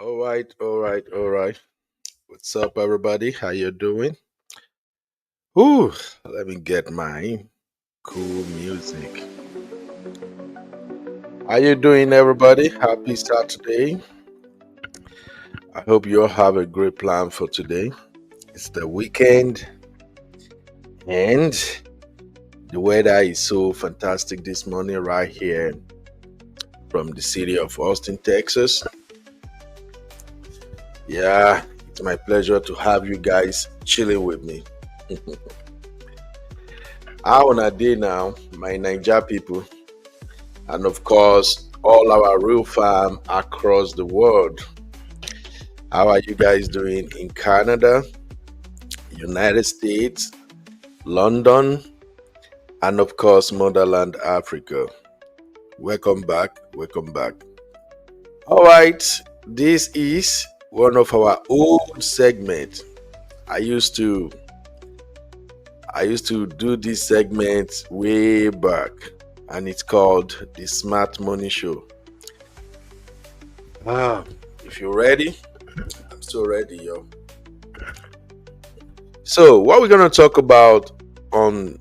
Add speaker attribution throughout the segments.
Speaker 1: All right. What's up, everybody? How you doing? Ooh, let me get my cool music. How you doing, everybody? Happy Saturday. I hope you all have a great plan for today. It's the weekend, and the weather is so fantastic this morning right here from the city of Austin, Texas. Yeah, it's my pleasure to have you guys chilling with me. How on a day now, my Niger people, and of course, all our real fam across the world. How are you guys doing in Canada, United States, London, and of course, Motherland Africa? Welcome back. Welcome back. All right, this is one of our old segments. I used to I used to do this segment way back, and it's called the Smart Money Show. Ah, if you're ready, I'm so ready, yo. So, what we're gonna talk about on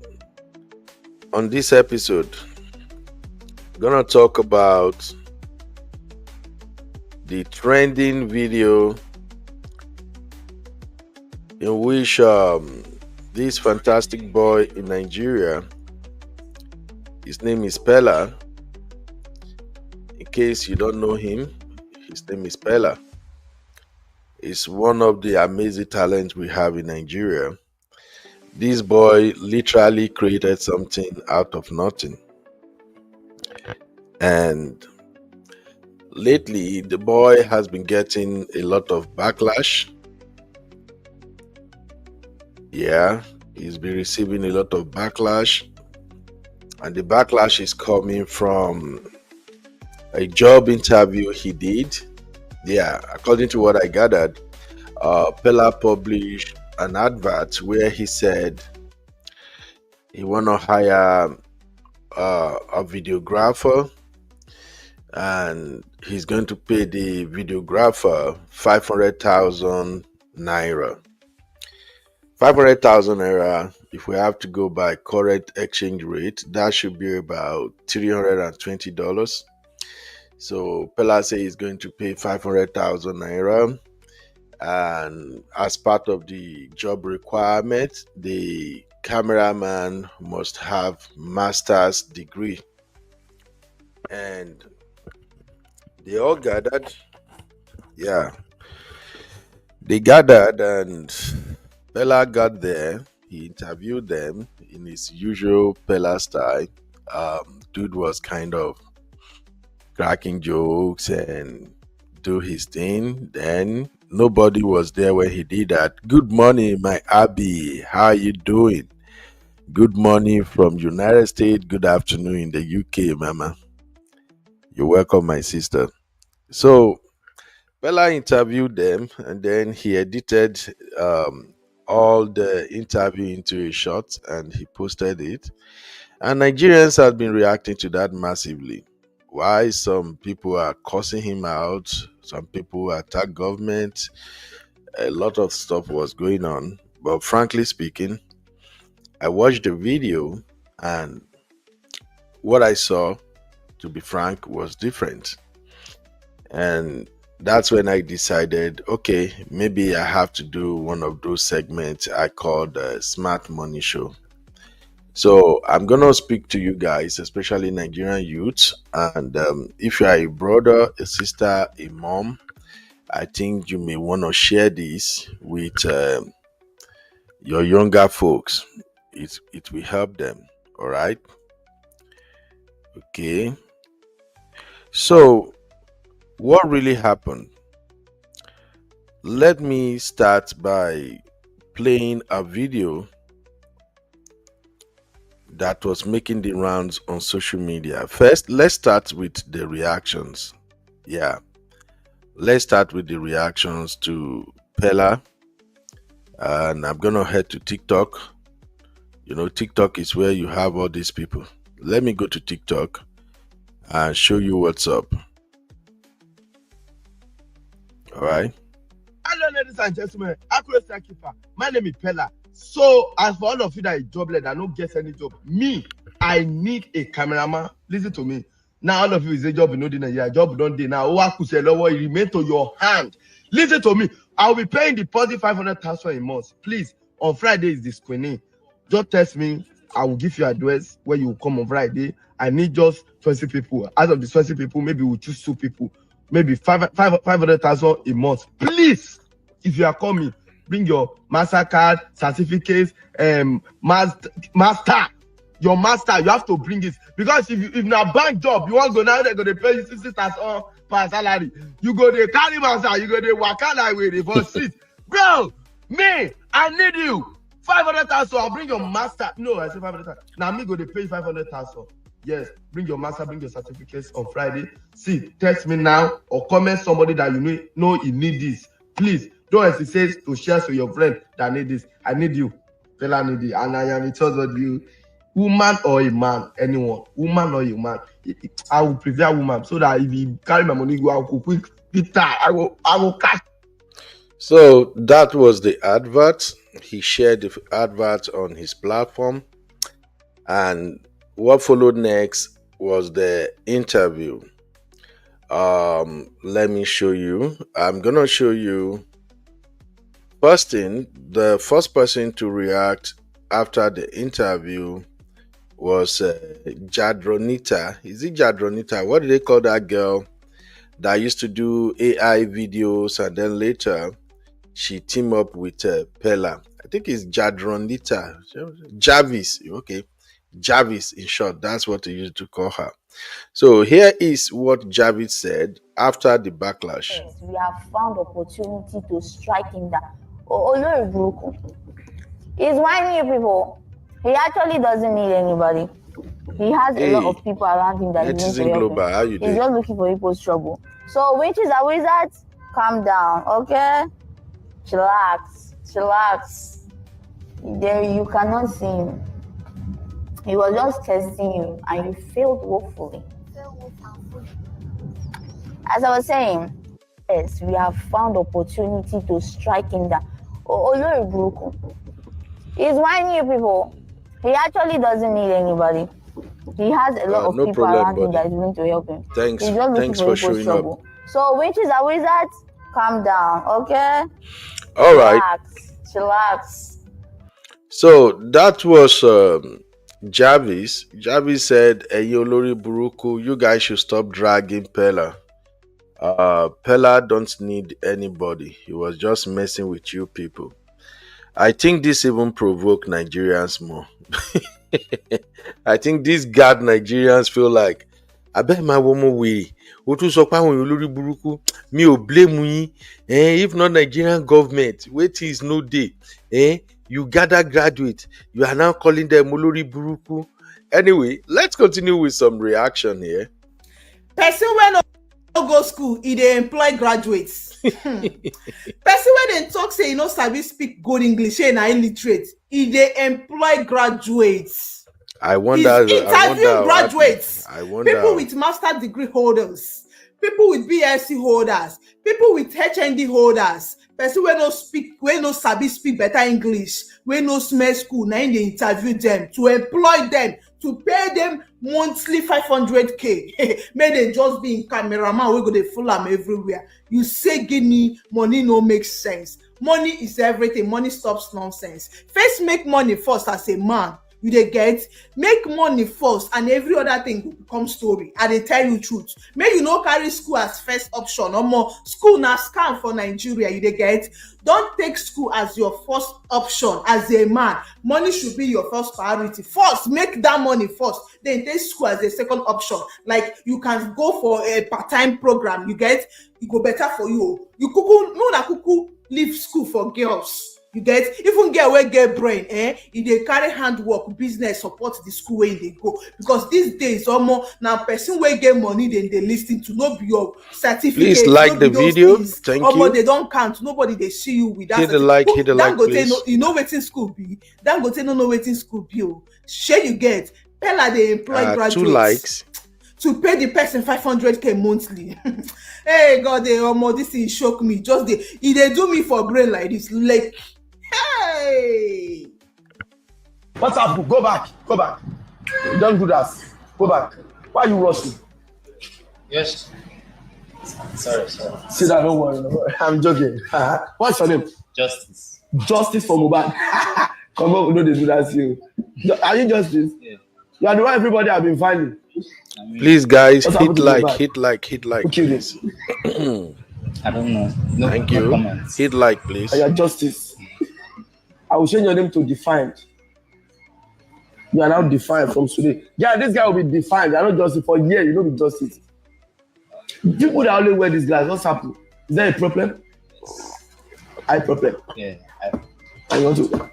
Speaker 1: on this episode, we're gonna talk about the trending video in which this fantastic boy in Nigeria, his name is Peller. In case you don't know him, his name is Peller. Is one of the amazing talents we have in Nigeria. This boy literally created something out of nothing. And lately, the boy has been getting a lot of backlash. Yeah, he's been receiving a lot of backlash. And the backlash is coming from a job interview he did. Yeah, according to what I gathered, Pella published an advert where he said he want to hire a videographer, and he's going to pay the videographer 500,000 naira. 500,000 naira, if we have to go by current exchange rate, that should be about $320. So Pella says he's going to pay 500,000 naira, and as part of the job requirement, the cameraman must have master's degree. And they all gathered. Yeah, they gathered, and Pella got there. He interviewed them in his usual Pella style. Dude was kind of cracking jokes and do his thing. Then nobody was there when he did that. Good morning, my Abby. How you doing? Good morning from United States. Good afternoon in the UK, Mama. You're welcome, my sister. So Bella interviewed them, and then he edited um, all the interview into a shot, and he posted it. And Nigerians have been reacting to that massively. Why some people are cussing him out, some people attack government, a lot of stuff was going on. But frankly speaking, I watched the video, and what I saw, to be frank, was different. And that's when I decided, okay, maybe I have to do one of those segments I call the Smart Money Show. So I'm gonna speak to you guys, especially Nigerian youths, and if you are a brother, a sister, a mom, I think you may want to share this with your younger folks. It will help them. All right. Okay. So what really happened? Let me start by playing a video that was making the rounds on social media. First, let's start with the reactions. Yeah, let's start with the reactions to Pella. And I'm gonna head to TikTok. You know, TikTok is where you have all these people. Let me go to TikTok and show you what's up. All right.
Speaker 2: Hello, ladies and gentlemen. Accuracy keeper. My name is Peller. So, as for all of you that is jobless, that don't get any job, me, I need a cameraman. Listen to me. Now, all of you is a job, you know, your job don't do now. It remain to your hand. Listen to me. I'll be paying deposit 500,000 a month. Please, on Friday is the screening. Just text me. I will give you address where you will come on Friday. I need just 20 people. Out of the 20 people, maybe we'll choose 2 people. Maybe 500,000 a month. Please, if you are coming, bring your master card, certificates, master. Your master, you have to bring it, because if na bank job you want go now, they're gonna pay you 60,000 per salary. You go dey carry master, you go dey waka like way for street. Bro, me, I need you. 500,000, I'll bring your master. No, I say 500,000. Now me go dey pay you 500,000. Yes, bring your master, bring your certificates on Friday. See, text me now or comment somebody that you know you need this. Please don't hesitate to share to your friend that need this. I need you. Fella need it, and I am in charge of you. Woman or a man, anyone, woman or a man, I will prefer woman, so that if you carry my money go out quick, Peter, I will catch.
Speaker 1: So that was the advert. He shared the advert on his platform, and what followed next was the interview. Let me show you. I'm gonna show you. First thing, the first person to react after the interview was Jadronita. Is it Jadronita? What do they call that girl that used to do AI videos, and then later she teamed up with Peller? I think it's Jadronita. Jarvis. Okay. Jarvis in short. That's what they used to call her. So here is what Jarvis said after the backlash.
Speaker 3: Yes, we have found opportunity to strike him down. Olori Buruku. He's whining people. He actually doesn't need anybody. He has a lot of people around him that he needs to help him.
Speaker 1: How you
Speaker 3: He's just looking for people's trouble. So witches and wizards, calm down, okay? Chillax. There you cannot see him. He was just testing you, and you failed woefully. As I was saying, yes, we have found opportunity to strike him down. Olori Buruku. He's whining people. He actually doesn't need anybody. He has a lot of people around him that is willing to help him.
Speaker 1: Thanks for showing up.
Speaker 3: So witches and wizards, calm down, okay?
Speaker 1: All right.
Speaker 3: Chillax.
Speaker 1: So that was Jarvis. Jarvis said, "Hey, Olori Buruku, you guys should stop dragging Peller. Peller don't need anybody. He was just messing with you people." I think this even provoked Nigerians more. I think these guard Nigerians feel like, I bet my woman will. Me o blame me. If not Nigerian government, wait is no day. You gather graduate, you are now calling them Olori Buruku. Anyway, let's continue with some reaction here.
Speaker 4: Person wey no go school, e dey employ graduates. Person wey dey talk say e no sabi speak good English, say na illiterate, e dey employ graduates.
Speaker 1: I wonder
Speaker 4: graduates.
Speaker 1: I wonder
Speaker 4: people with master degree holders, people with BSc holders, people with HND holders. Person wey no speak, wey no sabi speak better English, wey no smell school, na im dey interview them to employ them, to pay them monthly 500k. Make dem just be in cameraman wey go dey follow am everywhere. You say guinea money no make sense. Money is everything. Money stops nonsense. First make money first as a man. You dey get? Make money first, and every other thing go become story. I dey tell you truth. Make you no carry school as first option. Omo, school na scam for Nigeria. You dey get? Don't take school as your first option as a man. Money should be your first priority. First, make that money first. Then take school as a second option. Like you can go for a part-time program. You get? It go better for you. You kuku no na kuku leave school for girls. You get? Even girl wey get brain, e dey carry handwork, business support the school where they go. Because these days, now person wey get money, then they listen to no be your certificate.
Speaker 1: Please like the video. Thank you.
Speaker 4: They don't count. Nobody they see you with that.
Speaker 1: Hit the like, please.
Speaker 4: You know wetin school be. Dangote no know wetin school be. Share you get. Peller they employ graduates.
Speaker 1: 2 likes.
Speaker 4: to pay the person 500k monthly. Hey God, this thing shock me. Just they do me for brain like this. Like, hey.
Speaker 2: What's up? Go back. Don't do that. Go back. Why are you rushing?
Speaker 5: Yes. Sorry.
Speaker 2: Sit down, don't worry. I'm joking. What's your name?
Speaker 5: Justice.
Speaker 2: Justice for Mobile. Come on, no, they do that to you. Are you Justice?
Speaker 5: Yeah.
Speaker 2: You are the one everybody have been finding.
Speaker 1: Please, guys,
Speaker 2: What's
Speaker 1: hit like,
Speaker 2: Okay,
Speaker 1: please.
Speaker 5: I don't know. No,
Speaker 1: Thank
Speaker 5: no
Speaker 1: you.
Speaker 5: comments.
Speaker 1: Hit like, please.
Speaker 2: I am Justice. I will change your name to Defined. You are now defined from today. Yeah, this guy will be defined. You are not Justice for years. You don't be Justice. People that only wear this glass, what's happening? Is there a problem? Eye problem.
Speaker 5: Yeah.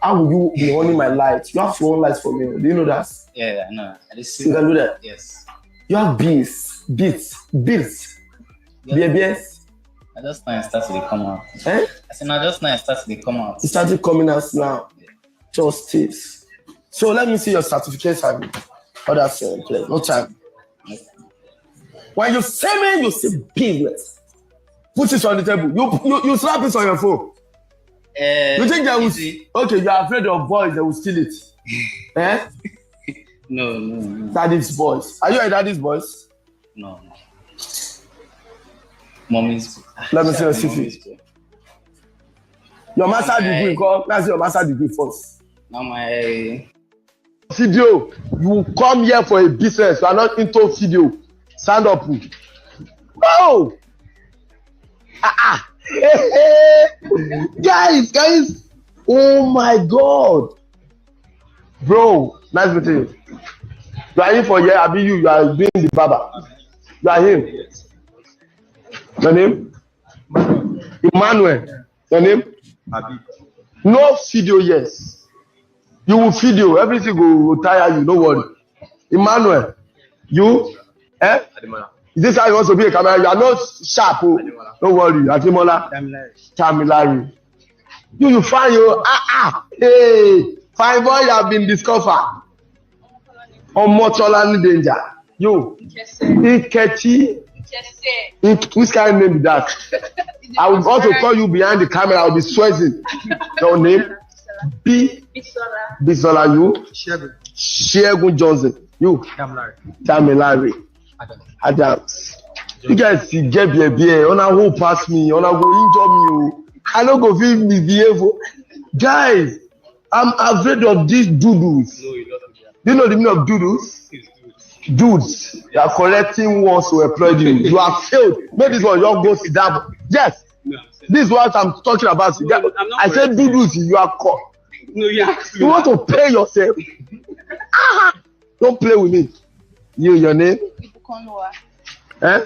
Speaker 2: How will you be owning my lights? You have to own lights for me. Do you know that?
Speaker 5: Yeah, I know. I just see
Speaker 2: You can do that.
Speaker 5: Yes.
Speaker 2: You have beats.
Speaker 5: Yeah.
Speaker 2: BBS.
Speaker 5: I just now start to come out.
Speaker 2: Eh?
Speaker 5: I said, I just now start to come out.
Speaker 2: It started coming out now. Justice. So let me see your certificates and other things. No time. When you say me, you say business. Put it on the table. You slap it on your phone. You think they will? Okay, you are afraid of boys that will steal it. Eh?
Speaker 5: No.
Speaker 2: Daddy's boys. Are you a daddy's boys?
Speaker 5: No. Mommy's.
Speaker 2: Let me see your CV. Your master degree, come. Let's see your master degree first.
Speaker 5: Now my
Speaker 2: Video, you come here for a business. You are not into video. Stand up. No. Guys. Oh my God. Bro, nice meeting you. You are in for here. I mean, you are doing the barber. You are him. Your name? Emmanuel. Your name? No video, yes. You will video. Everything will tire you. Don't worry. Emmanuel, you? Eh? Is this how you want to be a camera? You are not sharp. Oh. Don't worry. Adimola. Tamilari. You find your hey, fine boy, you have been discovered. Omotolani danger. You. Ikechi. Which kind of name is that? I will also call you behind the camera. I will be sweating. Your name? Bisola. You? Shegun Johnson. You? Tamilari. Adams. You guys get beer. On a who pass me. On a go injure me. I don't go feel misbehave. Guys, I'm afraid of these doodles. Do you know the meaning of doodles? Dudes, they are collecting ones to employ you. You have failed. Maybe this one you go sit down. Yes, this is what I'm talking about. I said doodles, you are caught.
Speaker 6: No, yeah.
Speaker 2: You want to pay yourself. Don't play with me. Your name?
Speaker 3: Ipukonlua.
Speaker 2: Eh?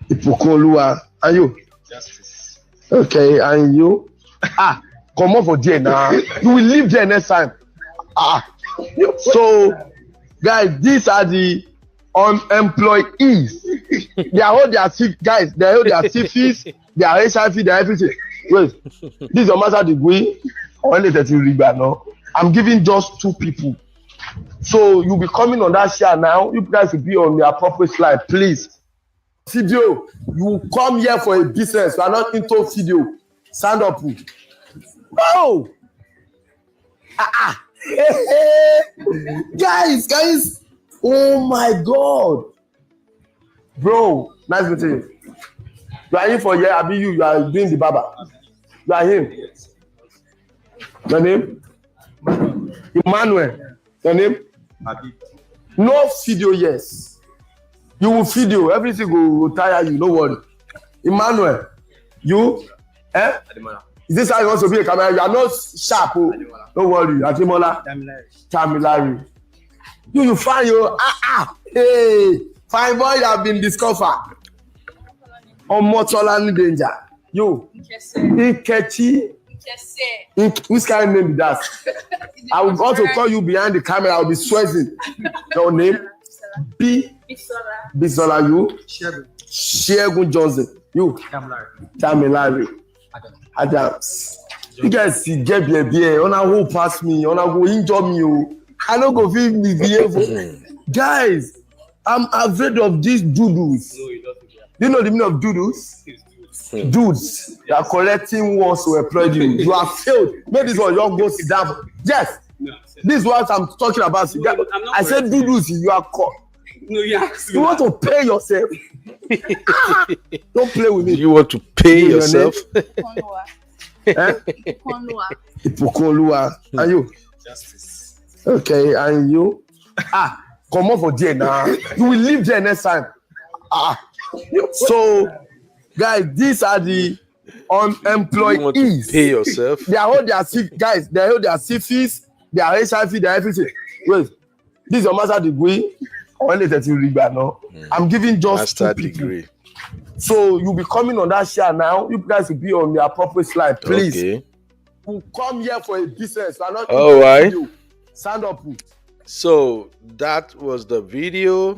Speaker 3: Ipukonlua.
Speaker 2: And you?
Speaker 5: Justice.
Speaker 2: Okay, and you? Come on for there now. You will leave there next time. So, guys, these are the unemployees. They are all their guys. They are all their fees. They are HIV. They are everything. Wait, this is your master degree. Only 30 riba now. I'm giving just 2 people. So you'll be coming on that share now. You guys will be on the appropriate slide, please. Video, you come here for a business. You are not into video. Stand up. No. Guys. Oh my God. Bro, nice meeting you. You are in for here. I mean, you are doing the barber. You are him. Your name? Emmanuel. Your name? No video, yes. You will video. Everything will tire you. Don't worry. Emmanuel, you? Eh? Is this how you want to be a camera? You are not sharp. Oh. Don't worry. Adimola. Tamilari. You find your hey, fine boy, you have been discovered. Omotolani danger. You. Ikechi. Which kind of name is that? I will also call you behind the camera. I will be sweating. Your name? Bisola. You? Shegun Johnson. You? Tamilari. Adams. You guys get beer. On a who pass me. On a go injure me. I don't go feel misbehave. Guys, I'm afraid of these doodles.
Speaker 5: No, you don't.
Speaker 2: Do you know the meaning of doodles? Dudes, you are collecting words to employ you. You are failed. Maybe this one just go sit down. Yes, this is what I'm talking about.
Speaker 5: No,
Speaker 2: I said doodles, you are caught.
Speaker 5: No,
Speaker 2: You want to pay yourself. Don't play with me.
Speaker 1: You want to pay yourself?
Speaker 2: Ipokolua. And you?
Speaker 5: Justice.
Speaker 2: Okay, and you? Come on for there now. You will leave there next time. So, guys, these are the unemployed.
Speaker 1: You want to pay yourself?
Speaker 2: They hold their guys. They hold their CFIs, their HIV, their everything. Wait, this is your master degree. I'm giving just
Speaker 1: master
Speaker 2: 2 people.
Speaker 1: degree.
Speaker 2: So you'll be coming on that share now. You guys will be on the appropriate slide, please.
Speaker 1: Okay.
Speaker 2: We'll come here for a business.
Speaker 1: All right.
Speaker 2: Stand up.
Speaker 1: So that was the video.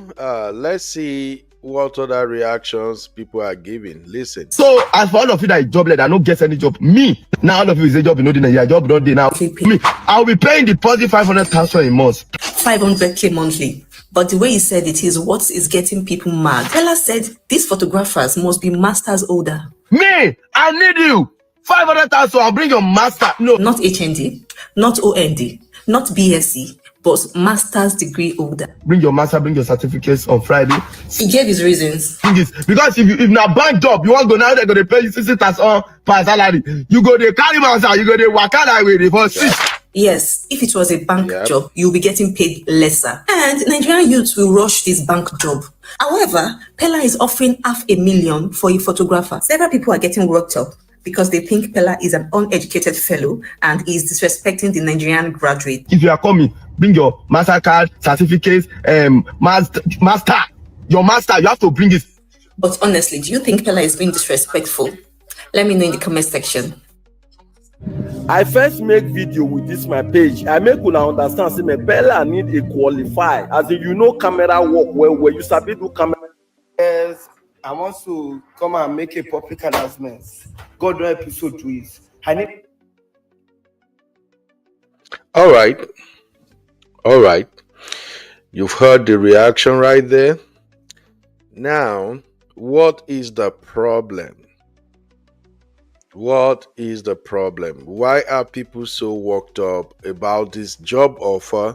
Speaker 1: Let's see what other reactions people are giving. Listen.
Speaker 2: So as for all of you that is jobless, I don't get any job. Me, now all of you is a job, you know, your job not day now. Me, I'll be paying deposit 500,000 a month.
Speaker 6: 500k monthly. But the way he said it is what is getting people mad. Peller said these photographers must be masters older.
Speaker 2: Me, I need you. 500,000, I'll bring your master. No.
Speaker 6: Not HND, not OND, not BSc, but master's degree older.
Speaker 2: Bring your master, bring your certificates on Friday.
Speaker 6: He gave his reasons.
Speaker 2: Because if na bank job, you want to go now, they're going to pay you 60,000 per salary. You go to carry master, you go to work out with for 6.
Speaker 6: Yes, if it was a bank job, you'll be getting paid lesser. And Nigerian youths will rush this bank job. However, Peller is offering $500,000 for a photographer. Several people are getting worked up because they think Peller is an uneducated fellow and is disrespecting the Nigerian graduate.
Speaker 2: If you are coming, bring your master card, certificates, master. Your master, you have to bring it.
Speaker 6: But honestly, do you think Peller is being disrespectful? Let me know in the comment section.
Speaker 7: I first make video with this my page. I make una understand say my Peller need a qualify. As in, you know, camera work well. You sabi do camera.
Speaker 2: Yes, I want to come and make a public announcement. God no episode 2 is. I need.
Speaker 1: All right. You've heard the reaction right there. Now, what is the problem? What is the problem? Why are people so worked up about this job offer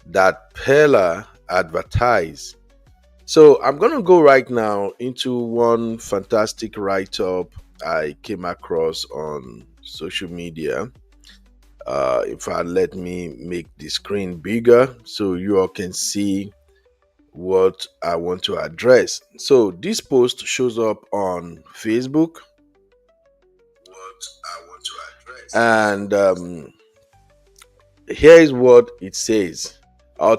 Speaker 1: that Peller advertised? So I'm going to go right now into one fantastic write-up I came across on social media. In fact, let me make the screen bigger so you all can see what I want to address. So this post shows up on Facebook. And here is what it says.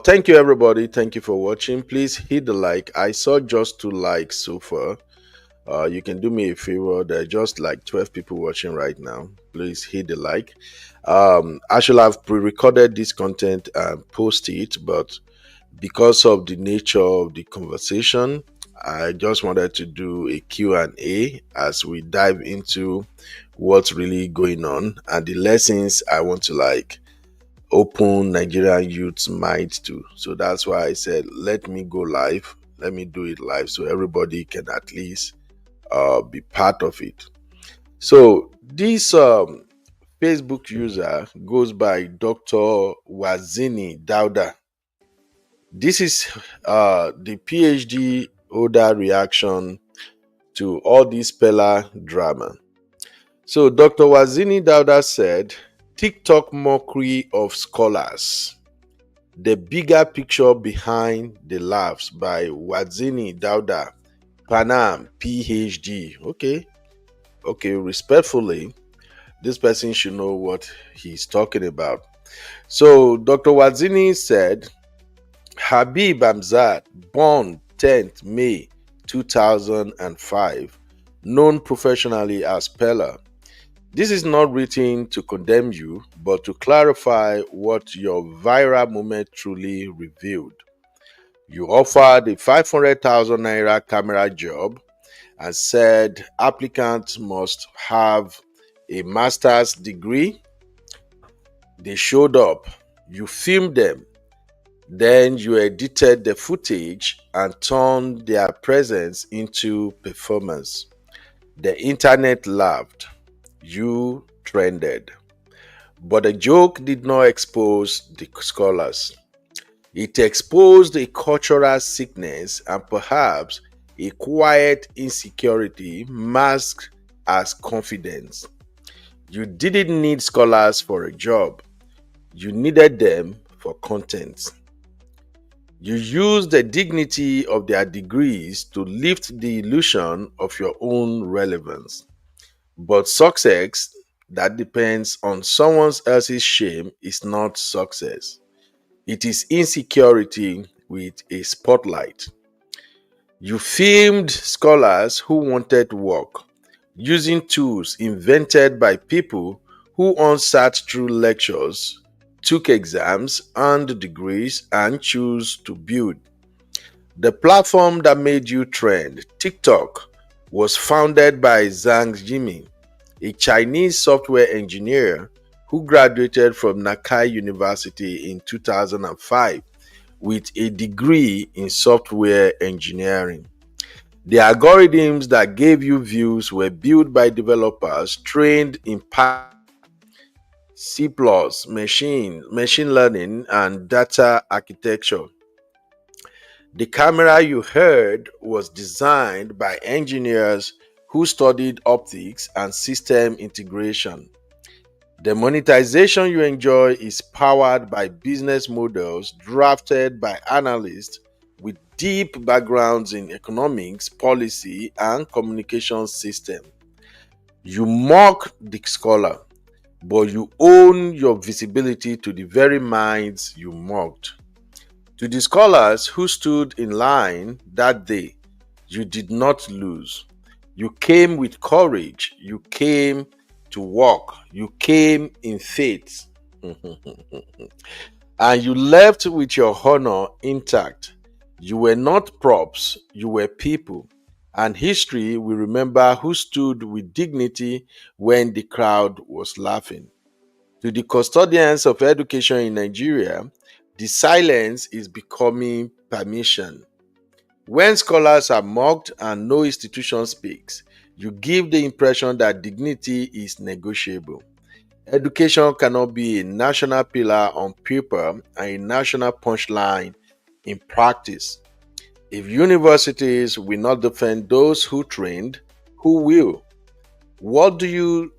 Speaker 1: Thank you, everybody. Thank you for watching. Please hit the like. I saw just 2 likes so far. You can do me a favor. There are just like 12 people watching right now. Please hit the like. I should have pre-recorded this content and post it, but because of the nature of the conversation, I just wanted to do a Q&A as we dive into what's really going on and the lessons I want to like open Nigerian youth's mind to. So that's why I said, let me go live. Let me do it live so everybody can at least be part of it. So this Facebook user goes by Dr. Wazini Dauda. This is the PhD holder reaction to all this Peller drama. So Dr. Wazini Dauda said, TikTok mockery of scholars. The bigger picture behind the laughs by Wazini Dauda, Panam, PhD. Okay, respectfully, this person should know what he's talking about. So Dr. Wazini said, Habib Amzad, born 10th May 2005, known professionally as Peller. This is not written to condemn you, but to clarify what your viral moment truly revealed. You offered a 500,000 naira camera job and said applicants must have a master's degree. They showed up. You filmed them. Then you edited the footage and turned their presence into performance. The internet laughed. You trended. But the joke did not expose the scholars. It exposed a cultural sickness and perhaps a quiet insecurity masked as confidence. You didn't need scholars for a job. You needed them for content. You used the dignity of their degrees to lift the illusion of your own relevance. But success that depends on someone else's shame is not success. It is insecurity with a spotlight. You filmed scholars who wanted work using tools invented by people who once sat through lectures, took exams, earned degrees, and chose to build. The platform that made you trend, TikTok, was founded by Zhang Jimmy, a Chinese software engineer who graduated from Nakai University in 2005 with a degree in software engineering. The algorithms that gave you views were built by developers trained in C++, machine learning, and data architecture. The camera you heard was designed by engineers who studied optics and system integration. The monetization you enjoy is powered by business models drafted by analysts with deep backgrounds in economics, policy, and communication system. You mock the scholar, but you own your visibility to the very minds you mocked. To the scholars who stood in line that day, you did not lose. You came with courage. You came to work. You came in faith. And you left with your honor intact. You were not props, you were people. And history will remember who stood with dignity when the crowd was laughing. To the custodians of education in Nigeria, the silence is becoming permission. When scholars are mocked and no institution speaks, you give the impression that dignity is negotiable. Education cannot be a national pillar on paper and a national punchline in practice. If universities will not defend those who trained, who will? What you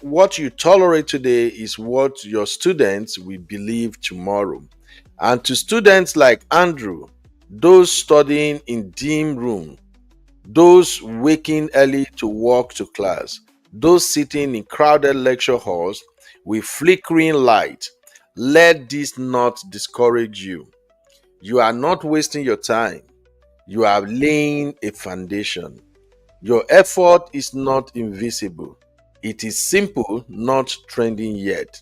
Speaker 1: tolerate today is what your students will believe tomorrow. And to students like Andrew, those studying in dim room, those waking early to walk to class, those sitting in crowded lecture halls with flickering light, let this not discourage you. You are not wasting your time. You are laying a foundation. Your effort is not invisible. It is simple, not trending yet.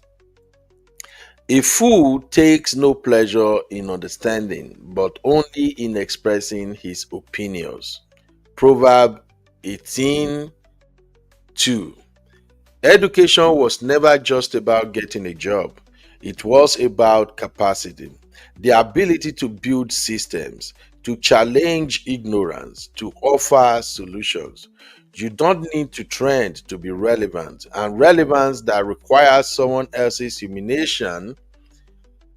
Speaker 1: A fool takes no pleasure in understanding, but only in expressing his opinions. Proverb 18:2. Education was never just about getting a job. It was about capacity, the ability to build systems, to challenge ignorance, to offer solutions. You don't need to trend to be relevant, and relevance that requires someone else's humiliation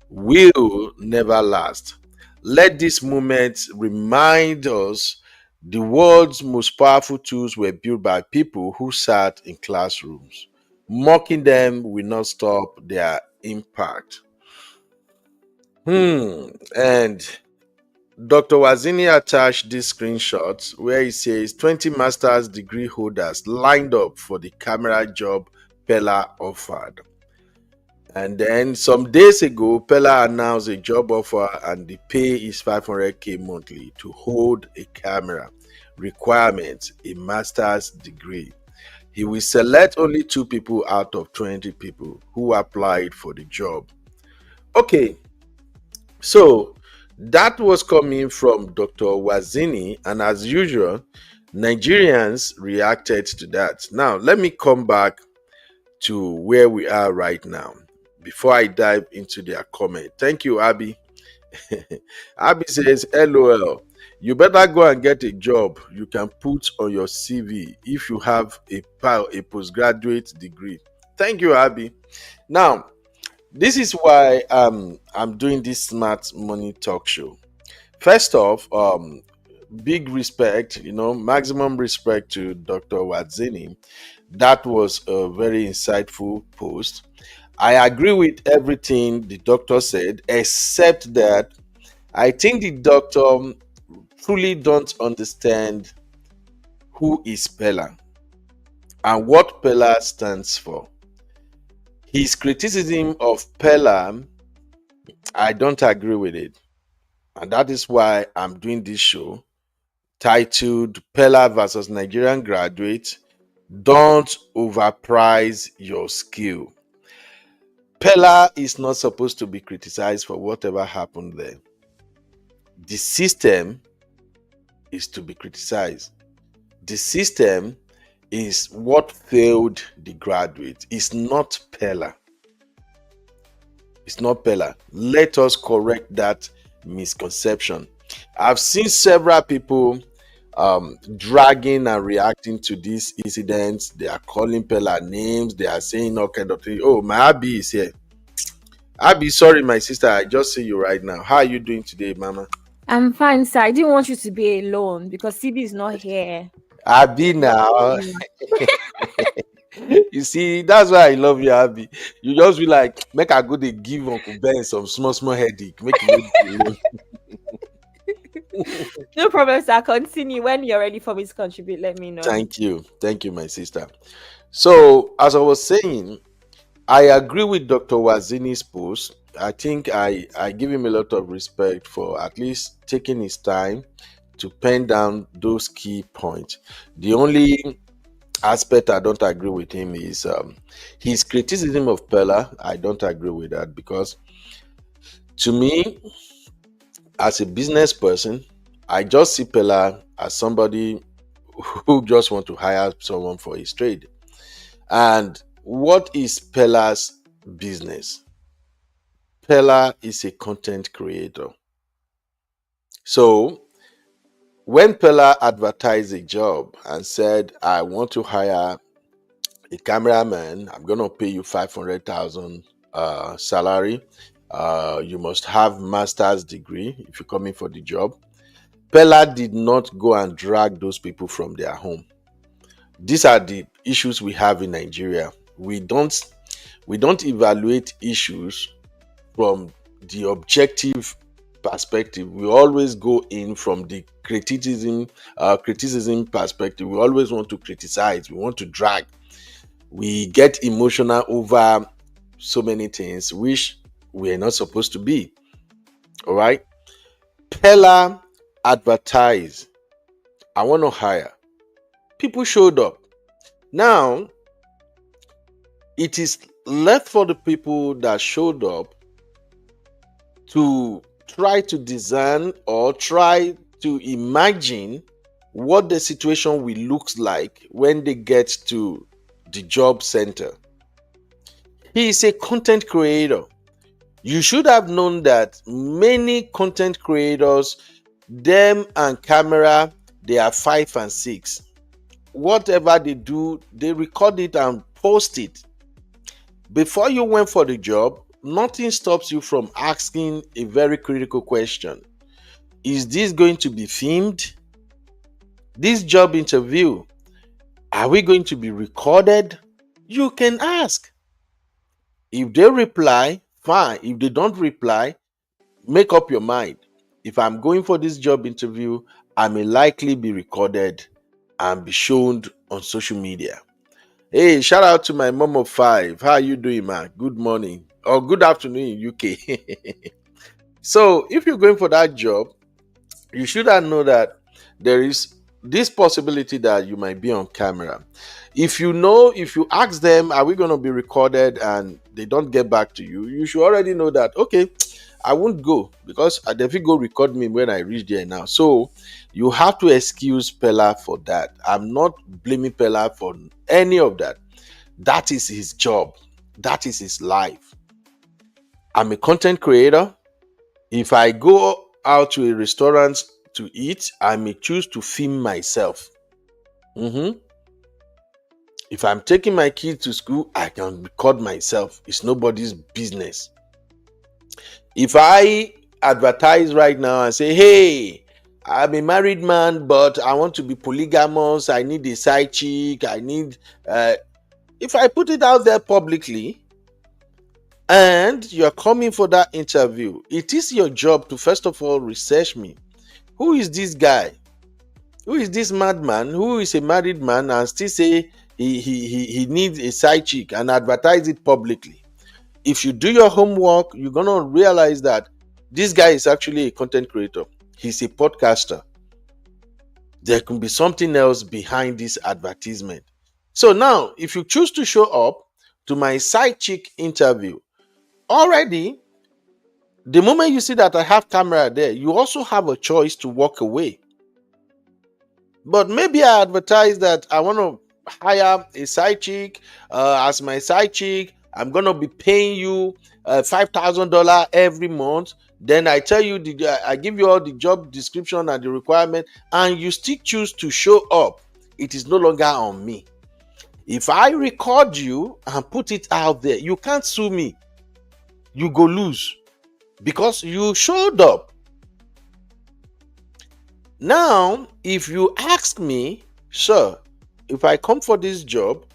Speaker 1: will never last. Let this moment remind us the world's most powerful tools were built by people who sat in classrooms. Mocking them will not stop their impact. And Dr. Wazini attached these screenshots where he says 20 master's degree holders lined up for the camera job Peller offered. And then some days ago, Peller announced a job offer and the pay is 500k monthly to hold a camera. Requirement, a master's degree. He will select only 2 people out of 20 people who applied for the job. Okay, so that was coming from Dr. Wazini, and as usual, Nigerians reacted to that. Now, let me come back to where we are right now before I dive into their comment. Thank you, Abby. Abby says, LOL. You better go and get a job you can put on your CV if you have a postgraduate degree. Thank you, Abby. Now, this is why I'm doing this smart money talk show. First off, big respect, maximum respect to Dr. Wadzini. That was a very insightful post. I agree with everything the doctor said, except that I think the doctor truly don't understand who is Peller and what Peller stands for. His criticism of Peller, I don't agree with it. And that is why I'm doing this show titled Peller versus Nigerian Graduate. Don't overprice your skill. Peller is not supposed to be criticized for whatever happened there. The system is to be criticized. The system is what failed the graduate. It's not Peller. It's not Peller. Let us correct that misconception. I've seen several people dragging and reacting to these incidents. They are calling Peller names. They are saying all kind of things. Oh, my Abby is here. Abby, sorry, my sister. I just see you right now. How are you doing today, Mama?
Speaker 8: I'm fine, sir. I didn't want you to be alone because CB is not here.
Speaker 1: Abby now. You see, that's why I love you, Abby. You just be like, make I go, they give Uncle Ben some small headache. Make you alone.
Speaker 8: No problem, sir. Continue. When you're ready for me to contribute, let me know.
Speaker 1: Thank you, my sister. So, as I was saying, I agree with Dr. Wazini's post. I think I give him a lot of respect for at least taking his time to pen down those key points. The only aspect I don't agree with him is his criticism of Peller. I don't agree with that because, to me, as a business person, I just see Peller as somebody who just want to hire someone for his trade. And what is Peller's business? Peller is a content creator. So when Peller advertised a job and said, I want to hire a cameraman, I'm going to pay you 500,000 salary. You must have master's degree if you're coming for the job. Peller did not go and drag those people from their home. These are the issues we have in Nigeria. We don't evaluate issues from the objective perspective. We always go in from the criticism perspective. We always want to criticize. We want to drag. We get emotional over so many things which we are not supposed to be. All right. Peller advertised, I want to hire. People showed up. Now, it is left for the people that showed up to try to design or try to imagine what the situation will look like when they get to the job center. He is a content creator. You should have known that many content creators, them and camera, they are 5 and 6. Whatever they do, they record it and post it. Before you went for the job, nothing stops you from asking a very critical question. Is this going to be filmed? This job interview, are we going to be recorded? You can ask. If they reply, fine. If they don't reply, make up your mind. If I'm going for this job interview, I may likely be recorded and be shown on social media. Hey, shout out to my mom of 5. How are you doing, man? Good morning or good afternoon in UK. So if you're going for that job, you should know that there is this possibility that you might be on camera. If you ask them, are we going to be recorded, and they don't get back to you, you should already know that, okay, I won't go because they go record me when I reach there now. So you have to excuse Peller for that. I'm not blaming Peller for any of that. That is his job. That is his life. I'm a content creator. If I go out to a restaurant to eat, I may choose to film myself. If I'm taking my kids to school, I can record myself. It's nobody's business. If I advertise right now and say, hey, I'm a married man, but I want to be polygamous, I need a side chick, if I put it out there publicly and you're coming for that interview, it is your job to first of all research me. Who is this guy? Who is this madman who is a married man and still say he needs a side chick and advertise it publicly? If you do your homework, you're gonna realize that this guy is actually a content creator. He's a podcaster. There can be something else behind this advertisement. So now, if you choose to show up to my side chick interview, already, the moment you see that I have camera there, you also have a choice to walk away. But maybe I advertise that I want to hire a side chick. As my side chick, I'm going to be paying you $5,000 every month. Then I tell you, I give you all the job description and the requirement, and you still choose to show up. It is no longer on me. If I record you and put it out there, you can't sue me. You go lose because you showed up. Now, if you ask me, sir, if I come for this job,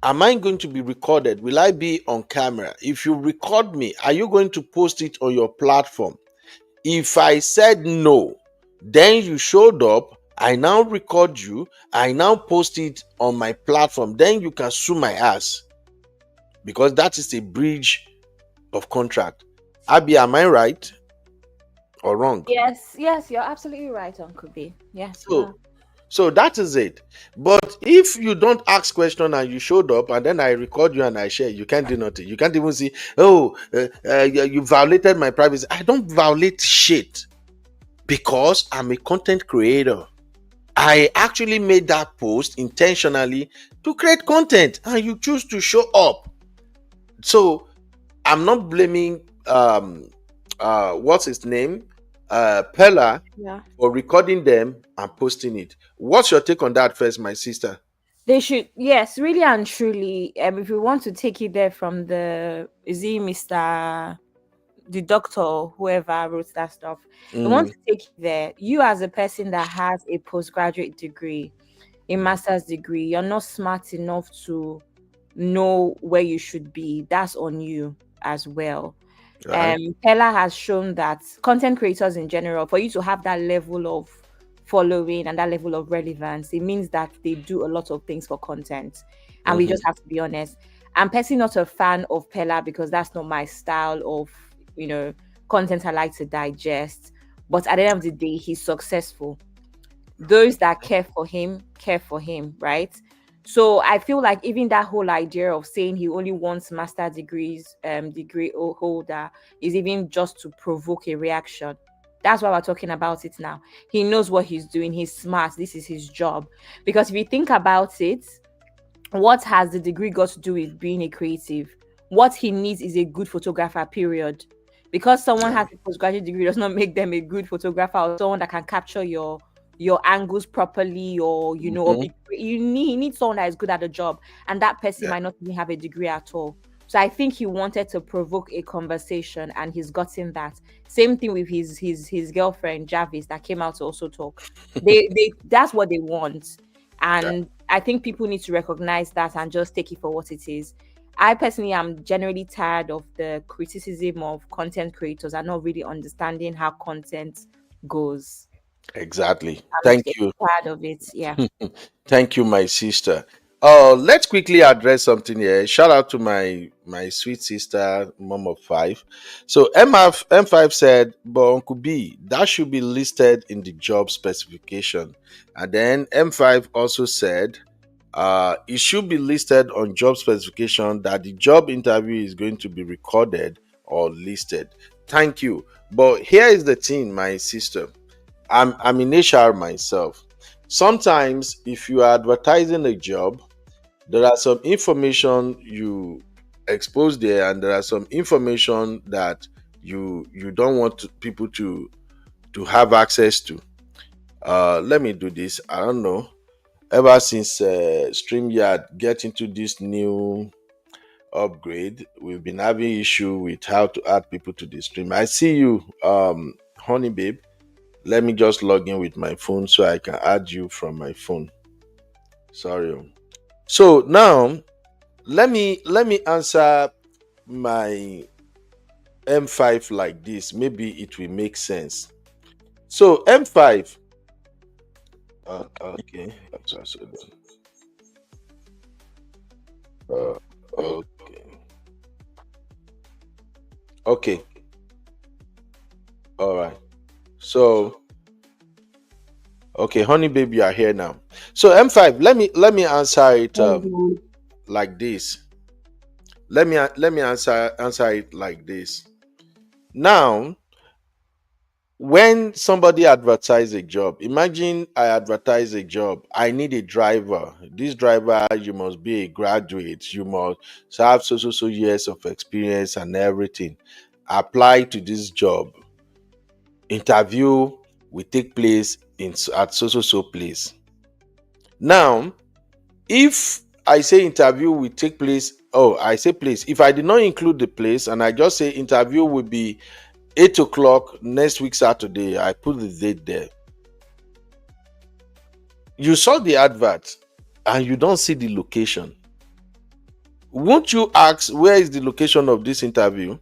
Speaker 1: am I going to be recorded? Will I be on camera? If you record me, are you going to post it on your platform? If I said no, then you showed up, I now record you, I now post it on my platform, then you can sue my ass because that is a breach of contract. Abby, am I right or wrong?
Speaker 8: Yes, you're absolutely right, Uncle B. Yes.
Speaker 1: So that is it. But if you don't ask question and you showed up and then I record you and I share, you can't do nothing. You can't even see, you violated my privacy. I don't violate shit because I'm a content creator. I actually made that post intentionally to create content and you choose to show up. So I'm not blaming what's his name? Peller for recording them and posting it. What's your take on that first, my sister?
Speaker 8: They should, yes, really and truly. If you want to take it there from the doctor, whoever wrote that stuff, you want to take it there. You as a person that has a postgraduate degree, a master's degree, you're not smart enough to know where you should be. That's on you as well. Peller has shown that content creators in general, for you to have that level of following and that level of relevance, it means that they do a lot of things for content, and we just have to be honest. I'm personally not a fan of Peller because that's not my style of content I like to digest, but at the end of the day, he's successful. Those that care for him, right? So I feel like even that whole idea of saying he only wants master degree holder is even just to provoke a reaction. That's why we're talking about it now. He knows what he's doing. He's smart. This is his job. Because if you think about it, what has the degree got to do with being a creative? What he needs is a good photographer, period. Because someone has a postgraduate degree does not make them a good photographer or someone that can capture your angles properly, or you need someone that is good at the job, and that person might not even have a degree at all. So I think he wanted to provoke a conversation, and he's gotten that. Same thing with his girlfriend Jarvis that came out to also talk. They that's what they want, and I think people need to recognize that and just take it for what it is. I personally am generally tired of the criticism of content creators and not really understanding how content goes.
Speaker 1: Exactly. Thank you.
Speaker 8: Tired of it. Yeah.
Speaker 1: Thank you, my sister. Let's quickly address something here. Shout out to my sweet sister, mom of 5. So M5 said, but Uncle B, that should be listed in the job specification. And then M5 also said, it should be listed on job specification that the job interview is going to be recorded or listed. Thank you. But here is the thing, my sister. I'm in HR myself. Sometimes if you are advertising a job, there are some information you expose there and there are some information that you don't want people to have access to. Let me do this. I don't know. Ever since StreamYard get into this new upgrade, we've been having issue with how to add people to the stream. I see you, Honey Babe. Let me just log in with my phone so I can add you from my phone. Sorry. So now let me answer my M5 like this. Maybe it will make sense. So M5. Okay. Okay. All right. So, okay, Honey Baby, you are here now. So M5, let me answer it like this. Let me answer it like this. Now, when somebody advertise a job, imagine I advertise a job. I need a driver. This driver, you must be a graduate. You must have so years of experience and everything. Apply to this job. Interview will take place at so place. Now, if I say interview will take place, I say place. If I did not include the place and I just say interview will be 8 o'clock next week Saturday, I put the date there. You saw the advert and you don't see the location. Won't you ask where is the location of this interview?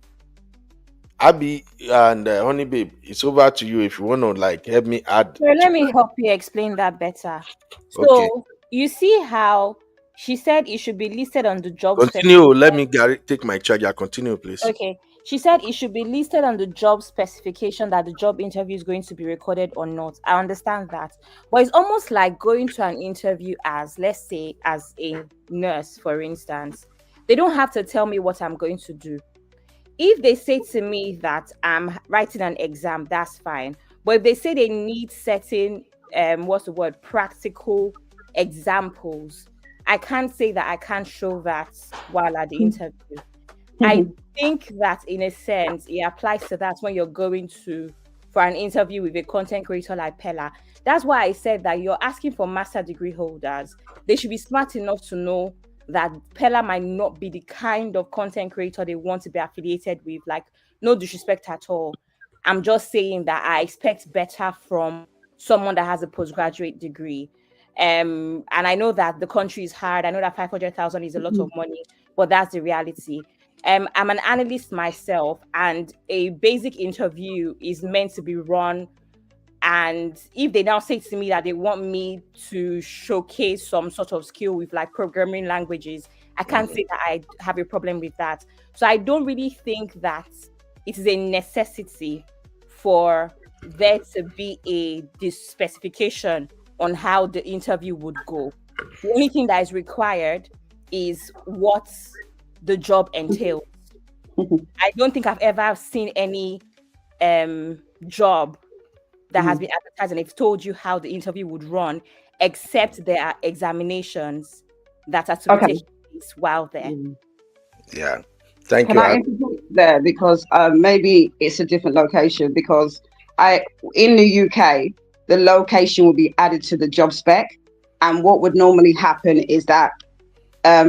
Speaker 1: Abby and Honey Babe, it's over to you if you want to help me add.
Speaker 8: So let me help you explain that better. So okay. You see how she said it should be listed on the job.
Speaker 1: Continue. Let me take my charger. Continue, please.
Speaker 8: Okay. She said it should be listed on the job specification that the job interview is going to be recorded or not. I understand that. But it's almost like going to an interview as, let's say, as a nurse, for instance. They don't have to tell me what I'm going to do. If they say to me that I'm writing an exam, that's fine. But if they say they need certain, practical examples, I can't say that I can't show that while at the interview. I think that in a sense, it applies to that when you're going for an interview with a content creator like Peller. That's why I said that you're asking for master degree holders. They should be smart enough to know that Peller might not be the kind of content creator they want to be affiliated with. Like, no disrespect at all. I'm just saying that I expect better from someone that has a postgraduate degree. And I know that the country is hard. I know that 500,000 is a lot of money, but that's the reality. I'm an analyst myself, and a basic interview is meant to be run. And if they now say to me that they want me to showcase some sort of skill with programming languages, I can't say that I have a problem with that. So I don't really think that it is a necessity for there to be this specification on how the interview would go. The only thing that is required is what the job entails. I don't think I've ever seen any job that has been advertised and they've told you how the interview would run, except there are examinations that are to be taken place while there.
Speaker 1: Yeah, thank you.
Speaker 9: Can I interject there, because maybe it's a different location, because in the UK, the location will be added to the job spec, and what would normally happen is that,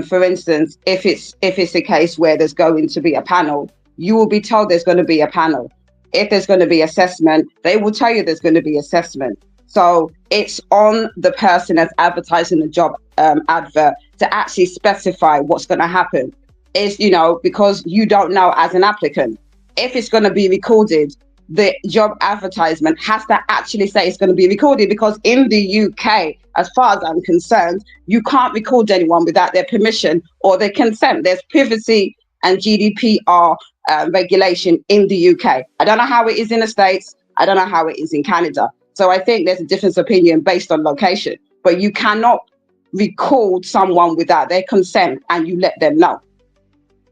Speaker 9: for instance, if it's a case where there's going to be a panel, you will be told there's going to be a panel. If there's going to be assessment, they will tell you there's going to be assessment. So it's on the person that's advertising the job advert to actually specify what's going to happen. Is, because you don't know as an applicant. If it's going to be recorded, the job advertisement has to actually say it's going to be recorded, because in the UK, as far as I'm concerned, you can't record anyone without their permission or their consent. There's privacy and GDPR regulation in the UK. I don't know how it is in the States. I don't know how it is in Canada. So I think there's a difference of opinion based on location, but you cannot record someone without their consent and you let them know.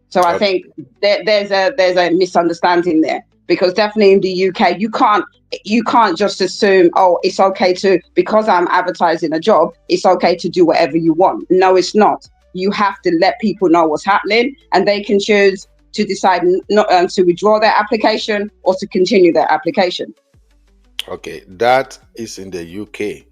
Speaker 9: So I think there's a misunderstanding there, because definitely in the UK, you can't just assume, it's okay to, because I'm advertising a job, it's okay to do whatever you want. No, it's not. You have to let people know what's happening, and they can choose to decide not to withdraw their application or to continue their application.
Speaker 1: Okay, that is in the UK,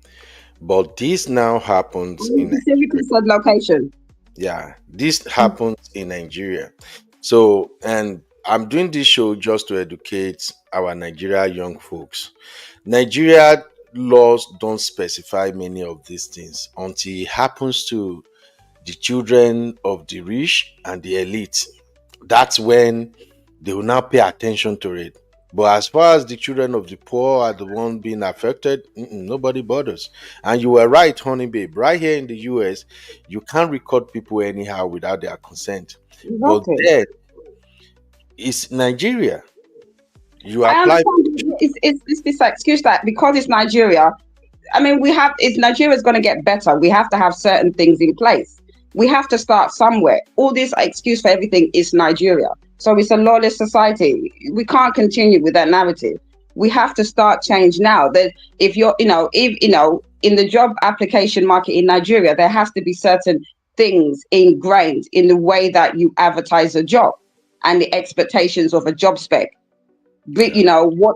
Speaker 1: but this now happens in
Speaker 9: Specifically said location.
Speaker 1: Yeah, this happens in Nigeria. So, and I'm doing this show just to educate our Nigeria young folks. Nigeria laws don't specify many of these things until it happens to the children of the rich and the elite. That's when they will now pay attention to it. But as far as the children of the poor are the one being affected, nobody bothers. And you were right, honey babe. Right here in the US, you can't record people anyhow without their consent. But
Speaker 9: Exactly.
Speaker 1: then it's Nigeria. You
Speaker 9: I
Speaker 1: apply.
Speaker 9: understand. It's this excuse that because it's Nigeria. I mean, if Nigeria's going to get better, we have to have certain things in place. We have to start somewhere. All this excuse for everything is Nigeria. So it's a lawless society. We can't continue with that narrative. We have to start change now. That if you're, in the job application market in Nigeria, there has to be certain things ingrained in the way that you advertise a job and the expectations of a job spec. What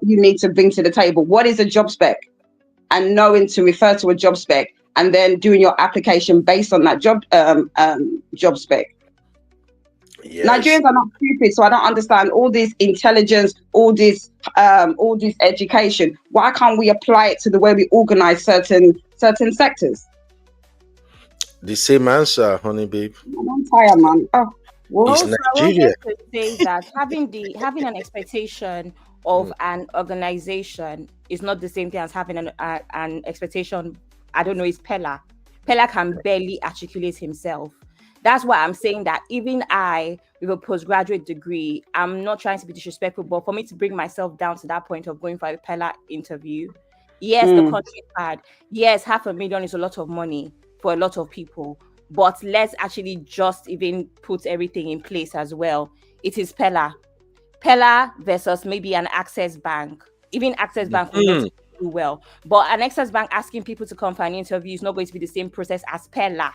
Speaker 9: you need to bring to the table. What is a job spec? And knowing to refer to a job spec and then doing your application based on that job spec.
Speaker 1: Yes.
Speaker 9: Nigerians are not stupid, so I don't understand all this intelligence, all this education. Why can't we apply it to the way we organize certain sectors?
Speaker 1: The same answer, honey babe.
Speaker 9: I'm tired, man.
Speaker 1: It's
Speaker 8: Also, I
Speaker 1: Nigeria.
Speaker 8: wanted to say that having an expectation of an organization is not the same thing as having an expectation. I don't know, it's Peller. Peller can barely articulate himself. That's why I'm saying that even I, with a postgraduate degree, I'm not trying to be disrespectful, but for me to bring myself down to that point of going for a Peller interview, yes, the country is bad. Yes, $500,000 is a lot of money for a lot of people. But let's actually just even put everything in place as well. It is Peller versus maybe an Access Bank. Even Access Bank will not do well. But an Access Bank asking people to come for an interview is not going to be the same process as Peller.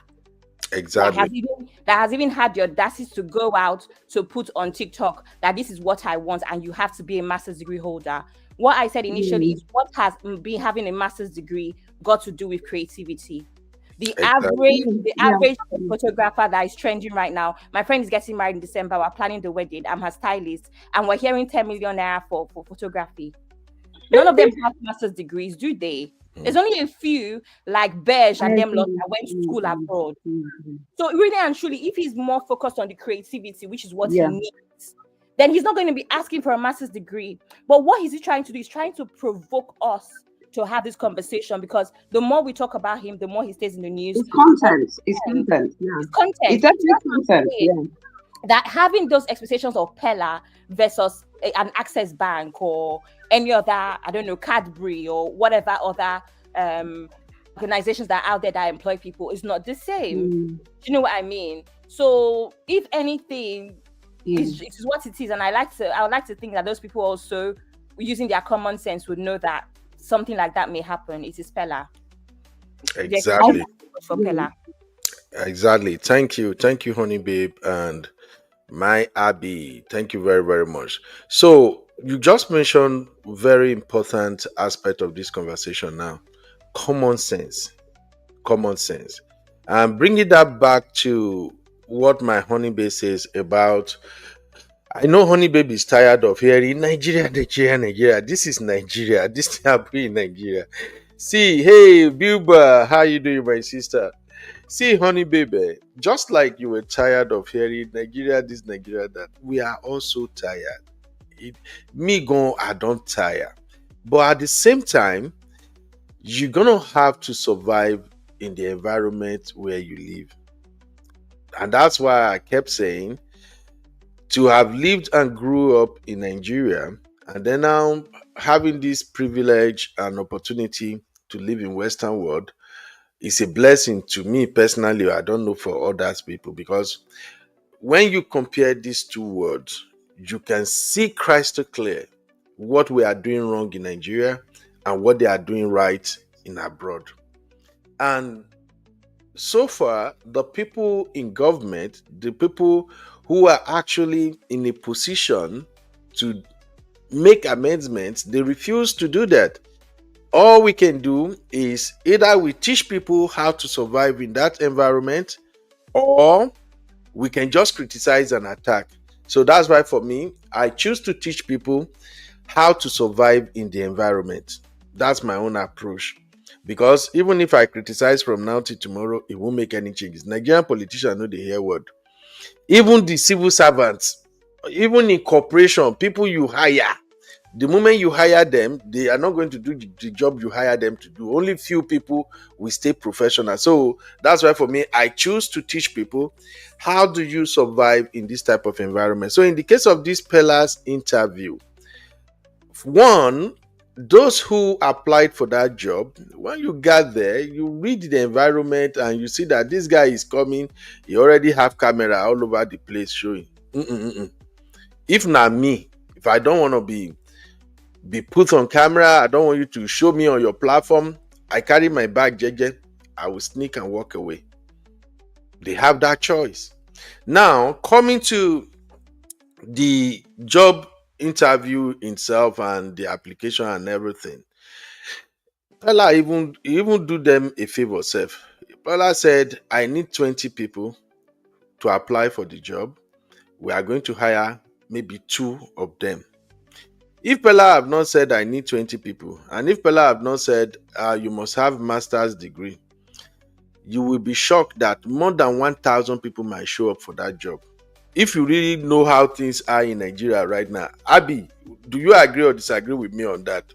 Speaker 1: Exactly.
Speaker 8: That has even had the audacity to go out to put on TikTok that this is what I want and you have to be a master's degree holder. What I said initially is what has been having a master's degree got to do with creativity. The average photographer that is trending right now. My friend is getting married in December. We're planning the wedding. I'm her stylist, and we're hearing 10 million naira for photography. None of them have master's degrees, do they? There's only a few like Beige and them lot that went to school abroad. So really and truly, if he's more focused on the creativity, which is what he needs, then he's not going to be asking for a master's degree. But what is he trying to do? He's trying to provoke us to have this conversation, because the more we talk about him, the more he stays in the news.
Speaker 9: It's content. It's content. Yeah.
Speaker 8: It's content.
Speaker 9: It's definitely content. Yeah.
Speaker 8: That having those expectations of Peller versus an Access Bank or any other, I don't know, Cadbury or whatever other organizations that are out there that employ people is not the same. Do you know what I mean? So if anything, it is what it is. And I would like to think that those people also, using their common sense, would know that something like that may happen. It is Peller.
Speaker 1: Exactly.
Speaker 8: For Peller.
Speaker 1: Exactly. Thank you, honey babe, and my Abby. Thank you very, very much. So you just mentioned very important aspect of this conversation now. Common sense. And bringing that back to what my honey babe says about, I know honey babe is tired of hearing Nigeria. This is Nigeria. This happened in Nigeria. See, hey Bilba, how you doing, my sister? See, honey baby, just like you were tired of hearing Nigeria this, Nigeria that, we are also tired. I don't tire. But at the same time, you're gonna have to survive in the environment where you live. And that's why I kept saying, to have lived and grew up in Nigeria, and then now having this privilege and opportunity to live in Western world, is a blessing to me personally. I don't know for others people, because when you compare these two worlds, you can see crystal clear what we are doing wrong in Nigeria and what they are doing right in abroad. And so far, the people in government, the people who are actually in a position to make amendments, they refuse to do that. All we can do is either we teach people how to survive in that environment, or we can just criticize and attack. So that's why for me, I choose to teach people how to survive in the environment. That's my own approach. Because even if I criticize from now till tomorrow, it won't make any changes. Nigerian politicians know the hear word. Even the civil servants, even in corporation, people you hire, the moment you hire them, they are not going to do the job you hire them to do. Only few people will stay professional. So that's why for me, I choose to teach people how do you survive in this type of environment. So in the case of this Peller's interview, one, those who applied for that job, when you got there, you read the environment and you see that this guy is coming, he already have camera all over the place showing. If not me, if I don't want to be put on camera, I don't want you to show me on your platform, I carry my bag, JJ, I will sneak and walk away. They have that choice. Now, coming to the job interview itself and the application and everything, Peller even do them a favor self. Peller said, I need 20 people to apply for the job. We are going to hire maybe 2 of them. If Peller have not said I need 20 people, and if Peller have not said you must have master's degree, you will be shocked that more than 1,000 people might show up for that job. If you really know how things are in Nigeria right now, Abby, do you agree or disagree with me on that?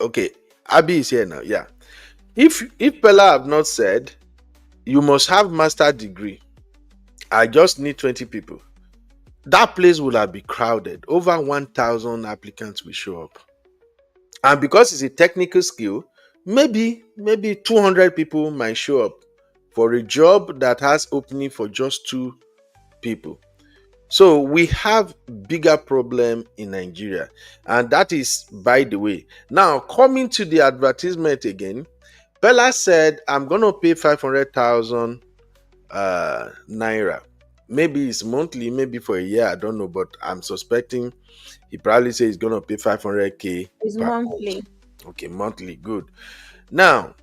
Speaker 1: Okay, Abby is here now. Yeah. If Peller have not said you must have master's degree, I just need 20 people, that place will have been crowded. Over 1,000 applicants will show up. And because it's a technical skill, maybe 200 people might show up for a job that has opening for just 2 people. So we have bigger problem in Nigeria. And that is, by the way. Now, coming to the advertisement again, Peller said, I'm going to pay 500,000 naira. Maybe it's monthly, maybe for a year, I don't know, but I'm suspecting he probably says he's going to pay 500K.
Speaker 8: It's monthly.
Speaker 1: Okay, monthly, good. Now,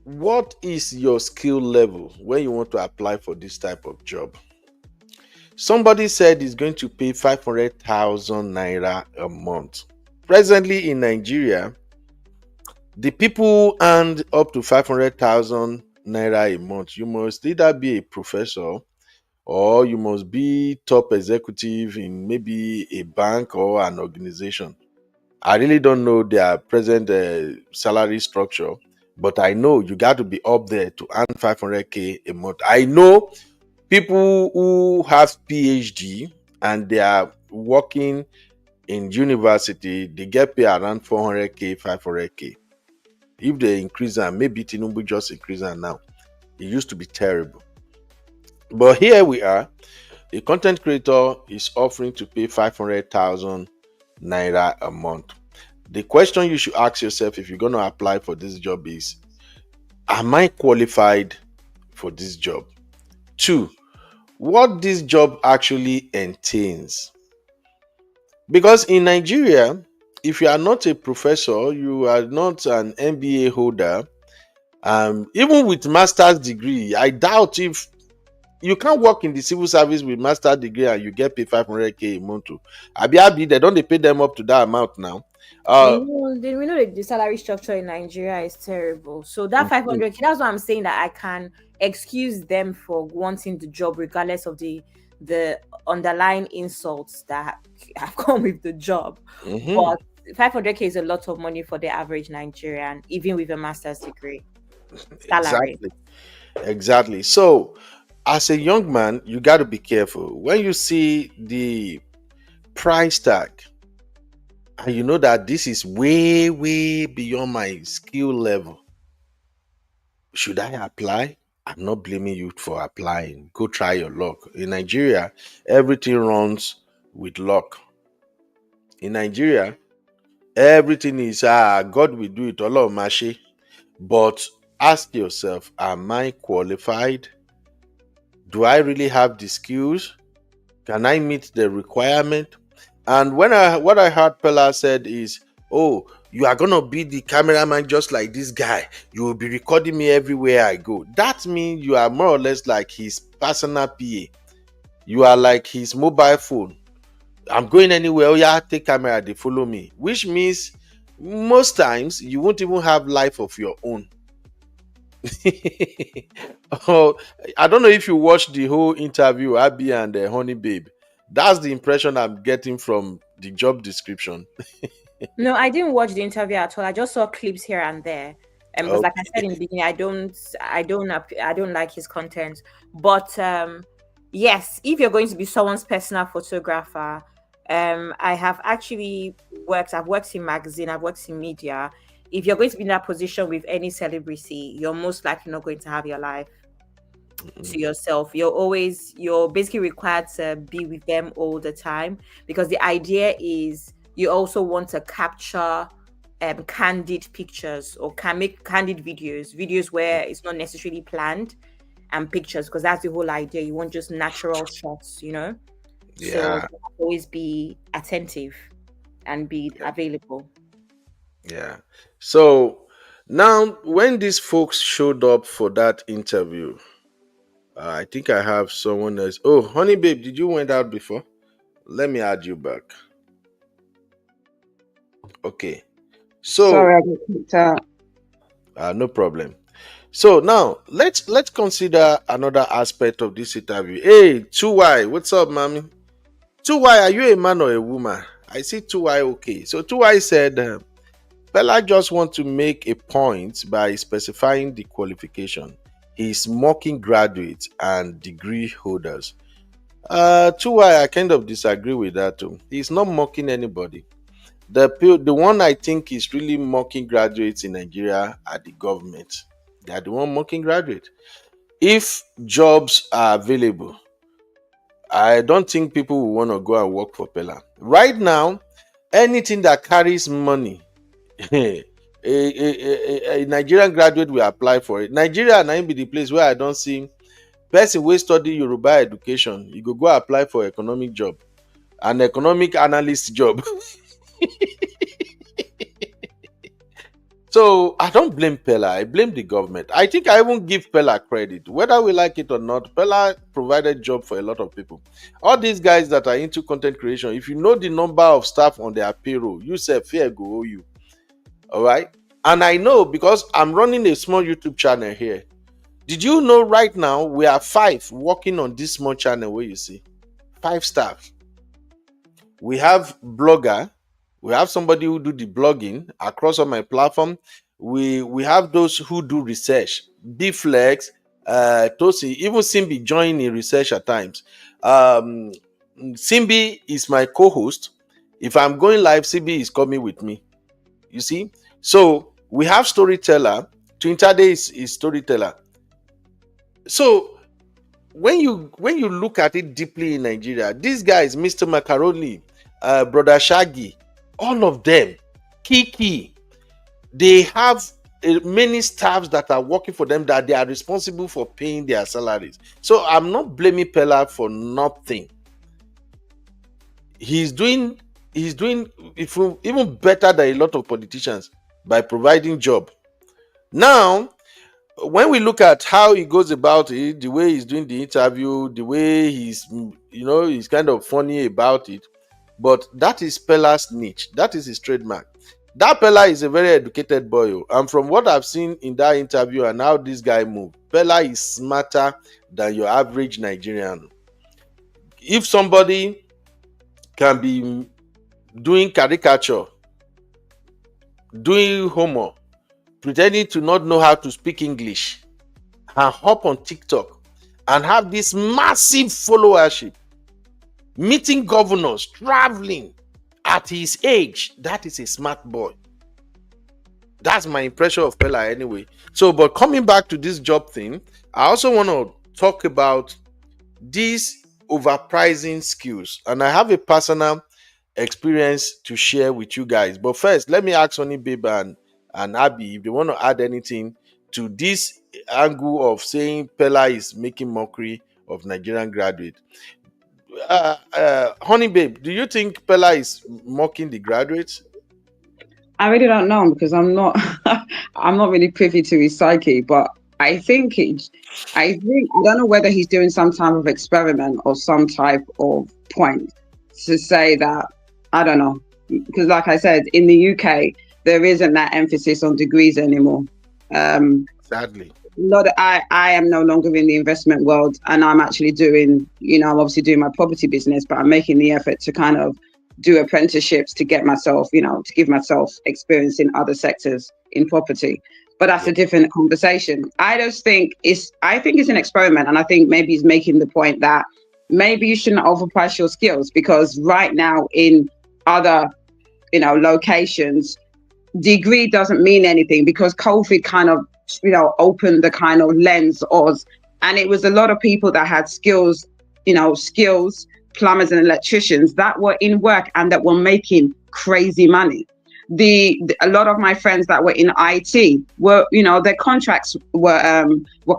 Speaker 1: what is your skill level when you want to apply for this type of job? Somebody said he's going to pay 500,000 naira a month. Presently in Nigeria, the people earn up to 500,000 naira a month. You must either be a professor or you must be top executive in maybe a bank or an organization. I really don't know their present salary structure, but I know you got to be up there to earn 500K a month. I know people who have PhD and they are working in university, they get paid around 400K, 500K. If they increase them, maybe Tinubu just increase them now. It used to be terrible. But here we are, a content creator is offering to pay 500,000 naira a month. The question you should ask yourself if you're going to apply for this job is, am I qualified for this job? 2, what this job actually entails. Because in Nigeria, if you are not a professor, you are not an MBA holder, even with master's degree, I doubt if you can't work in the civil service with master's degree and you get paid 500K a month. Abi, they don't pay them up to that amount now.
Speaker 8: We know the salary structure in Nigeria is terrible. So that 500K, that's what I'm saying, that I can excuse them for wanting the job regardless of the underlying insults that have come with the job. But 500K is a lot of money for the average Nigerian, even with a master's degree. Salary.
Speaker 1: Exactly. So as a young man, you got to be careful. When you see the price tag and you know that this is way, way beyond my skill level, should I apply? I'm not blaming you for applying. Go try your luck. In Nigeria, everything runs with luck. In Nigeria, Everything is God will do it, Allah mashi. But ask yourself, am I qualified? Do I really have the skills? Can I meet the requirement? And what I heard Peller said is, oh, you are gonna be the cameraman just like this guy. You will be recording me everywhere I go. That means you are more or less like his personal PA. You are like his mobile phone. I'm going anywhere. Oh yeah, take camera, they follow me. Which means most times you won't even have life of your own. Oh, I don't know if you watched the whole interview, Abby and Honey Babe. That's the impression I'm getting from the job description.
Speaker 8: No, I didn't watch the interview at all. I just saw clips here and there. Because like I said in the beginning, I don't like his content. But yes, if you're going to be someone's personal photographer, I have actually I've worked in magazine, I've worked in media. If you're going to be in that position with any celebrity, you're most likely not going to have your life to yourself. You're basically required to be with them all the time, because the idea is you also want to capture candid pictures, or can make candid videos where it's not necessarily planned, and pictures, because that's the whole idea. You want just natural shots,
Speaker 1: Yeah.
Speaker 8: So always be attentive and be available.
Speaker 1: Yeah. So now when these folks showed up for that interview, I think I have someone else. Oh, Honey Babe, did you went out before? Let me add you back. Okay. So
Speaker 9: Sorry, I got kicked out.
Speaker 1: no problem. So now let's consider another aspect of this interview. Hey, 2Y, what's up, mommy? 2Y, are you a man or a woman? I see 2Y. Okay. So 2Y said, Peller just want to make a point by specifying the qualification. He's mocking graduates and degree holders. 2Y, I kind of disagree with that too. He's not mocking anybody. The one I think is really mocking graduates in Nigeria are the government. They are the one mocking graduates. If jobs are available, I don't think people will want to go and work for Peller. Right now, anything that carries money, a Nigerian graduate will apply for it. Nigeria might be the place where I don't see person wey study Yoruba education. You go apply for economic job, an economic analyst job. So I don't blame Peller. I blame the government. I think I won't give Peller credit, whether we like it or not. Peller provided job for a lot of people. All these guys that are into content creation, if you know the number of staff on their payroll, you say fear go owe you. All right. And I know because I'm running a small YouTube channel here. Did you know right now we are 5 working on this small channel where you see 5 staff? We have blogger. We have somebody who do the blogging across on my platform. We have those who do research. Bflex, Tosi, even Simbi join in research at times. Simbi is my co-host. If I'm going live, Simbi is coming with me. You see? So we have storyteller. Twintade is storyteller. So when you look at it deeply in Nigeria, these guys, Mr. Macaroni, Brother Shaggy, all of them, Kiki, they have many staffs that are working for them that they are responsible for paying their salaries. So I'm not blaming Peller for nothing. He's doing even better than a lot of politicians by providing job. Now, when we look at how he goes about it, the way he's doing the interview, the way he's kind of funny about it, but that is Peller's niche. That is his trademark. That Peller is a very educated boy, and from what I've seen in that interview and how this guy moved, Peller is smarter than your average Nigerian. If somebody can be doing caricature, doing humor, pretending to not know how to speak English, and hop on TikTok and have this massive followership, meeting governors, traveling at his age, that is a smart boy. That's my impression of Peller anyway. So, but coming back to this job thing, I also want to talk about these overpricing skills. And I have a personal experience to share with you guys. But first, let me ask Honey Babe and Abby if they want to add anything to this angle of saying Peller is making mockery of Nigerian graduate. Honey Babe, do you think Peller is mocking the graduates?
Speaker 9: I really don't know because I'm not I'm not really privy to his psyche, but I think I don't know whether he's doing some type of experiment or some type of point to say that, I don't know, because like I said, in the UK there isn't that emphasis on degrees anymore.
Speaker 1: Sadly.
Speaker 9: I am no longer in the investment world, and I'm actually doing, I'm obviously doing my property business, but I'm making the effort to kind of do apprenticeships to get myself, to give myself experience in other sectors in property. But that's a different conversation. I think it's an experiment, and I think maybe he's making the point that maybe you shouldn't overprice your skills, because right now in other, locations, degree doesn't mean anything, because COVID kind of, opened the kind of lens and it was a lot of people that had skills, plumbers and electricians that were in work and that were making crazy money. A lot of my friends that were in IT were, their contracts were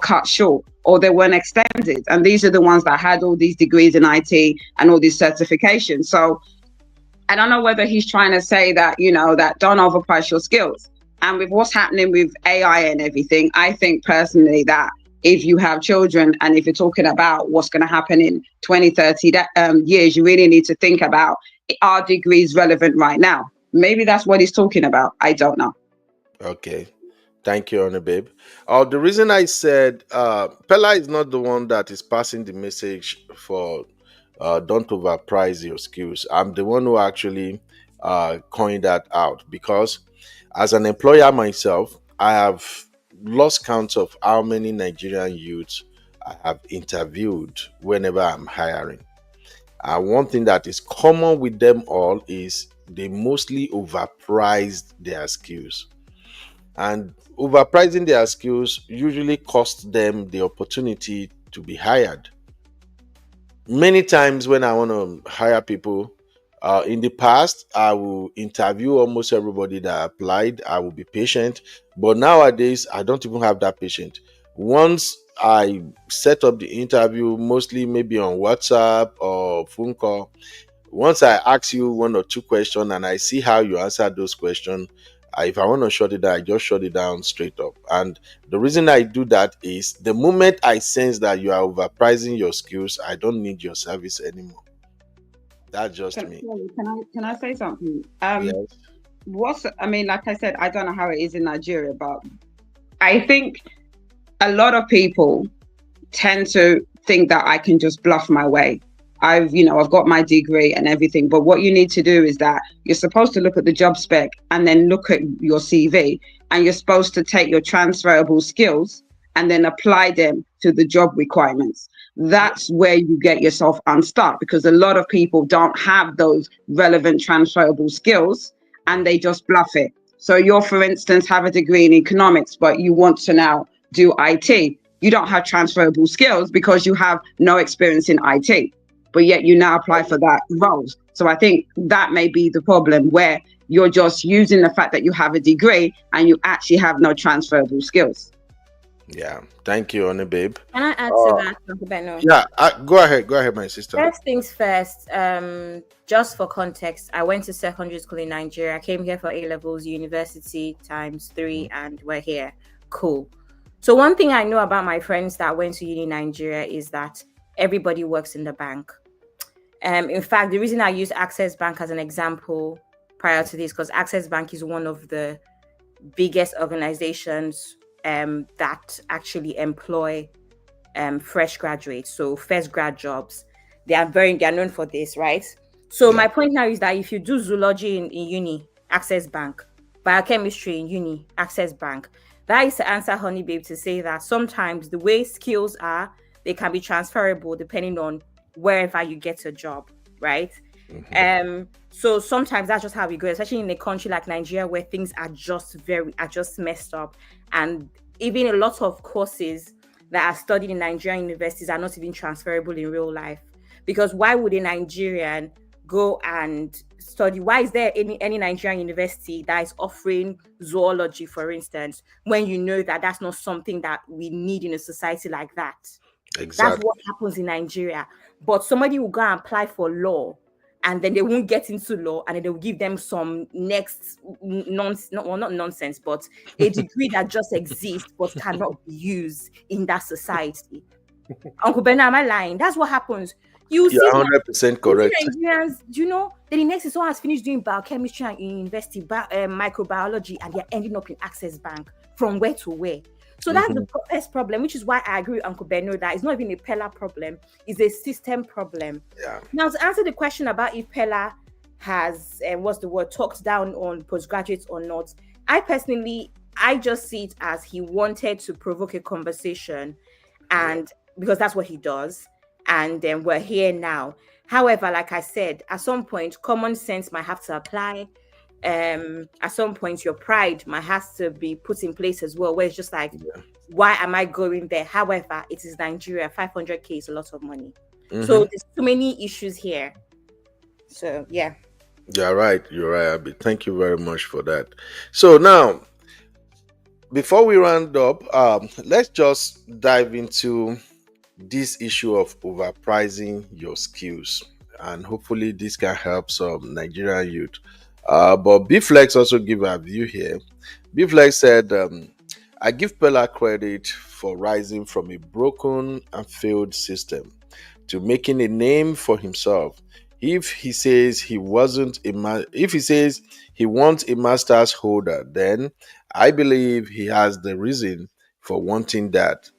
Speaker 9: cut short or they weren't extended. And these are the ones that had all these degrees in IT and all these certifications. So I don't know whether he's trying to say that, that don't overprice your skills. And with what's happening with AI and everything, I think personally that if you have children and if you're talking about what's going to happen in 20, 30 years, you really need to think about, are degrees relevant right now? Maybe that's what he's talking about. I don't know.
Speaker 1: Okay. Thank you, Honey Babe. The reason I said Peller is not the one that is passing the message for don't overprice your skills. I'm the one who actually coined that out, because as an employer myself, I have lost count of how many Nigerian youths I have interviewed whenever I'm hiring. One thing that is common with them all is they mostly overpriced their skills. And overpricing their skills usually costs them the opportunity to be hired. Many times when I want to hire people, in the past, I will interview almost everybody that applied. I will be patient. But nowadays, I don't even have that patience. Once I set up the interview, mostly maybe on WhatsApp or phone call, once I ask you one or two questions and I see how you answer those questions, if I want to shut it down, I just shut it down straight up. And the reason I do that is the moment I sense that you are overpricing your skills, I don't need your service anymore. That's just me.
Speaker 9: Can I say something?
Speaker 1: Yes.
Speaker 9: Like I said, I don't know how it is in Nigeria, but I think a lot of people tend to think that I can just bluff my way. I've got my degree and everything, but what you need to do is that you're supposed to look at the job spec and then look at your CV, and you're supposed to take your transferable skills and then apply them to the job requirements. That's where you get yourself unstuck, because a lot of people don't have those relevant transferable skills and they just bluff it. So you, for instance, have a degree in economics, but you want to now do IT. You don't have transferable skills because you have no experience in IT, but yet you now apply for that role. So I think that may be the problem, where you're just using the fact that you have a degree and you actually have no transferable skills.
Speaker 1: Yeah, thank you, Honey Babe.
Speaker 8: Can I add to that, Uncle Beno?
Speaker 1: Yeah, go ahead, my sister.
Speaker 8: First things first, just for context, I went to secondary school in Nigeria. I came here for A-levels, university times 3, and we're here. Cool. So one thing I know about my friends that went to uni in Nigeria is that everybody works in the bank. In fact, the reason I use Access Bank as an example prior to this, because Access Bank is one of the biggest organizations that actually employ fresh graduates, so first grad jobs. They are known for this, right? So my point now is that if you do zoology in uni, Access Bank, biochemistry in uni, Access Bank, that is to answer Honey Babe to say that sometimes the way skills are, they can be transferable depending on wherever you get a job, right? So sometimes that's just how we go, especially in a country like Nigeria where things are just messed up, and even a lot of courses that are studied in Nigerian universities are not even transferable in real life. Because why would a Nigerian go and study? Why is there any Nigerian university that is offering zoology, for instance, when you know that that's not something that we need in a society like that? That's
Speaker 1: Exactly.
Speaker 8: what happens in Nigeria. But somebody will go and apply for law, and then they won't get into law, and then they'll give them some next nonsense, not nonsense, but a degree that just exists but cannot be used in that society. Uncle Beno, am I lying? That's what happens. You see,
Speaker 1: You're 100% correct.
Speaker 8: Nigerians, do you know that the next is someone has finished doing biochemistry and in university, microbiology, and they're ending up in Access Bank. From where to where? So that's the first problem, which is why I agree with Uncle Beno that it's not even a Peller problem, it's a system problem.
Speaker 1: Yeah.
Speaker 8: Now, to answer the question about if Peller has, talked down on postgraduates or not, I just see it as he wanted to provoke a conversation, and because that's what he does, and then we're here now. However, like I said, at some point, common sense might have to apply. At some point, your pride might have to be put in place as well, where it's just like, why am I going there? However, it is Nigeria. 500K is a lot of money. So there's too many issues here. So yeah.
Speaker 1: You're right, Abby. Thank you very much for that. So now, before we round up, let's just dive into this issue of overpricing your skills, and hopefully this can help some Nigerian youth. But B-Flex also give a view here. B-Flex said, I give Peller credit for rising from a broken and failed system to making a name for himself. If he says he wants a master's holder, then I believe he has the reason for wanting that.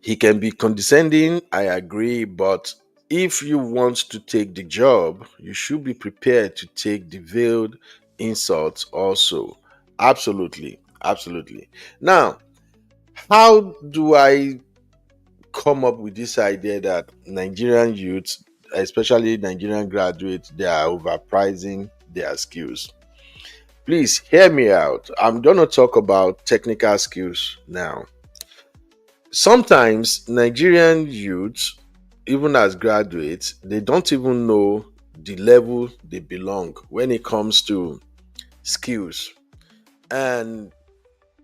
Speaker 1: He can be condescending, I agree, but if you want to take the job, you should be prepared to take the veiled insults also. Absolutely. Now, how do I come up with this idea that Nigerian youths, especially Nigerian graduates, they are overpricing their skills? Please hear me out. I'm going to talk about technical skills now. Sometimes Nigerian youths, even as graduates, they don't even know the level they belong when it comes to skills. And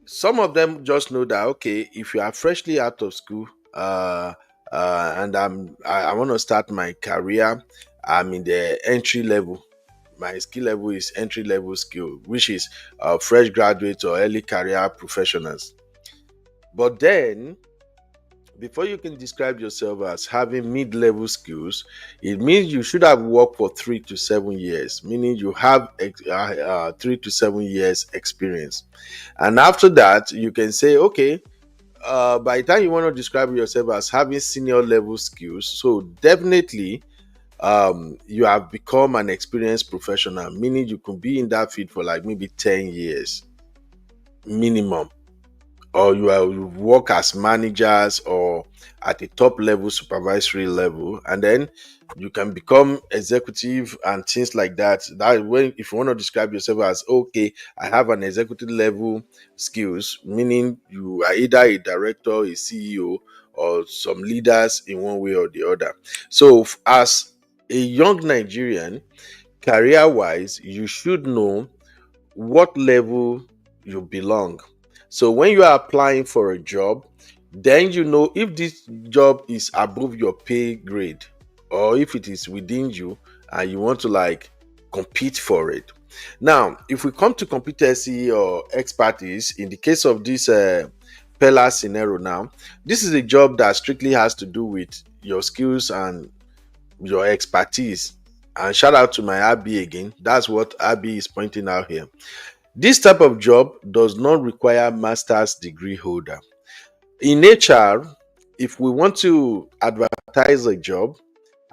Speaker 1: some of them just know that, okay, if you are freshly out of school, and I want to start my career, I'm in the entry level. My skill level is entry level skill, which is fresh graduates or early career professionals. But then, before you can describe yourself as having mid-level skills, it means you should have worked for 3 to 7 years, meaning you have 3 to 7 years experience. And after that, you can say, okay, by the time you want to describe yourself as having senior level skills, so definitely you have become an experienced professional, meaning you could be in that field for like maybe 10 years minimum. Or you work as managers or at a top level, supervisory level, and then you can become executive and things like that. That when, if you want to describe yourself as, okay, I have an executive level skills, meaning you are either a director, a CEO, or some leaders in one way or the other. So as a young Nigerian, career-wise, you should know what level you belong. So when you are applying for a job, then you know if this job is above your pay grade or if it is within you and you want to like compete for it. Now, if we come to competency or expertise, in the case of this Peller scenario now, this is a job that strictly has to do with your skills and your expertise. And shout out to my Abby again. That's what Abby is pointing out here. This type of job does not require master's degree holder. In HR, if we want to advertise a job,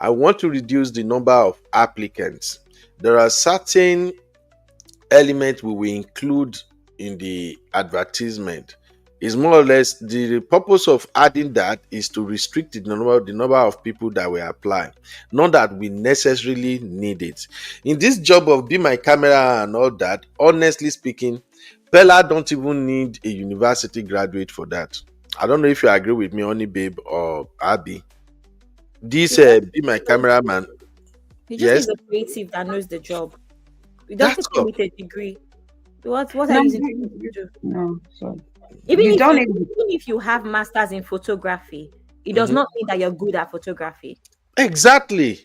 Speaker 1: I want to reduce the number of applicants. There are certain elements we will include in the advertisement. It's more or less the purpose of adding that is to restrict the number of people that will apply, not that we necessarily need it. In this job of be my camera and all that, honestly speaking, Peller don't even need a university graduate for that. I don't know if you agree with me, Honey Babe or Abby. This be my cameraman.
Speaker 8: He just
Speaker 1: Yes,
Speaker 8: needs a creative that knows the job. It doesn't
Speaker 1: that's
Speaker 8: come
Speaker 1: all.
Speaker 8: with a degree. What are
Speaker 9: No,
Speaker 8: you using to do?
Speaker 9: no, sorry.
Speaker 8: Even
Speaker 9: You
Speaker 8: if
Speaker 9: don't
Speaker 8: you
Speaker 9: even.
Speaker 8: even if you have masters in photography, it does
Speaker 1: Mhm.
Speaker 8: not mean that you're good at photography.
Speaker 1: Exactly.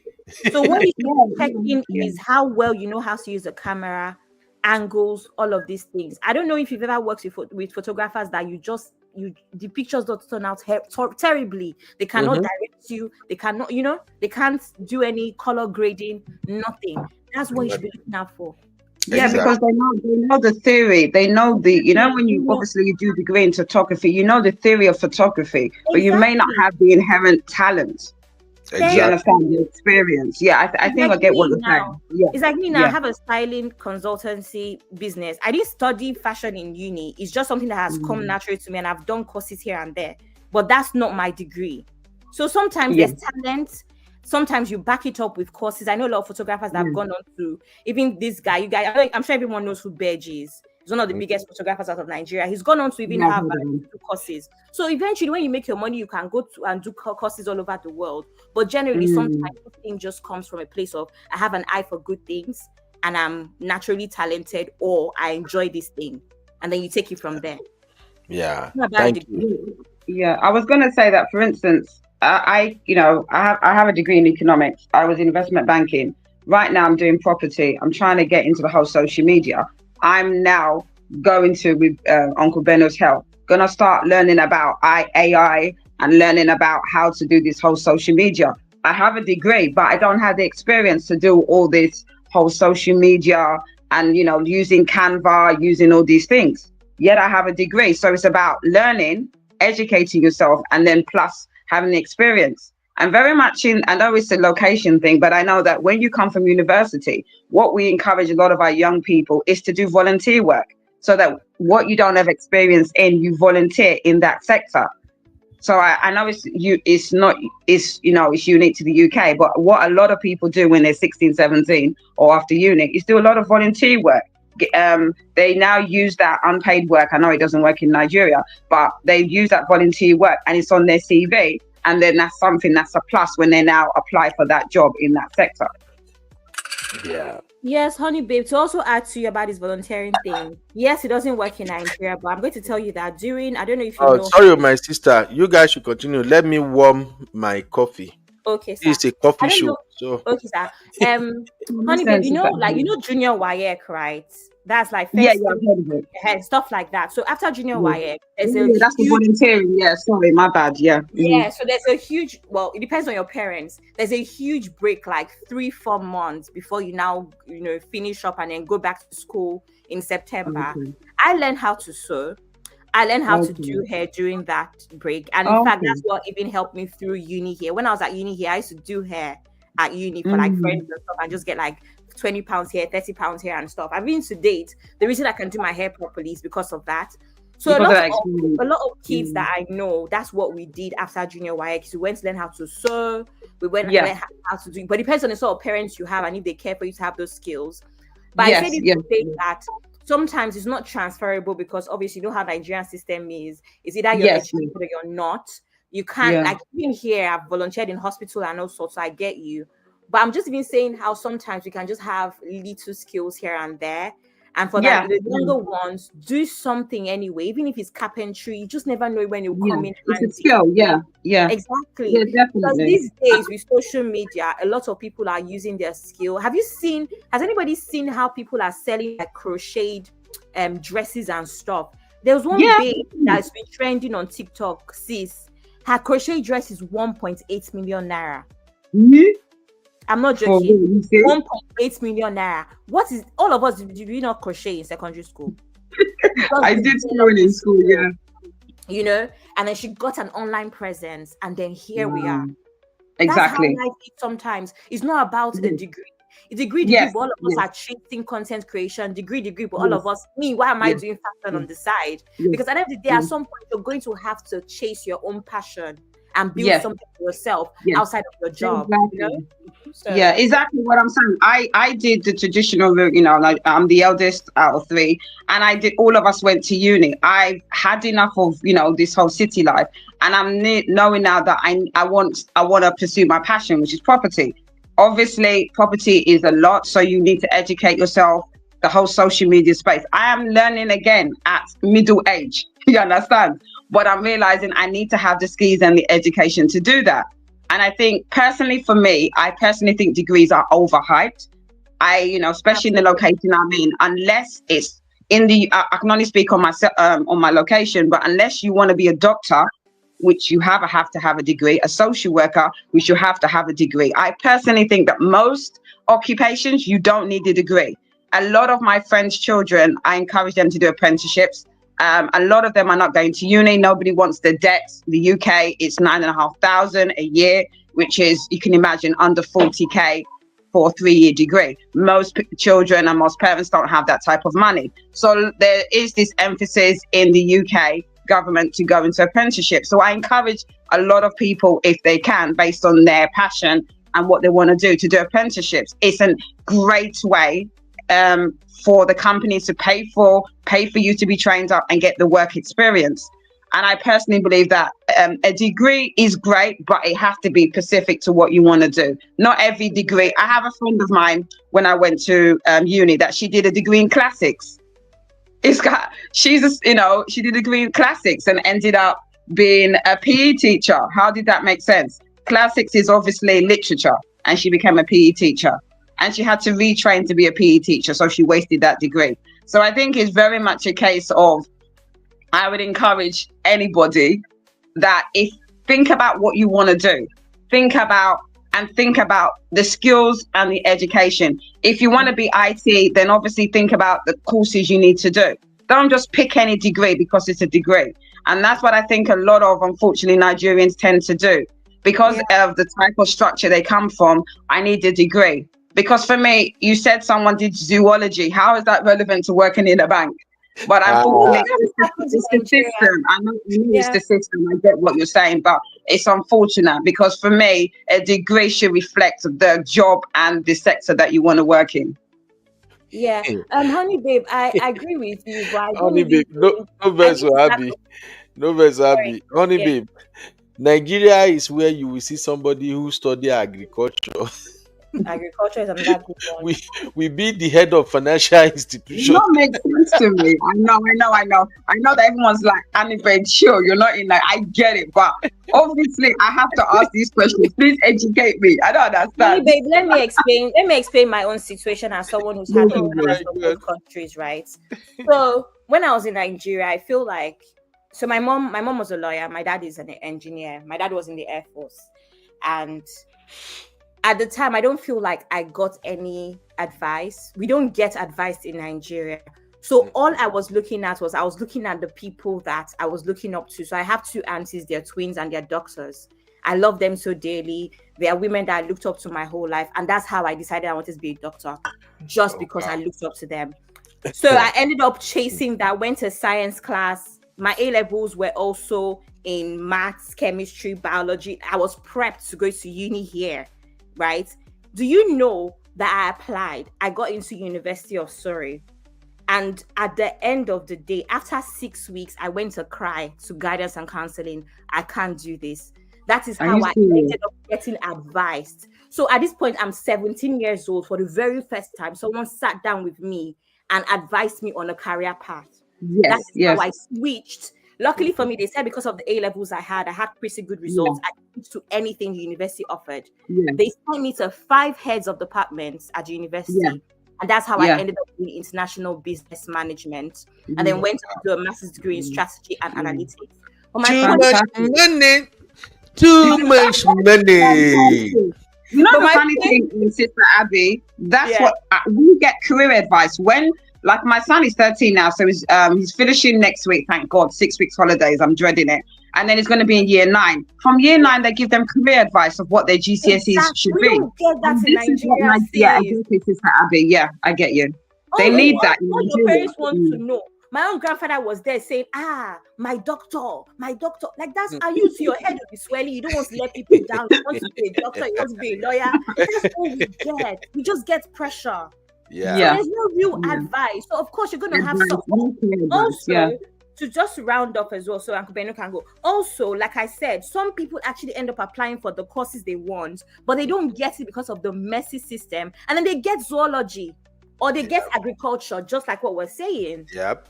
Speaker 8: So what you should
Speaker 9: Yeah,
Speaker 8: be checking
Speaker 9: yeah.
Speaker 8: is how well you know how to use a camera, angles, all of these things. I don't know if you've ever worked with photographers that the pictures don't turn out terribly. They cannot
Speaker 1: Mhm.
Speaker 8: direct you. They cannot, they can't do any color grading, nothing. That's what you should be looking out for.
Speaker 9: Yeah,
Speaker 8: You know,
Speaker 9: because they know the theory. They know when you
Speaker 8: you know
Speaker 9: obviously you do degree in photography, you know the theory of photography, but you may not
Speaker 8: exactly.
Speaker 9: have the inherent talent. Do you
Speaker 8: Thank
Speaker 1: Exactly.
Speaker 9: understand
Speaker 8: you.
Speaker 9: the experience? Yeah, I
Speaker 8: It's
Speaker 9: think
Speaker 8: like
Speaker 9: I get what
Speaker 8: me
Speaker 9: you're
Speaker 8: now.
Speaker 9: saying. Yeah,
Speaker 8: It's like me now. I
Speaker 9: yeah.
Speaker 8: have a styling consultancy business. I didn't study fashion in uni. It's just something that has come
Speaker 9: Mm.
Speaker 8: naturally to me, and I've done courses here and there. But that's not my degree. So sometimes
Speaker 9: Yeah,
Speaker 8: there's talent. Sometimes you back it up with courses. I know a lot of photographers that have
Speaker 9: yeah.
Speaker 8: gone on to even this guy. I'm sure everyone knows who Beji is. He's one of the biggest photographers out of Nigeria. He's gone on to even
Speaker 9: Yeah, I've
Speaker 8: have
Speaker 9: heard of them.
Speaker 8: do courses. So eventually, when you make your money, you can go to and do courses all over the world. But generally, sometimes
Speaker 9: Mm.
Speaker 8: this thing just comes from a place of I have an eye for good things and I'm naturally talented or I enjoy this thing. And then you take it from there.
Speaker 1: Yeah.
Speaker 8: It's not about a
Speaker 1: Thank
Speaker 8: degree.
Speaker 1: you.
Speaker 9: Yeah, I was going to say that, for instance, I have a degree in economics. I was in investment banking. Right now, I'm doing property. I'm trying to get into the whole social media. I'm now going to, with Uncle Beno's help, gonna start learning about AI and learning about how to do this whole social media. I have a degree, but I don't have the experience to do all this whole social media and using Canva, using all these things. Yet I have a degree, so it's about learning, educating yourself, and then plus having the experience. I'm very much in, I know it's a location thing, but I know that when you come from university, what we encourage a lot of our young people is to do volunteer work, so that what you don't have experience in, you volunteer in that sector. So I know it's unique to the UK, but what a lot of people do when they're 16, 17 or after uni is do a lot of volunteer work. They now use that unpaid work. I know it doesn't work in Nigeria, but they use that volunteer work and it's on their CV. And then that's something that's a plus when they now apply for that job in that sector.
Speaker 1: Yeah.
Speaker 8: Yes, honey babe, to also add to you about this volunteering thing. Yes, it doesn't work in Nigeria, but I'm going to tell you that I don't know if you
Speaker 1: Oh,
Speaker 8: know.
Speaker 1: sorry, my sister. You guys should continue. Let me warm my coffee.
Speaker 8: Okay, sir.
Speaker 1: This is a coffee
Speaker 8: I don't
Speaker 1: show.
Speaker 8: know.
Speaker 1: So
Speaker 8: Okay, sir. Honey babe,
Speaker 9: Sense is that.
Speaker 8: like junior YX, right? That's like
Speaker 9: Yeah,
Speaker 8: first
Speaker 9: yeah, I've heard of it.
Speaker 8: stuff like that. So after junior
Speaker 9: Yeah.
Speaker 8: YX, there's
Speaker 9: Yeah,
Speaker 8: a
Speaker 9: that's the
Speaker 8: huge
Speaker 9: volunteering. Yeah, sorry, my bad. Yeah.
Speaker 8: yeah. So there's a huge it depends on your parents. There's a huge break, like 3-4 months before you now finish up and then go back to school in September.
Speaker 9: Okay.
Speaker 8: I learned how to sew. I learned how to
Speaker 9: Okay.
Speaker 8: do hair during that break. And in fact,
Speaker 9: Okay.
Speaker 8: that's what even helped me through uni here. When I was at uni here, I used to do hair at uni for like friends and stuff and just get like 20 pounds here, 30 pounds here and stuff. I've been to date. The reason I can do my hair properly is because of that. So
Speaker 9: Because of that
Speaker 8: a
Speaker 9: experience.
Speaker 8: lot of kids that I know, that's what we did after junior YX. We went to learn how to sew. We went and learn how to do, but it depends on the sort of parents you have and if they care for you to have those skills. But I say this to say that sometimes it's not transferable because obviously you know how Nigerian system is. It's either you're educated or you're not. You can't like even here. I've volunteered in hospital and all sorts, so I get you. But I'm just even saying how sometimes we can just have little skills here and there. And for that, the younger ones do something anyway, even if it's carpentry, you just never know when you'll come in
Speaker 9: It's
Speaker 8: handy.
Speaker 9: a skill. Yeah.
Speaker 8: Exactly.
Speaker 9: Yeah,
Speaker 8: Because
Speaker 9: definitely.
Speaker 8: these days with social media, a lot of people are using their skill. Has anybody seen how people are selling like crocheted dresses and stuff? There was one babe that's been trending on TikTok, sis. Her crochet dress is 1.8 million naira. I'm not joking. 1.8 million naira. What is all of us? Did we not crochet in secondary school?
Speaker 9: I did sewing in school, yeah.
Speaker 8: And then she got an online presence, and then here we are.
Speaker 9: Exactly.
Speaker 8: That's how life is sometimes. It's not about a degree. A degree, but all of us are chasing content creation, degree, but all of us, why am I doing fashion on the side? Because at the end of the day, at some point, you're going to have to chase your own passion and build something for yourself outside of your job.
Speaker 9: Exactly.
Speaker 8: So,
Speaker 9: yeah, exactly what I'm saying. I did the traditional route, like I'm the eldest out of 3, and all of us went to uni. I've had enough of this whole city life, and I'm knowing now that I want to pursue my passion, which is property. Obviously, property is a lot, so you need to educate yourself. The whole social media space. I am learning again at middle age. You understand? But I'm realizing I need to have the skills and the education to do that. And I think personally for me, I personally think degrees are overhyped. Especially in the location I'm in, unless it's in the, I can only speak on my location, but unless you want to be a doctor, which you have to have a degree, a social worker, which you have to have a degree. I personally think that most occupations, you don't need a degree. A lot of my friends' children, I encourage them to do apprenticeships. A lot of them are not going to uni. Nobody wants the debts. The UK, it's 9,500 a year, which is, you can imagine, under 40K for a 3-year degree. Most children and most parents don't have that type of money. So there is this emphasis in the UK government to go into apprenticeship. So I encourage a lot of people, if they can, based on their passion and what they want to do apprenticeships. It's a great way for the companies to pay for you to be trained up and get the work experience. And I personally believe that a degree is great, but it has to be specific to what you want to do. Not every degree. I have a friend of mine when I went to uni that she did a degree in classics. She did a degree in classics and ended up being a PE teacher. How did that make sense? Classics is obviously literature, and she became a PE teacher. And she had to retrain to be a PE teacher, so she wasted that degree. So I think it's very much a case of, I would encourage anybody that think about what you want to do. Think about the skills and the education. If you want to be IT, then obviously think about the courses you need to do. Don't just pick any degree because it's a degree. And that's what I think a lot of, unfortunately, Nigerians tend to do. Because of the type of structure they come from, I need a degree. Because for me, you said someone did zoology. How is that relevant to working in a bank? But unfortunately, it's the system. I know it's the system. I get what you're saying, but it's unfortunate because for me, a degree should reflect the job and the sector that you want to work in.
Speaker 8: Yeah, honey babe, I agree with you, but I don't
Speaker 1: Honey babe, no verse so happy. No verse happy. Honey babe, Nigeria is where you will see somebody who study agriculture.
Speaker 8: Agriculture is another good one.
Speaker 1: We be the head of financial institution.
Speaker 9: It don't make sense to me. I know that everyone's like, Annie babe, sure, you're not in that. I get it, but obviously I have to ask these questions. Please educate me. I don't understand.
Speaker 8: Honey babe, let me explain my own situation as someone who's had experience from both countries, right? So when I was in Nigeria, I feel like, so my mom was a lawyer, my dad is an engineer, my dad was in the Air Force, and at the time, I don't feel like I got any advice. We don't get advice in Nigeria. So all I was looking at the people that I was looking up to. So I have 2 aunties, they're twins and they're doctors. I love them so dearly. They are women that I looked up to my whole life. And that's how I decided I wanted to be a doctor, just because I looked up to them. So I ended up chasing that, went to science class. My A-levels were also in maths, chemistry, biology. I was prepped to go to uni here. Right? Do you know that I applied? I got into University of Surrey. And at the end of the day, after 6 weeks, I went to cry to guidance and counseling. I can't do this. That is how I ended up getting advised. So at this point, I'm 17 years old. For the very first time, someone sat down with me and advised me on a career path. That's how I switched. Luckily for me, they said because of the A-levels I had pretty good results. I could switch to anything the university offered. They sent me to 5 heads of departments at the university. And that's how I ended up in international business management. And then went to do a master's degree in strategy and analytics.
Speaker 1: Too much money.
Speaker 9: You know the funny thing, Sister Abby, that's what we get career advice when. Like my son is 13 now, so he's finishing next week. Thank God, 6 weeks holidays. I'm dreading it. And then he's going to be in year 9. From year 9, they give them career advice of what their GCSEs should be.
Speaker 8: We don't get that in Nigeria.
Speaker 9: Exactly, Sister Abby. Yeah, I get you. They need that.
Speaker 8: What your parents want to know. My own grandfather was there saying, my doctor. Like that's how you see your head will be swelling. You don't want to let people down. You want to be a doctor. You want to be a lawyer. That's all we get. We just get pressure. So there's no real advice. So of course you're going to have some. Also, to just round up as well, so Uncle Beno can go. Also, like I said, some people actually end up applying for the courses they want, but they don't get it because of the messy system, and then they get zoology or they get agriculture, just like what we're saying.
Speaker 1: Yep.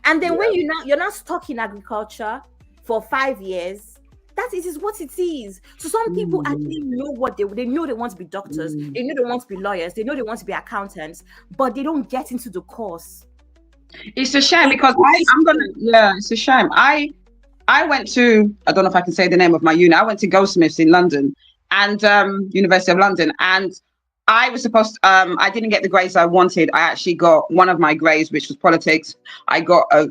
Speaker 8: And then when you're not stuck in agriculture for 5 years, that is what it is. So some people actually know what they know. They want to be doctors, they know they want to be lawyers, they know they want to be accountants, but they don't get into the course.
Speaker 9: It's a shame because it's a shame. I went to, I don't know if I can say the name of my uni. I went to Goldsmiths in London and University of London, and I was supposed to, I didn't get the grades I wanted. I actually got one of my grades, which was politics. I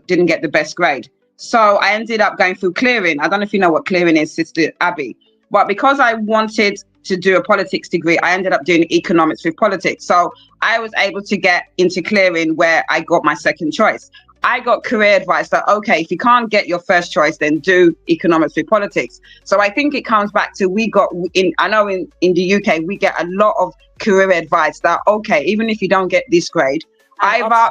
Speaker 9: didn't get the best grade. So I ended up going through clearing. I don't know if you know what clearing is, Sister Abby. But because I wanted to do a politics degree, I ended up doing economics with politics. So I was able to get into clearing where I got my second choice. I got career advice that, okay, if you can't get your first choice, then do economics with politics. So I think it comes back to, I know in the UK, we get a lot of career advice that, okay, even if you don't get this grade, either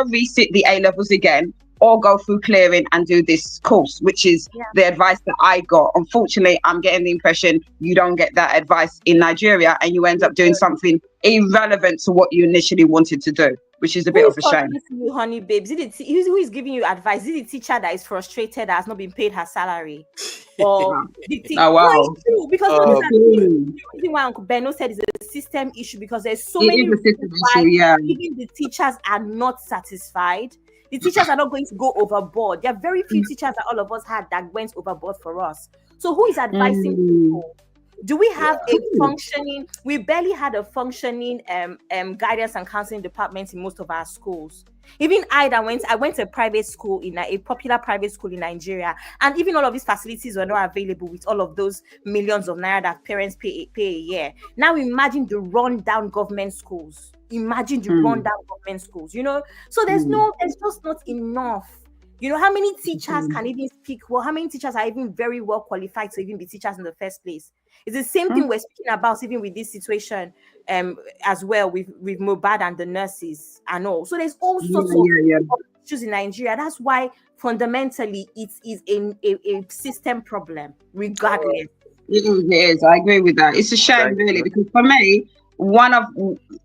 Speaker 9: resit the A-levels again, or go through clearing and do this course, which is the advice that I got. Unfortunately, I'm getting the impression you don't get that advice in Nigeria, and you end up doing something irrelevant to what you initially wanted to do, which is a bit of a shame.
Speaker 8: You, honey babes, who is giving you advice? Is it the teacher that is frustrated, that has not been paid her salary? Or
Speaker 9: oh wow!
Speaker 8: Because the reason why Uncle Beno said is a system issue, because there's so many reasons why even the teachers are not satisfied. The teachers are not going to go overboard. There are very few teachers that all of us had that went overboard for us. So who is advising people? Do we have a functioning? We barely had a functioning guidance and counseling department in most of our schools. Even I went to a private school, in a popular private school in Nigeria, and even all of these facilities were not available with all of those millions of naira that parents pay a year. Now imagine the rundown government schools. Imagine the rundown government schools. So there's just not enough. How many teachers can even speak well? How many teachers are even very well qualified to even be teachers in the first place? It's the same thing we're speaking about, even with this situation as well, with Mohbad and the nurses and all. So there's all sorts of issues in Nigeria. That's why fundamentally it is a system problem, regardless.
Speaker 9: It is. I agree with that. It's a shame, really, because for me, one of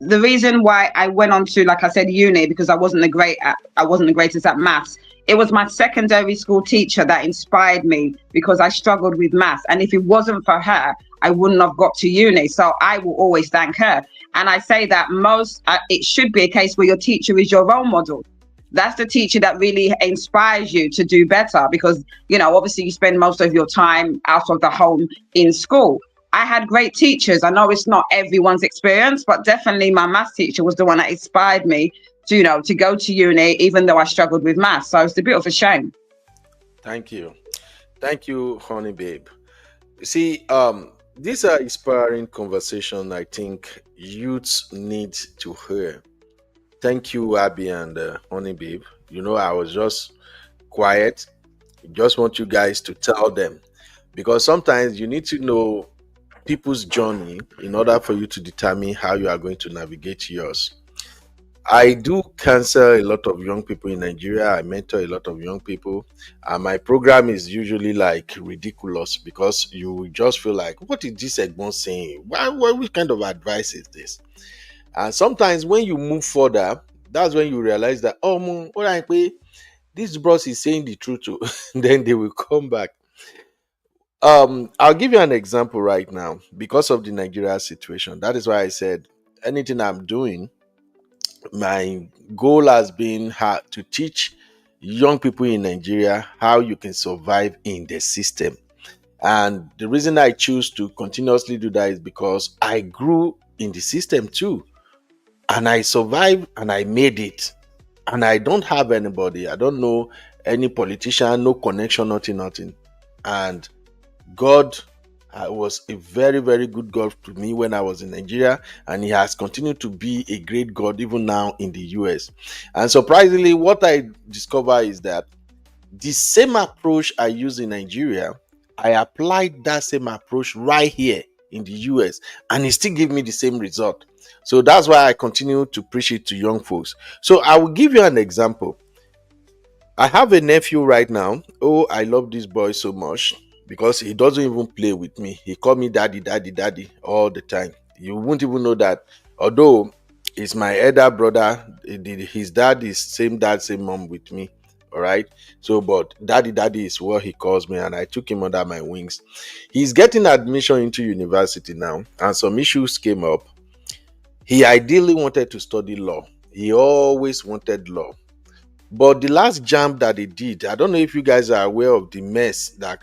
Speaker 9: the reason why I went on to, like I said, uni, because I wasn't the greatest at maths. It was my secondary school teacher that inspired me, because I struggled with maths, and if it wasn't for her, I wouldn't have got to uni. So I will always thank her. And I say that it should be a case where your teacher is your role model. That's the teacher that really inspires you to do better, because obviously you spend most of your time out of the home in school. I had great teachers. I know it's not everyone's experience, but definitely my maths teacher was the one that inspired me to go to uni, even though I struggled with maths. So it's a bit of a shame.
Speaker 1: Thank you, honey babe. You see, these are inspiring conversations I think youths need to hear. Thank you, Abby and honey babe. I was just quiet. Just want you guys to tell them, because sometimes you need to know people's journey in order for you to determine how you are going to navigate yours. I do counsel a lot of young people in Nigeria. I mentor a lot of young people, and my program is usually like ridiculous, because you just feel like, what is this Egbon saying? What kind of advice is this? And sometimes when you move further, that's when you realize that, this boss is saying the truth too. Then they will come back. I'll give you an example right now, because of the Nigeria situation. That is why I said anything I'm doing, my goal has been to teach young people in Nigeria how you can survive in the system. And the reason I choose to continuously do that is because I grew in the system too, and I survived and I made it. And I don't have anybody. I don't know any politician, no connection, nothing. And God was a very, very good God to me when I was in Nigeria, and he has continued to be a great God even now in the US. And surprisingly, what I discover is that the same approach I use in Nigeria, I applied that same approach right here in the US, and it still gave me the same result. So that's why I continue to preach it to young folks. So I will give you an example. I have a nephew right now. Oh, I love this boy so much because he doesn't even play with me. He call me daddy, daddy, daddy all the time. You won't even know that. Although he's my elder brother, his dad is same dad, same mom with me. All right. So, but daddy, daddy is what he calls me, and I took him under my wings. He's getting admission into university now, and some issues came up. He ideally wanted to study law. He always wanted law. But the last jam that they did, I don't know if you guys are aware of the mess that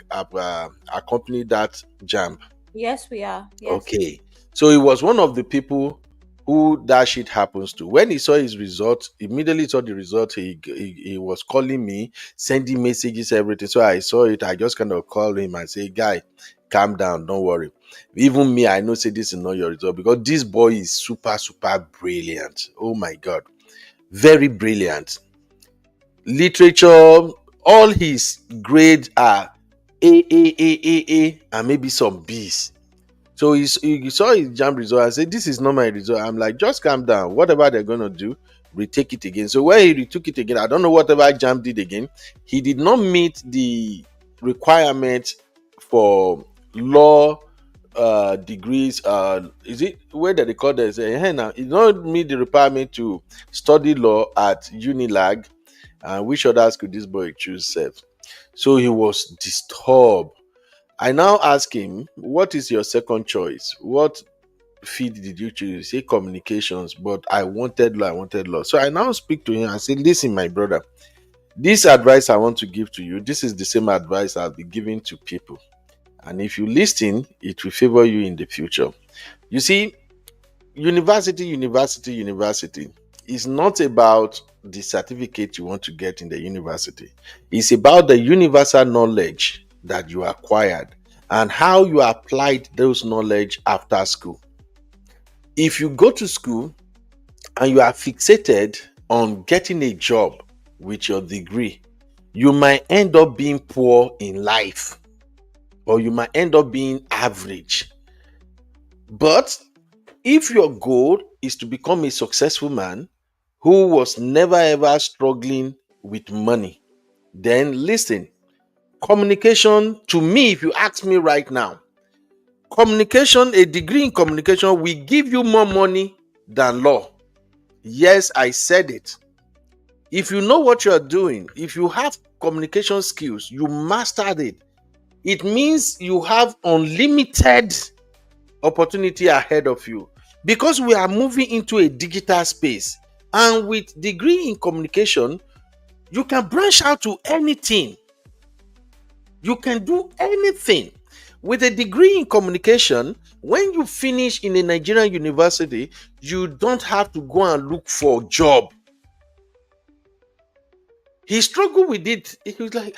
Speaker 1: accompanied that jam.
Speaker 8: Yes, we are. Yes.
Speaker 1: Okay. So he was one of the people who that shit happens to. When he saw his result, immediately saw the result, he was calling me, sending messages, everything. So I saw it. I just kind of called him and say, guy, calm down, don't worry. Even me, I know say this is not your result because this boy is super, super brilliant. Oh my God. Very brilliant. Literature, all his grades are A, and maybe some B's. So he saw his jam result and said, this is not my result. I'm like, just calm down. Whatever they're going to do, retake it again. So when he retook it again, I don't know whatever jam did again. He did not meet the requirement for law degrees. Is it where they call this? Hey, now, he did not meet the requirement to study law at Unilag. And which others could this boy choose self? So he was disturbed. I now ask him, what is your second choice? What field did you choose? He say communications, but I wanted law. So I now speak to him and say, listen, my brother, this advice I want to give to you, this is the same advice I'll be giving to people. And if you listen, it will favor you in the future. You see, university is not about the certificate you want to get in the university. It's about the universal knowledge that you acquired and how you applied those knowledge after school. If you go to school and you are fixated on getting a job with your degree, you might end up being poor in life, or you might end up being average. But if your goal is to become a successful man who was never ever struggling with money, then listen, communication, to me, if you ask me right now, communication, a degree in communication will give you more money than law. Yes, I said it. If you know what you're doing, if you have communication skills, you mastered it, it means you have unlimited opportunity ahead of you, because we are moving into a digital space. And with degree in communication, you can branch out to anything. You can do anything. With a degree in communication, when you finish in a Nigerian university, you don't have to go and look for a job. He struggled with it. He was like,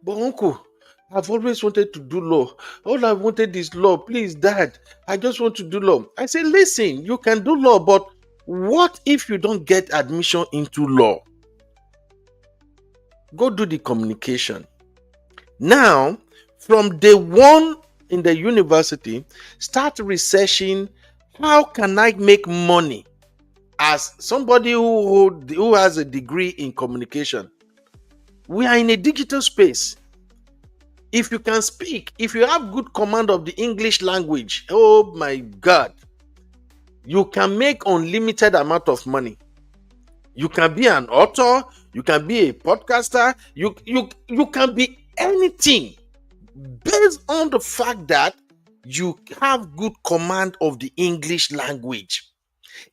Speaker 1: but uncle, I've always wanted to do law. All I wanted is law. Please, dad, I just want to do law. I said, listen, you can do law, but what if you don't get admission into law? Go do the communication. Now, from day one in the university, start researching, how can I make money as somebody who has a degree in communication? We are in a digital space. If you can speak, if you have good command of the English language, oh my God, you can make unlimited amount of money. You can be an author, you can be a podcaster, you can be anything based on the fact that you have good command of the English language.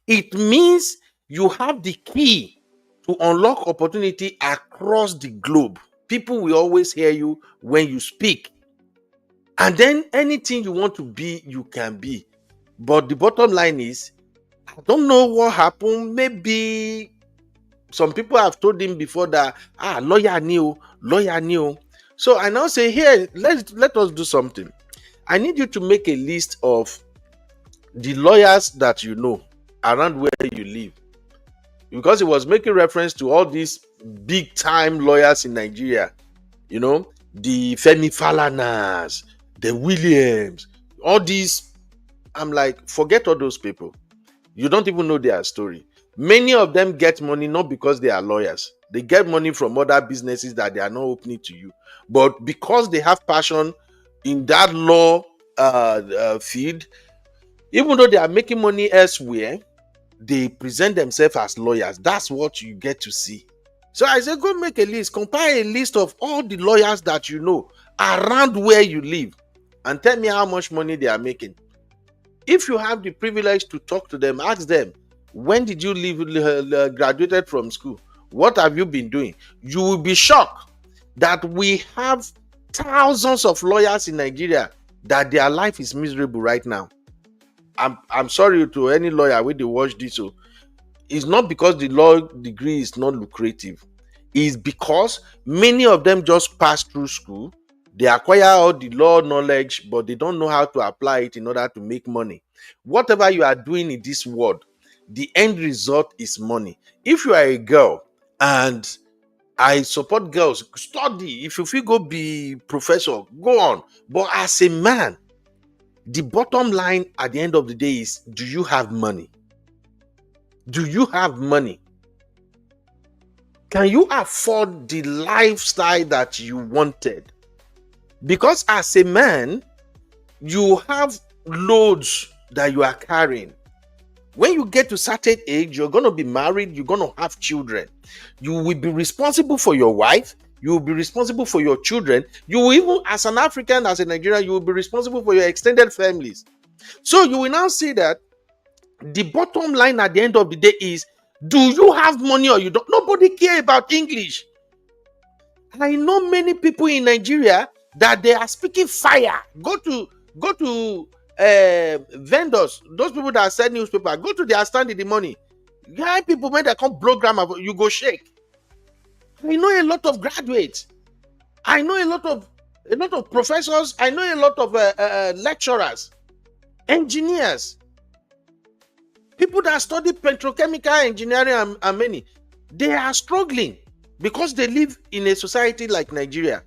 Speaker 1: It means you have the key to unlock opportunity across the globe. People will always hear you when you speak. And then anything you want to be, you can be. But the bottom line is, I don't know what happened. Maybe some people have told him before that, lawyer knew. So I now say, here, let us do something. I need you to make a list of the lawyers that you know around where you live. Because he was making reference to all these big time lawyers in Nigeria, you know, the Femi Falanas, the Williams, all these. I'm like, forget all those people. You don't even know their story. Many of them get money not because they are lawyers. They get money from other businesses that they are not opening to you. But because they have passion in that law field, even though they are making money elsewhere, they present themselves as lawyers. That's what you get to see. So I said, go make a list, compile a list of all the lawyers that you know around where you live and tell me how much money they are making. If you have the privilege to talk to them, ask them, when did you graduated from school? What have you been doing? You will be shocked that we have thousands of lawyers in Nigeria that their life is miserable right now. I'm sorry to any lawyer when they watch this. So it's not because the law degree is not lucrative. It's because many of them just pass through school. They acquire all the law knowledge, but they don't know how to apply it in order to make money. Whatever you are doing in this world, the end result is money. If you are a girl, and I support girls, study. If you feel go be professor, go on. But as a man, the bottom line at the end of the day is, do you have money? Do you have money? Can you afford the lifestyle that you wanted? Because as a man, you have loads that you are carrying. When you get to a certain age, you're going to be married, you're going to have children. You will be responsible for your wife, you will be responsible for your children. You will even, as an African, as a Nigerian, you will be responsible for your extended families. So you will now see that the bottom line at the end of the day is, do you have money or you don't? Nobody care about English. I know many people in Nigeria that they are speaking fire. Go to vendors, those people that sell newspaper, go to their stand in the money. Guy people, when they come blow grammar, you go shake. I know a lot of graduates. I know a lot of professors. I know a lot of lecturers, engineers, people that study petrochemical engineering and many. They are struggling because they live in a society like Nigeria.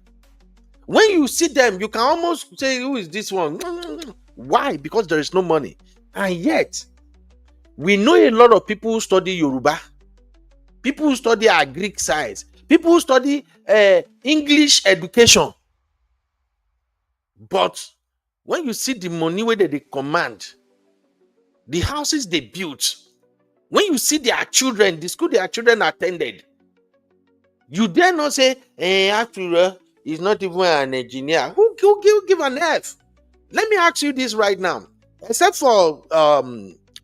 Speaker 1: When you see them, you can almost say, who is this one? Why? Because there is no money. And yet, we know a lot of people who study Yoruba, people who study Greek science, people who study English education. But when you see the money where they command, the houses they built, when you see their children, the school their children attended, you dare not say, actually, he's not even an engineer. Who give an F? Let me ask you this right now. Except for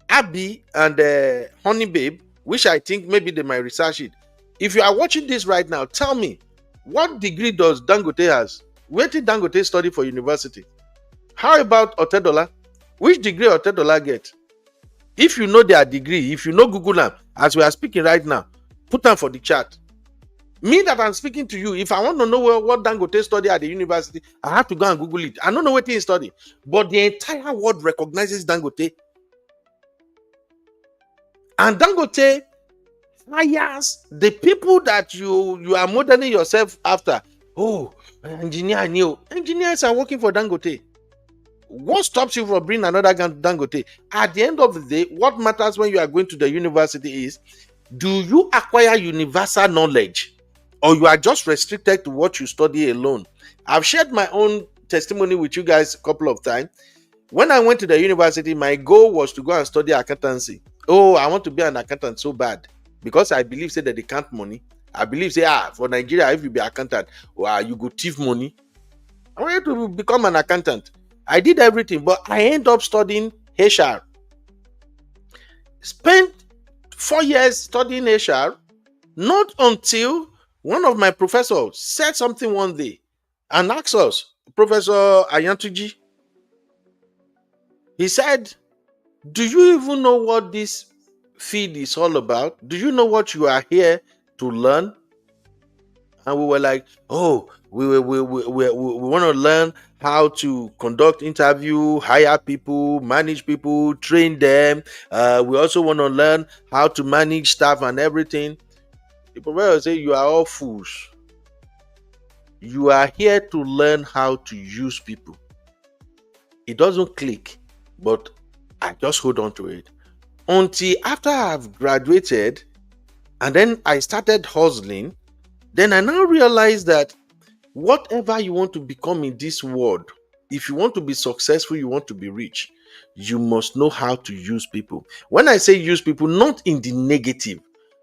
Speaker 1: Abby and Honey Babe, which I think maybe they might research it. If you are watching this right now, tell me, what degree does Dangote has? Where did Dangote study for university? How about Otedola? Which degree Otedola get? If you know their degree, if you know Google them, as we are speaking right now, put them for the chat. Me that I'm speaking to you, if I want to know what Dangote study at the university, I have to go and Google it. I don't know what he study, but the entire world recognizes Dangote. And Dangote hires the people that you are modeling yourself after. Oh, engineer new. Engineers are working for Dangote. What stops you from bringing another Dangote? At the end of the day, what matters when you are going to the university is, do you acquire universal knowledge, or you are just restricted to what you study alone? I've shared my own testimony with you guys a couple of times. When I went to the university, my goal was to go and study accountancy. Oh, I want to be an accountant so bad, because I believe that they count money. I believe for Nigeria, if you be accountant, you go thief money. I wanted to become an accountant. I did everything, but I ended up studying HR. Spent 4 years studying HR, not until one of my professors said something one day and asked us, Professor Ayantuji, he said, do you even know what this field is all about? Do you know what you are here to learn? And we were like, oh, we want to learn how to conduct interview, hire people, manage people, train them. We also want to learn how to manage staff and everything. The professor say, you are all fools. You are here to learn how to use people. It doesn't click, but I just hold on to it. until after I've graduated and then I started hustling, then I now realized that whatever you want to become in this world, if you want to be successful, you want to be rich, you must know how to use people. When I say use people, not in the negative,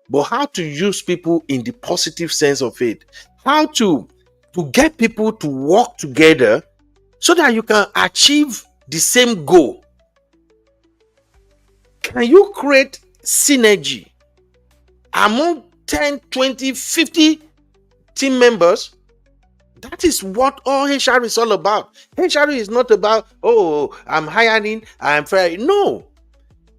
Speaker 1: but how to use people in the positive sense of it. How to get people to work together so that you can achieve the same goal. Can you create synergy among 10, 20, 50 team members? That is what all HR is all about. HR is not about, oh, I'm hiring, I'm firing. No.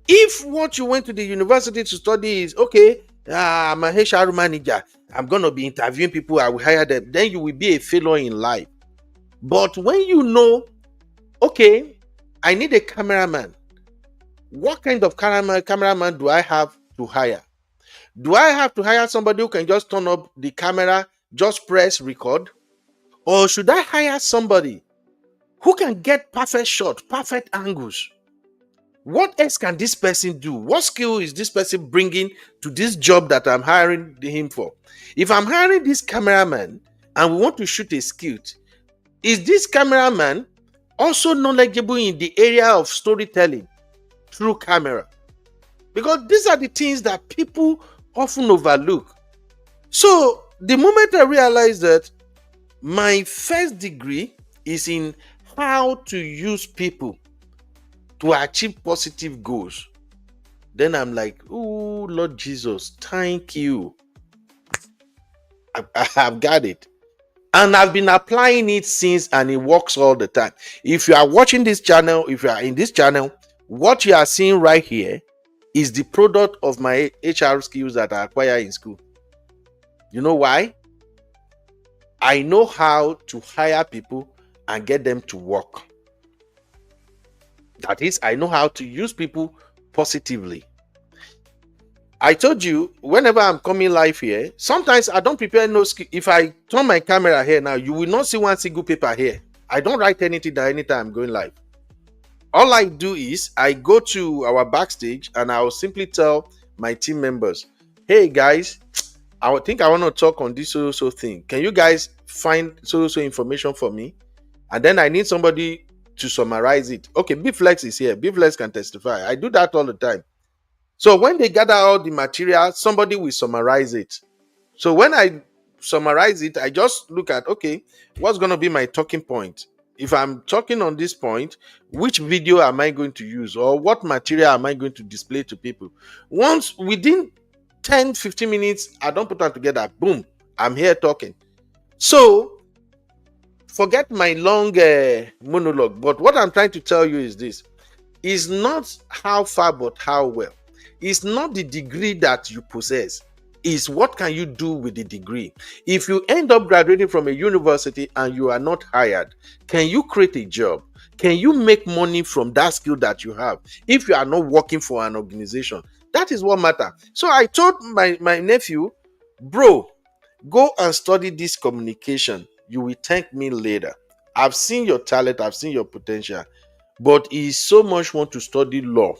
Speaker 1: If what you went to the university to study is, okay, I'm a HR manager, I'm going to be interviewing people, I will hire them, then you will be a failure in life. But when you know, okay, I need a cameraman, what kind of cameraman do I have to hire? Do I have to hire somebody who can just turn up the camera, just press record? Or should I hire somebody who can get perfect shot, perfect angles? What else can this person do? What skill is this person bringing to this job that I'm hiring him for? If I'm hiring this cameraman and we want to shoot a skit, is this cameraman also knowledgeable in the area of storytelling through camera? Because these are the things that people often overlook. So the moment I realized that my first degree is in how to use people to achieve positive goals, then I'm like, oh, Lord Jesus, thank you. I've got it. And I've been applying it since, and it works all the time. If you are watching this channel, if you are in this channel, what you are seeing right here is the product of my HR skills that I acquired in school. You know why? I know how to hire people and get them to work. That is, I know how to use people positively. I told you, whenever I'm coming live here, sometimes I don't prepare no skill. If I turn my camera here now, you will not see one single paper here. I don't write anything down anytime I'm going live. All I do is I go to our backstage and I'll simply tell my team members, hey guys, I think I want to talk on this so thing. Can you guys find so information for me? And then I need somebody to summarize it. Okay, B-Flex is here. B-Flex can testify. I do that all the time. So when they gather all the material, somebody will summarize it. So when I summarize it, I just look at, okay, what's going to be my talking point? If I'm talking on this point, which video am I going to use? Or what material am I going to display to people? Once within 10, 15 minutes, I don't put them together. Boom, I'm here talking. So forget my long monologue. But what I'm trying to tell you is this. It's not how far, but how well. It's not the degree that you possess. It's what can you do with the degree. If you end up graduating from a university and you are not hired, can you create a job? Can you make money from that skill that you have if you are not working for an organization? That is what matters. So I told my nephew, bro, go and study this communication. You will thank me later. I've seen your talent. I've seen your potential. But he so much want to study law.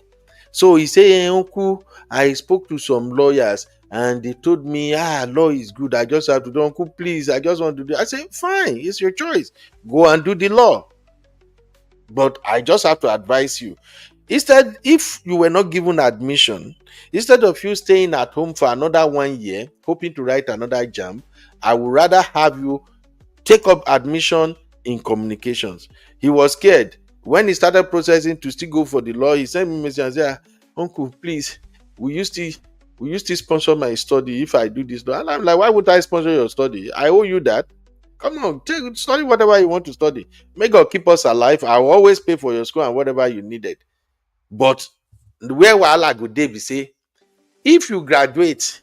Speaker 1: So he said, hey, uncle, I spoke to some lawyers and they told me, law is good. I just have to do, uncle, please, I just want to do. I said, fine, it's your choice. Go and do the law. But I just have to advise you. Instead, if you were not given admission, instead of you staying at home for another 1 year, hoping to write another exam, I would rather have you take up admission in communications. He was scared. When he started processing to still go for the law, he sent me a message and said, uncle, please, we used to sponsor my study if I do this law. And I'm like, why would I sponsor your study? I owe you that. Come on, study whatever you want to study. May God keep us alive. I will always pay for your school and whatever you needed. But where wahala go dey be say, if you graduate,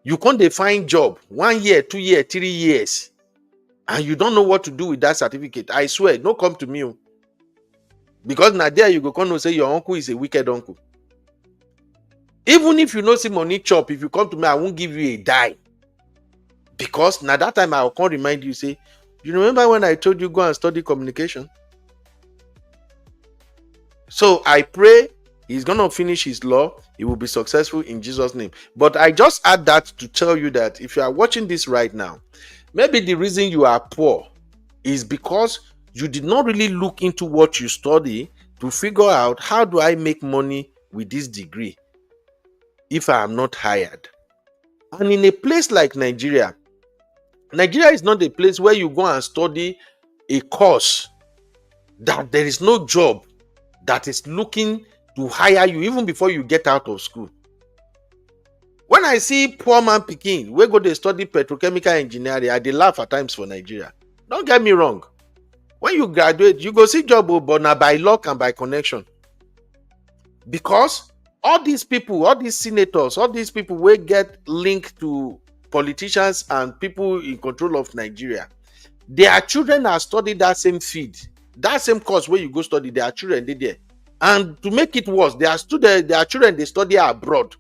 Speaker 1: you can't define job 1 year, 2 years, 3 years, and you don't know what to do with that certificate. I swear, no come to me. Because now there you go come to say your uncle is a wicked uncle. Even if you know see money chop, if you come to me, I won't give you a dime. Because now that time I will come remind you, say, you remember when I told you go and study communication? So I pray He's going to finish his law. He will be successful in Jesus' name. But I just add that to tell you that if you are watching this right now, maybe the reason you are poor is because you did not really look into what you study to figure out, how do I make money with this degree if I am not hired? And in a place like Nigeria, Nigeria is not a place where you go and study a course that there is no job that is looking to hire you even before you get out of school. When I see poor man pikin wey go dey study petrochemical engineering, I dey laugh at times for Nigeria. Don't get me wrong. When you graduate, you go see job, but na by luck and by connection. Because all these people, all these senators, all these people wey get linked to politicians and people in control of Nigeria, their children are studying that same field, that same course where you go study, their children dey there. And to make it worse, their children, they study abroad.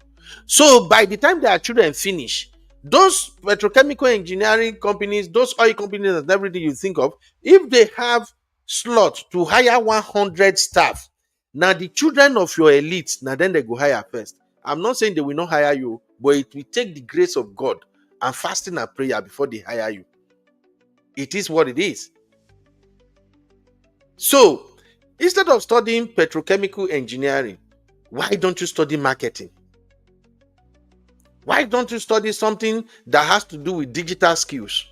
Speaker 1: So by the time their children finish, those petrochemical engineering companies, those oil companies and everything you think of, if they have slots to hire 100 staff, now the children of your elite, now then they go hire first. I'm not saying they will not hire you, but it will take the grace of God and fasting and prayer before they hire you. It is what it is. So instead of studying petrochemical engineering, why don't you study marketing? Why don't you study something that has to do with digital skills?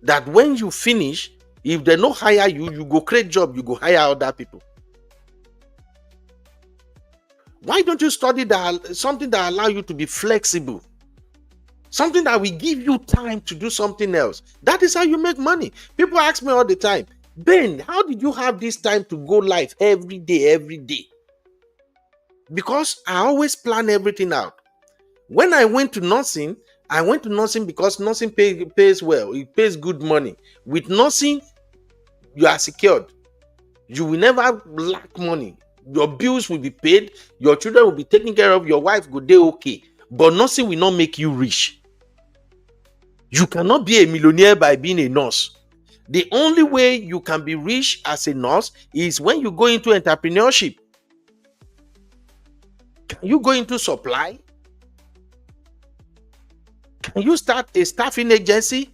Speaker 1: That when you finish, if they don't hire you, you go create job, you go hire other people. Why don't you study something that allows you to be flexible? Something that will give you time to do something else. That is how you make money. People ask me all the time, Ben, how did you have this time to go live every day? Because I always plan everything out. When I went to nursing because nursing pays well. It pays good money. With nursing, you are secured. You will never lack money. Your bills will be paid. Your children will be taken care of. Your wife will be okay. But nursing will not make you rich. You cannot be a millionaire by being a nurse. The only way you can be rich as a nurse is when you go into entrepreneurship. Can you go into supply? Can you start a staffing agency?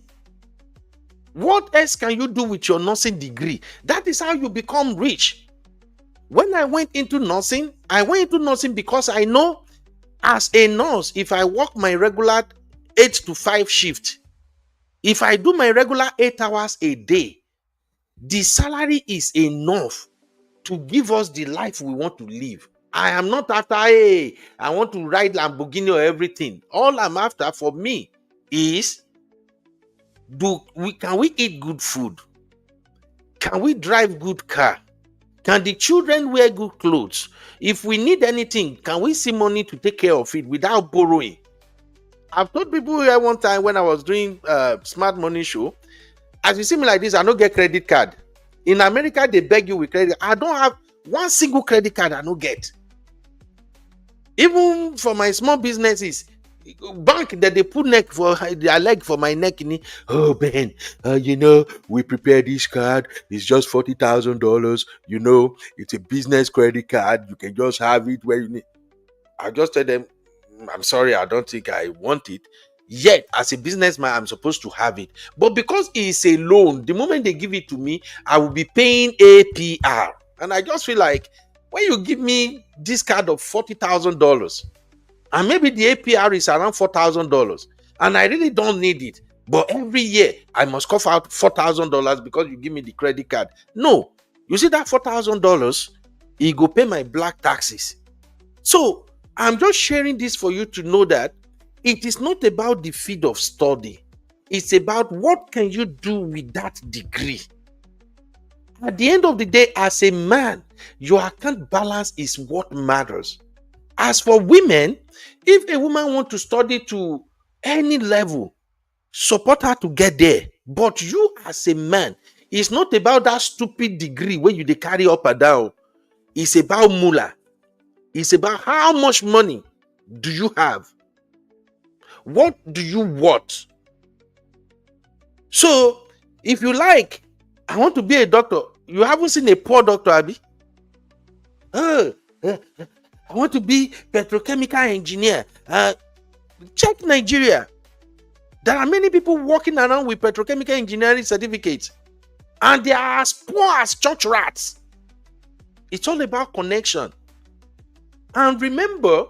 Speaker 1: What else can you do with your nursing degree? That is how you become rich. When I went into nursing because I know as a nurse, if I work my regular 8 to 5 shift, if I do my regular 8 hours a day, the salary is enough to give us the life we want to live. I am not after, I want to ride Lamborghini or everything. All I'm after for me is, can we eat good food? Can we drive good car? Can the children wear good clothes? If we need anything, can we see money to take care of it without borrowing? I've told people here one time when I was doing Smart Money Show, as you see me like this, I don't get credit card. In America, they beg you with credit. I don't have one single credit card I don't get. Even for my small businesses, bank that they put their leg for my neck. Oh, Ben, we prepared this card. It's just $40,000. It's a business credit card. You can just have it where you need. I just tell them, I'm sorry, I don't think I want it. Yet, as a businessman, I'm supposed to have it. But because it's a loan, the moment they give it to me, I will be paying APR. And I just feel like, when you give me this card of $40,000, and maybe the APR is around $4,000, and I really don't need it, but every year I must cough out $4,000 because you give me the credit card. No, you see that $4,000, it go pay my black taxes. So I'm just sharing this for you to know that it is not about the field of study. It's about what can you do with that degree. At the end of the day, as a man, your account balance is what matters. As for women, if a woman wants to study to any level, support her to get there. But you as a man, it's not about that stupid degree where you dey carry up and down. It's about moolah. It's about how much money do you have? What do you want? So, if you like, I want to be a doctor. You haven't seen a poor doctor, Abby? I want to be petrochemical engineer. Check Nigeria. There are many people walking around with petrochemical engineering certificates, and they are as poor as church rats. It's all about connection. And remember,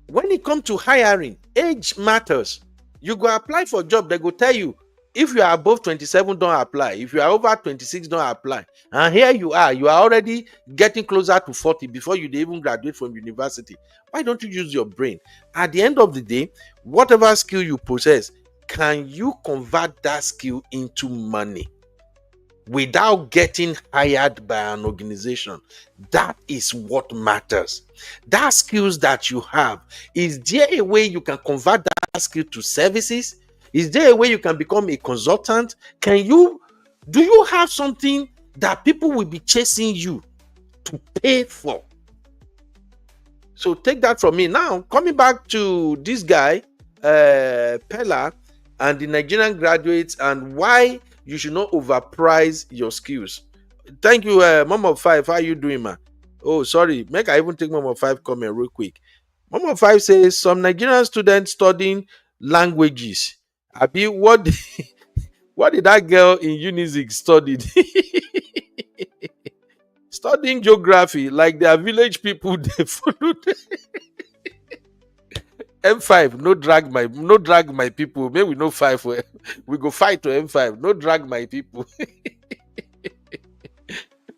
Speaker 1: when it comes to hiring, age matters. You go apply for a job, they go tell you, if you are above 27, don't apply. If you are over 26, don't apply. And here you are already getting closer to 40 before you even graduate from university. Why don't you use your brain? At the end of the day, whatever skill you possess, can you convert that skill into money without getting hired by an organization? That is what matters. That skills that you have, is there a way you can convert that skill to services? Is there a way you can become a consultant? Do you have something that people will be chasing you to pay for? So take that from me. Now, coming back to this guy, Peller, and the Nigerian graduates, and why you should not overprice your skills. Thank you, Mom of Five. How are you doing, man? Oh, sorry. Make I even take Mom of Five comment real quick. Mom of Five says some Nigerian students studying languages. Abi, what did that girl in Unizik studied? Studying geography, like their village people they followed. M5, no drag my people. Maybe we no fight for we go fight to M5. No drag my people.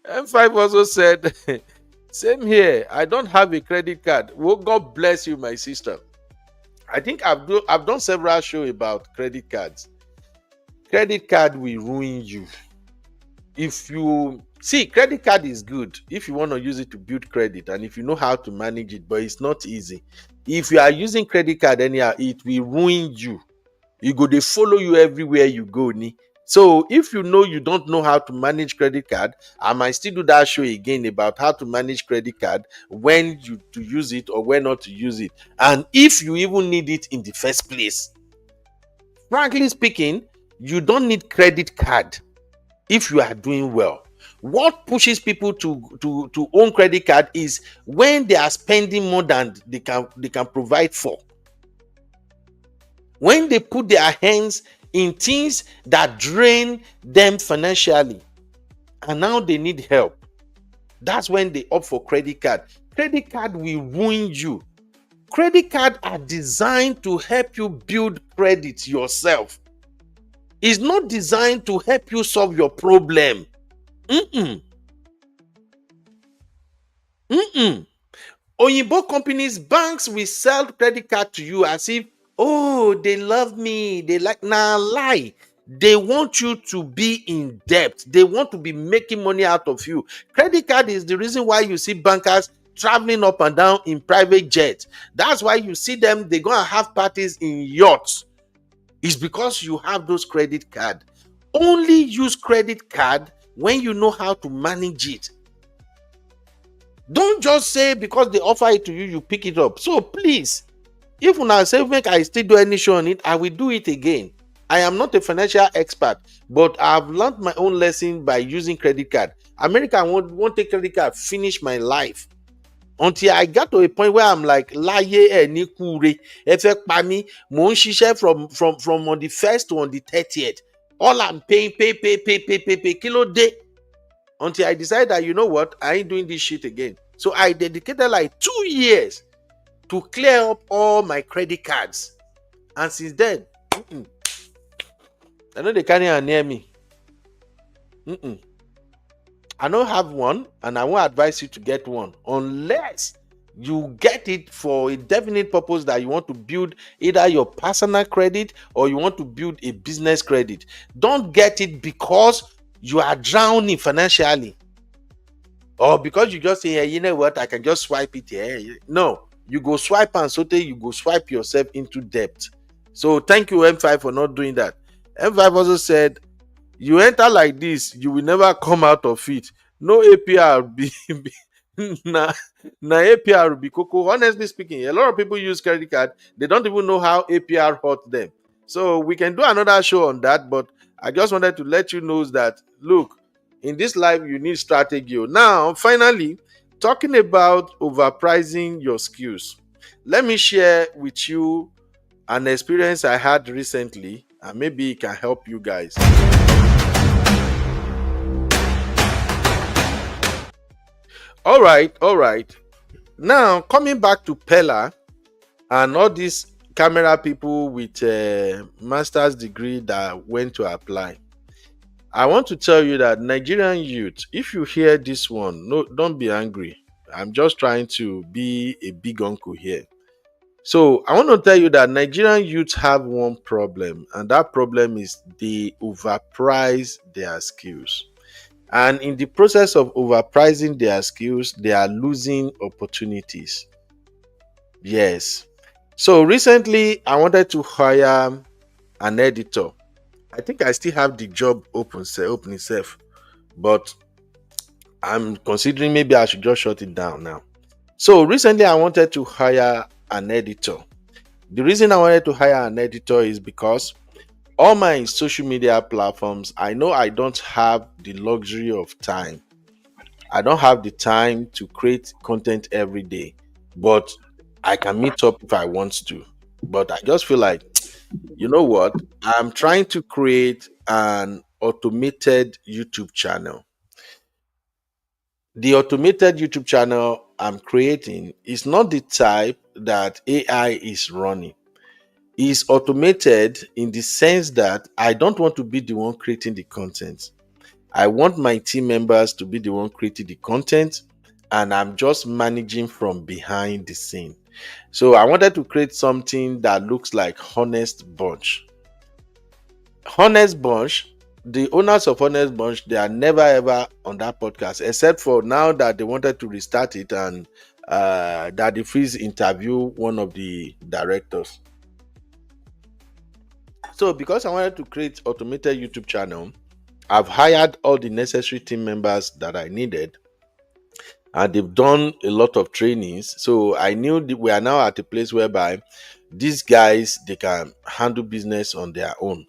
Speaker 1: M5 also said, same here. I don't have a credit card. Well, God bless you, my sister. I think I've done several shows about credit cards. Credit card will ruin you. If you see, credit card is good if you want to use it to build credit and if you know how to manage it, but it's not easy. If you are using credit card anyhow, it will ruin you. They follow you everywhere you go. So if you know you don't know how to manage credit card, I might still do that show again about how to manage credit card, when to use it or when not to use it, and if you even need it in the first place. Frankly speaking, you don't need credit card if you are doing well. What pushes people to own credit card is when they are spending more than they can provide for. When they put their hands in things that drain them financially and now they need help, that's when they opt for credit card. Credit card will ruin you. Credit cards are designed to help you build credit yourself. It's not designed to help you solve your problem. Oyinbo companies, banks will sell credit card to you as if, oh, they love me. They like, nah, lie. They want you to be in debt. They want to be making money out of you. Credit card is the reason why you see bankers traveling up and down in private jets. That's why you see them, they're going to have parties in yachts. It's because you have those credit cards. Only use credit card when you know how to manage it. Don't just say because they offer it to you, you pick it up. So please, if una say make I still do any show on it, I will do it again. I am not a financial expert, but I've learned my own lesson by using credit card. America won't take credit card, finish my life. Until I got to a point where I'm like, láyé ẹ ní kúre, ẹ fẹ́ pa mí, mò ń ṣiṣẹ́ from on the 1st to on the 30th. All I'm pay, kilo day. Until I decided that, you know what, I ain't doing this shit again. So I dedicated like 2 years to clear up all my credit cards. And since then, I know they can't even near me. I don't have one, and I won't advise you to get one unless you get it for a definite purpose that you want to build either your personal credit or you want to build a business credit. Don't get it because you are drowning financially or because you just say, hey, you know what, I can just swipe it here. No, you go swipe and so you go swipe yourself into debt. So thank you, M5, for not doing that. M5 also said, you enter like this, you will never come out of it. No APR na APR will be cocoa. Honestly speaking, a lot of people use credit card, they don't even know how APR hurt them. So we can do another show on that, but I just wanted to let you know that, look, in this life, you need strategy. Now, finally, talking about overpricing your skills, let me share with you an experience I had recently, and maybe it can help you guys. All right. Now, coming back to Peller and all these camera people with a master's degree that went to apply, I want to tell you that Nigerian youth, if you hear this one, no, don't be angry. I'm just trying to be a big uncle here. So I want to tell you that Nigerian youth have one problem, and that problem is they overprice their skills. And in the process of overpricing their skills, they are losing opportunities. Yes. So recently, I wanted to hire an editor. I think I still have the job open itself, but I'm considering maybe I should just shut it down now. So recently, I wanted to hire an editor. The reason I wanted to hire an editor is because all my social media platforms, I know I don't have the luxury of time. I don't have the time to create content every day, but I can meet up if I want to. But I just feel like, you know what? I'm trying to create an automated YouTube channel. The automated YouTube channel I'm creating is not the type that AI is running. It's automated in the sense that I don't want to be the one creating the content. I want my team members to be the one creating the content, and I'm just managing from behind the scene. So I wanted to create something that looks like Honest Bunch. Honest Bunch, the owners of Honest Bunch, they are never ever on that podcast, except for now that they wanted to restart it, and that the freeze interview one of the directors. So because I wanted to create automated YouTube channel, I've hired all the necessary team members that I needed, and they've done a lot of trainings. So I knew that we are now at a place whereby these guys, they can handle business on their own.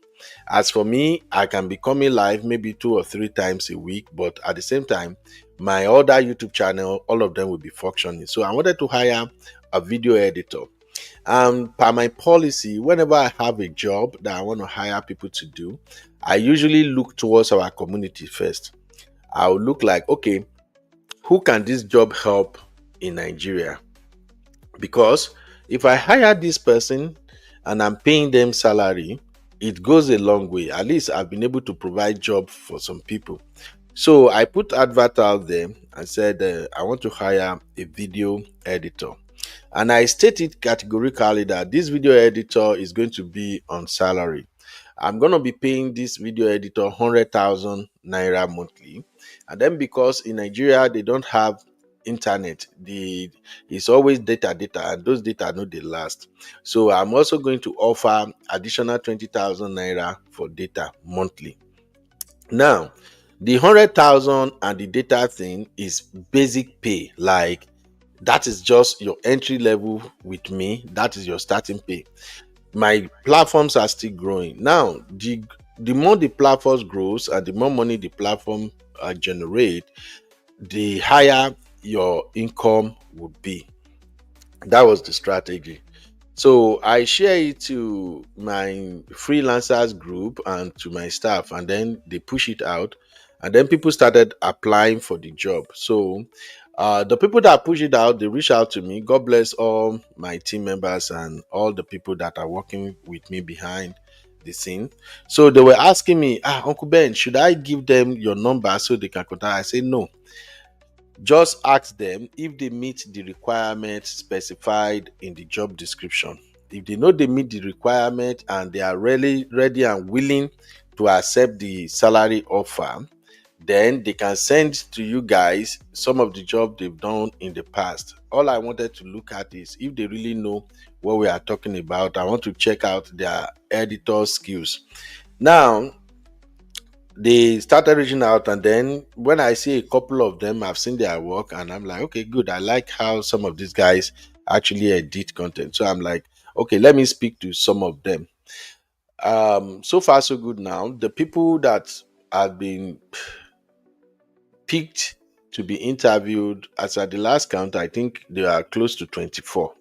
Speaker 1: As for me, I can be coming live maybe 2 or 3 times a week, but at the same time, my other YouTube channel, all of them will be functioning. So I wanted to hire a video editor. And by my policy, whenever I have a job that I want to hire people to do, I usually look towards our community first. I will look like, okay, who can this job help in Nigeria? Because if I hire this person and I'm paying them salary, it goes a long way. At least I've been able to provide job for some people. So I put advert out there and said, I want to hire a video editor. And I stated categorically that this video editor is going to be on salary. I'm going to be paying this video editor 100,000 naira monthly. And then because in Nigeria, they don't have internet, it's always data, and those data no they last. So I'm also going to offer additional 20,000 naira for data monthly. Now, the 100,000 and the data thing is basic pay. Like, that is just your entry level with me. That is your starting pay. My platforms are still growing. Now, the more the platforms grows and the more money the platform generate, the higher your income would be. That was the strategy. So I share it to my freelancers group and to my staff, and then they push it out, and then people started applying for the job. So the people that push it out, they reach out to me. God bless all my team members and all the people that are working with me behind the scene. So they were asking me, Uncle Ben, should I give them your number so they can contact? I say no. Just ask them if they meet the requirements specified in the job description. If they know they meet the requirement and they are really ready and willing to accept the salary offer, then they can send to you guys some of the job they've done in the past. All I wanted to look at is if they really know what we are talking about. I want to check out their editor skills. Now, they started reaching out, and then when I see a couple of them, I've seen their work, and I'm like, okay, good. I like how some of these guys actually edit content. So I'm like, okay, let me speak to some of them. So far so good. Now the people that have been picked to be interviewed, as at the last count, I think they are close to 24.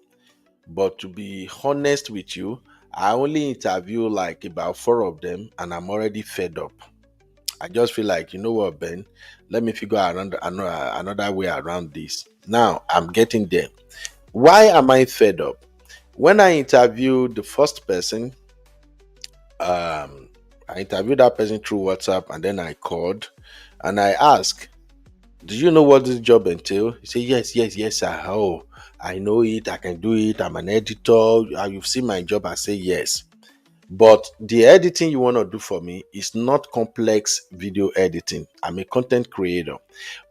Speaker 1: But to be honest with you, I only interview like about 4 of them, and I'm already fed up. I just feel like, you know what, Ben, let me figure out another way around this. Now I'm getting there. Why am I fed up? When I interviewed the first person, I interviewed that person through WhatsApp, and then I called and I asked, do you know what this job entails? He said, yes, sir. Oh, I know it. I can do it. I'm an editor. You've seen my job. I say yes. But the editing you want to do for me is not complex video editing. I'm a content creator.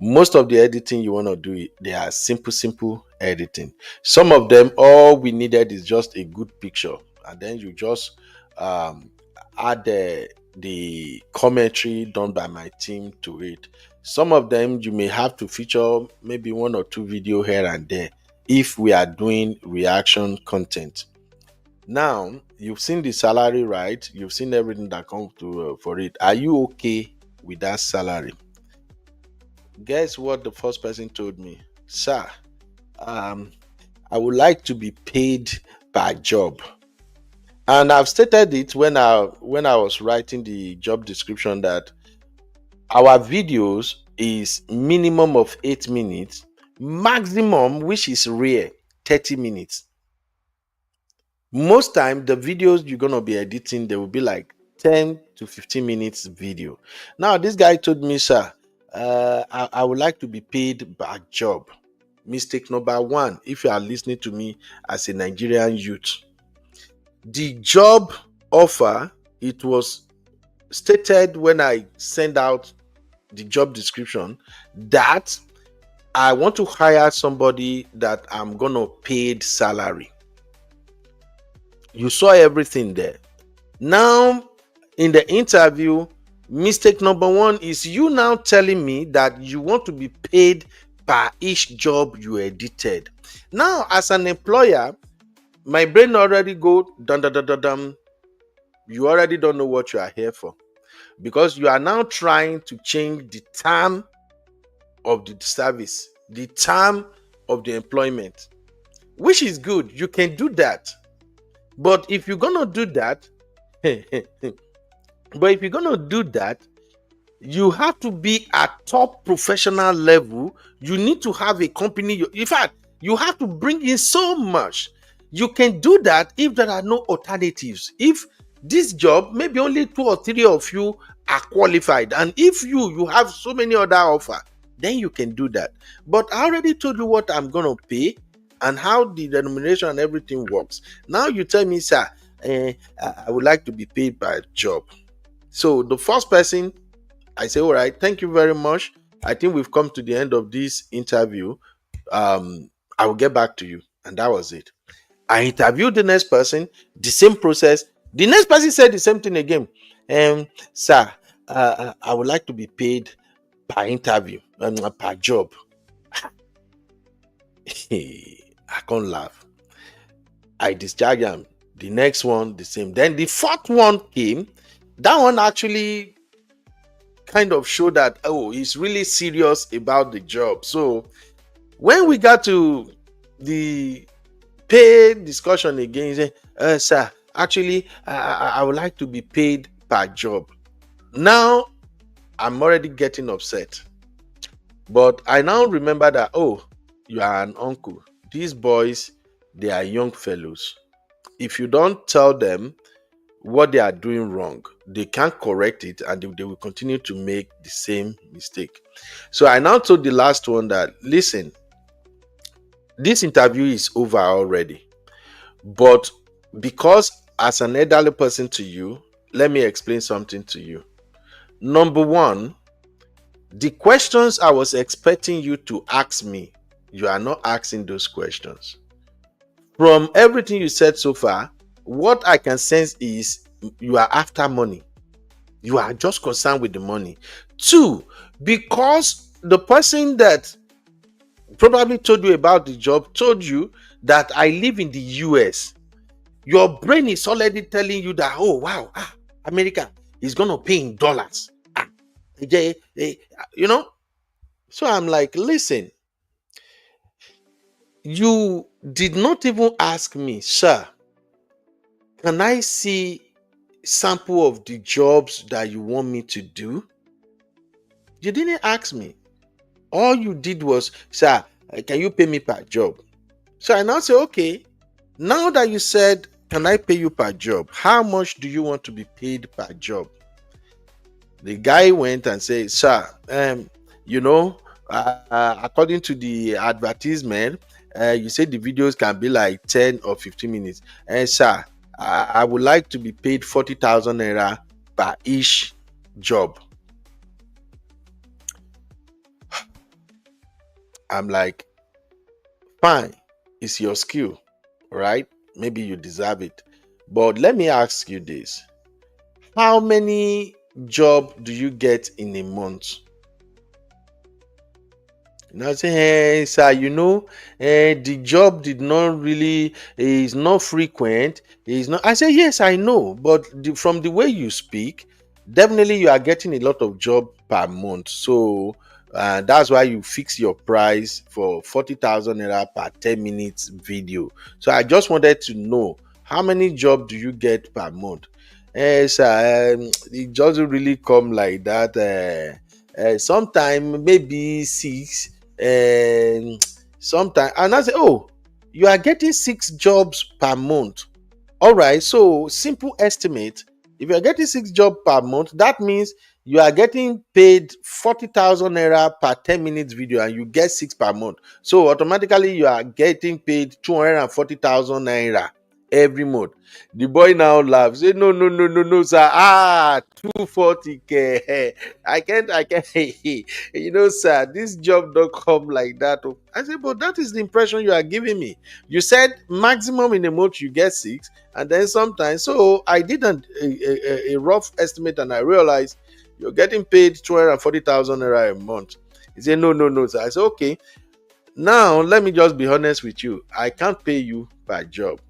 Speaker 1: Most of the editing you want to do, they are simple editing. Some of them, all we needed is just a good picture, and then you just add the commentary done by my team to it. Some of them you may have to feature maybe 1 or 2 video here and there if we are doing reaction content. Now, you've seen the salary, right? You've seen everything that comes to for it. Are you okay with that salary? Guess what the first person told me? Sir, I would like to be paid per job. And I've stated it when I was writing the job description that our videos is minimum of 8 minutes, maximum, which is rare, 30 minutes. Most time the videos you're gonna be editing, they will be like 10 to 15 minutes video. Now this guy told me, sir, I would like to be paid by job. Mistake number 1, if you are listening to me as a Nigerian youth, the job offer, it was stated when I send out the job description that I want to hire somebody that I'm gonna paid salary. You saw everything there. Now, in the interview, mistake number 1 is you now telling me that you want to be paid per each job you edited. Now, as an employer, my brain already go dun dun dun dun dun. You already don't know what you are here for, because you are now trying to change the term of the service, the term of the employment, which is good. You can do that. But if you're gonna do that, you have to be at top professional level. You need to have a company. In fact, you have to bring in so much. You can do that if there are no alternatives. If this job, maybe only 2 or 3 of you are qualified, and if you have so many other offers, then you can do that. But I already told you what I'm gonna pay and how the remuneration and everything works. Now you tell me, sir, I would like to be paid by job. So the first person, I say, all right, thank you very much. I think we've come to the end of this interview. I will get back to you. And that was it. I interviewed the next person, the same process. The next person said the same thing again. Sir, I would like to be paid per interview, per job. I can't laugh. I discharged him. The next one, the same. Then the 4th one came. That one actually kind of showed that, oh, he's really serious about the job. So when we got to the pay discussion again, he said, sir, actually, I would like to be paid per job. Now, I'm already getting upset. But I now remember that, oh, you are an uncle. These boys, they are young fellows. If you don't tell them what they are doing wrong, they can't correct it, and they will continue to make the same mistake. So I now told the last one that, listen, this interview is over already. But because as an elderly person to you, let me explain something to you. Number 1, the questions I was expecting you to ask me, you are not asking those questions. From everything you said so far, what I can sense is you are after money. You are just concerned with the money. 2, because the person that probably told you about the job told you that I live in the US. Your brain is already telling you that, oh, wow, America is going to pay in dollars. You know? So I'm like, listen, you did not even ask me, sir, can I see sample of the jobs that you want me to do? You didn't ask me. All you did was, sir, can you pay me per job? So I now say, okay, now that you said, can I pay you per job? How much do you want to be paid per job? The guy went and said, sir, you know, according to the advertisement, you said the videos can be like 10 or 15 minutes. And sir, I would like to be paid 40,000 naira per each job. I'm like, fine, it's your skill, right? Maybe you deserve it. But let me ask you this. How many jobs do you get in a month? And I say, hey, sir, the job did not really, is not frequent. Is not. I say, yes, I know. But from the way you speak, definitely you are getting a lot of job per month. So that's why you fix your price for 40,000 naira per 10 minutes video. So I just wanted to know, how many jobs do you get per month? Sir, it doesn't really come like that. Sometime maybe 6. Sometime, and I say, oh, you are getting 6 jobs per month. All right, so simple estimate. If you are getting 6 jobs per month, that means you are getting paid 40,000 naira per 10 minutes video, and you get 6 per month. So automatically you are getting paid 240,000 naira every month. The boy now laughs. Say, no, sir. 240k. I can't. Sir, this job don't come like that. I said, but that is the impression you are giving me. You said maximum in a month you get 6, and then sometimes. So I did a rough estimate, and I realized you're getting paid 240,000 naira a month. He said, no, sir. I said, okay. Now let me just be honest with you. I can't pay you per job.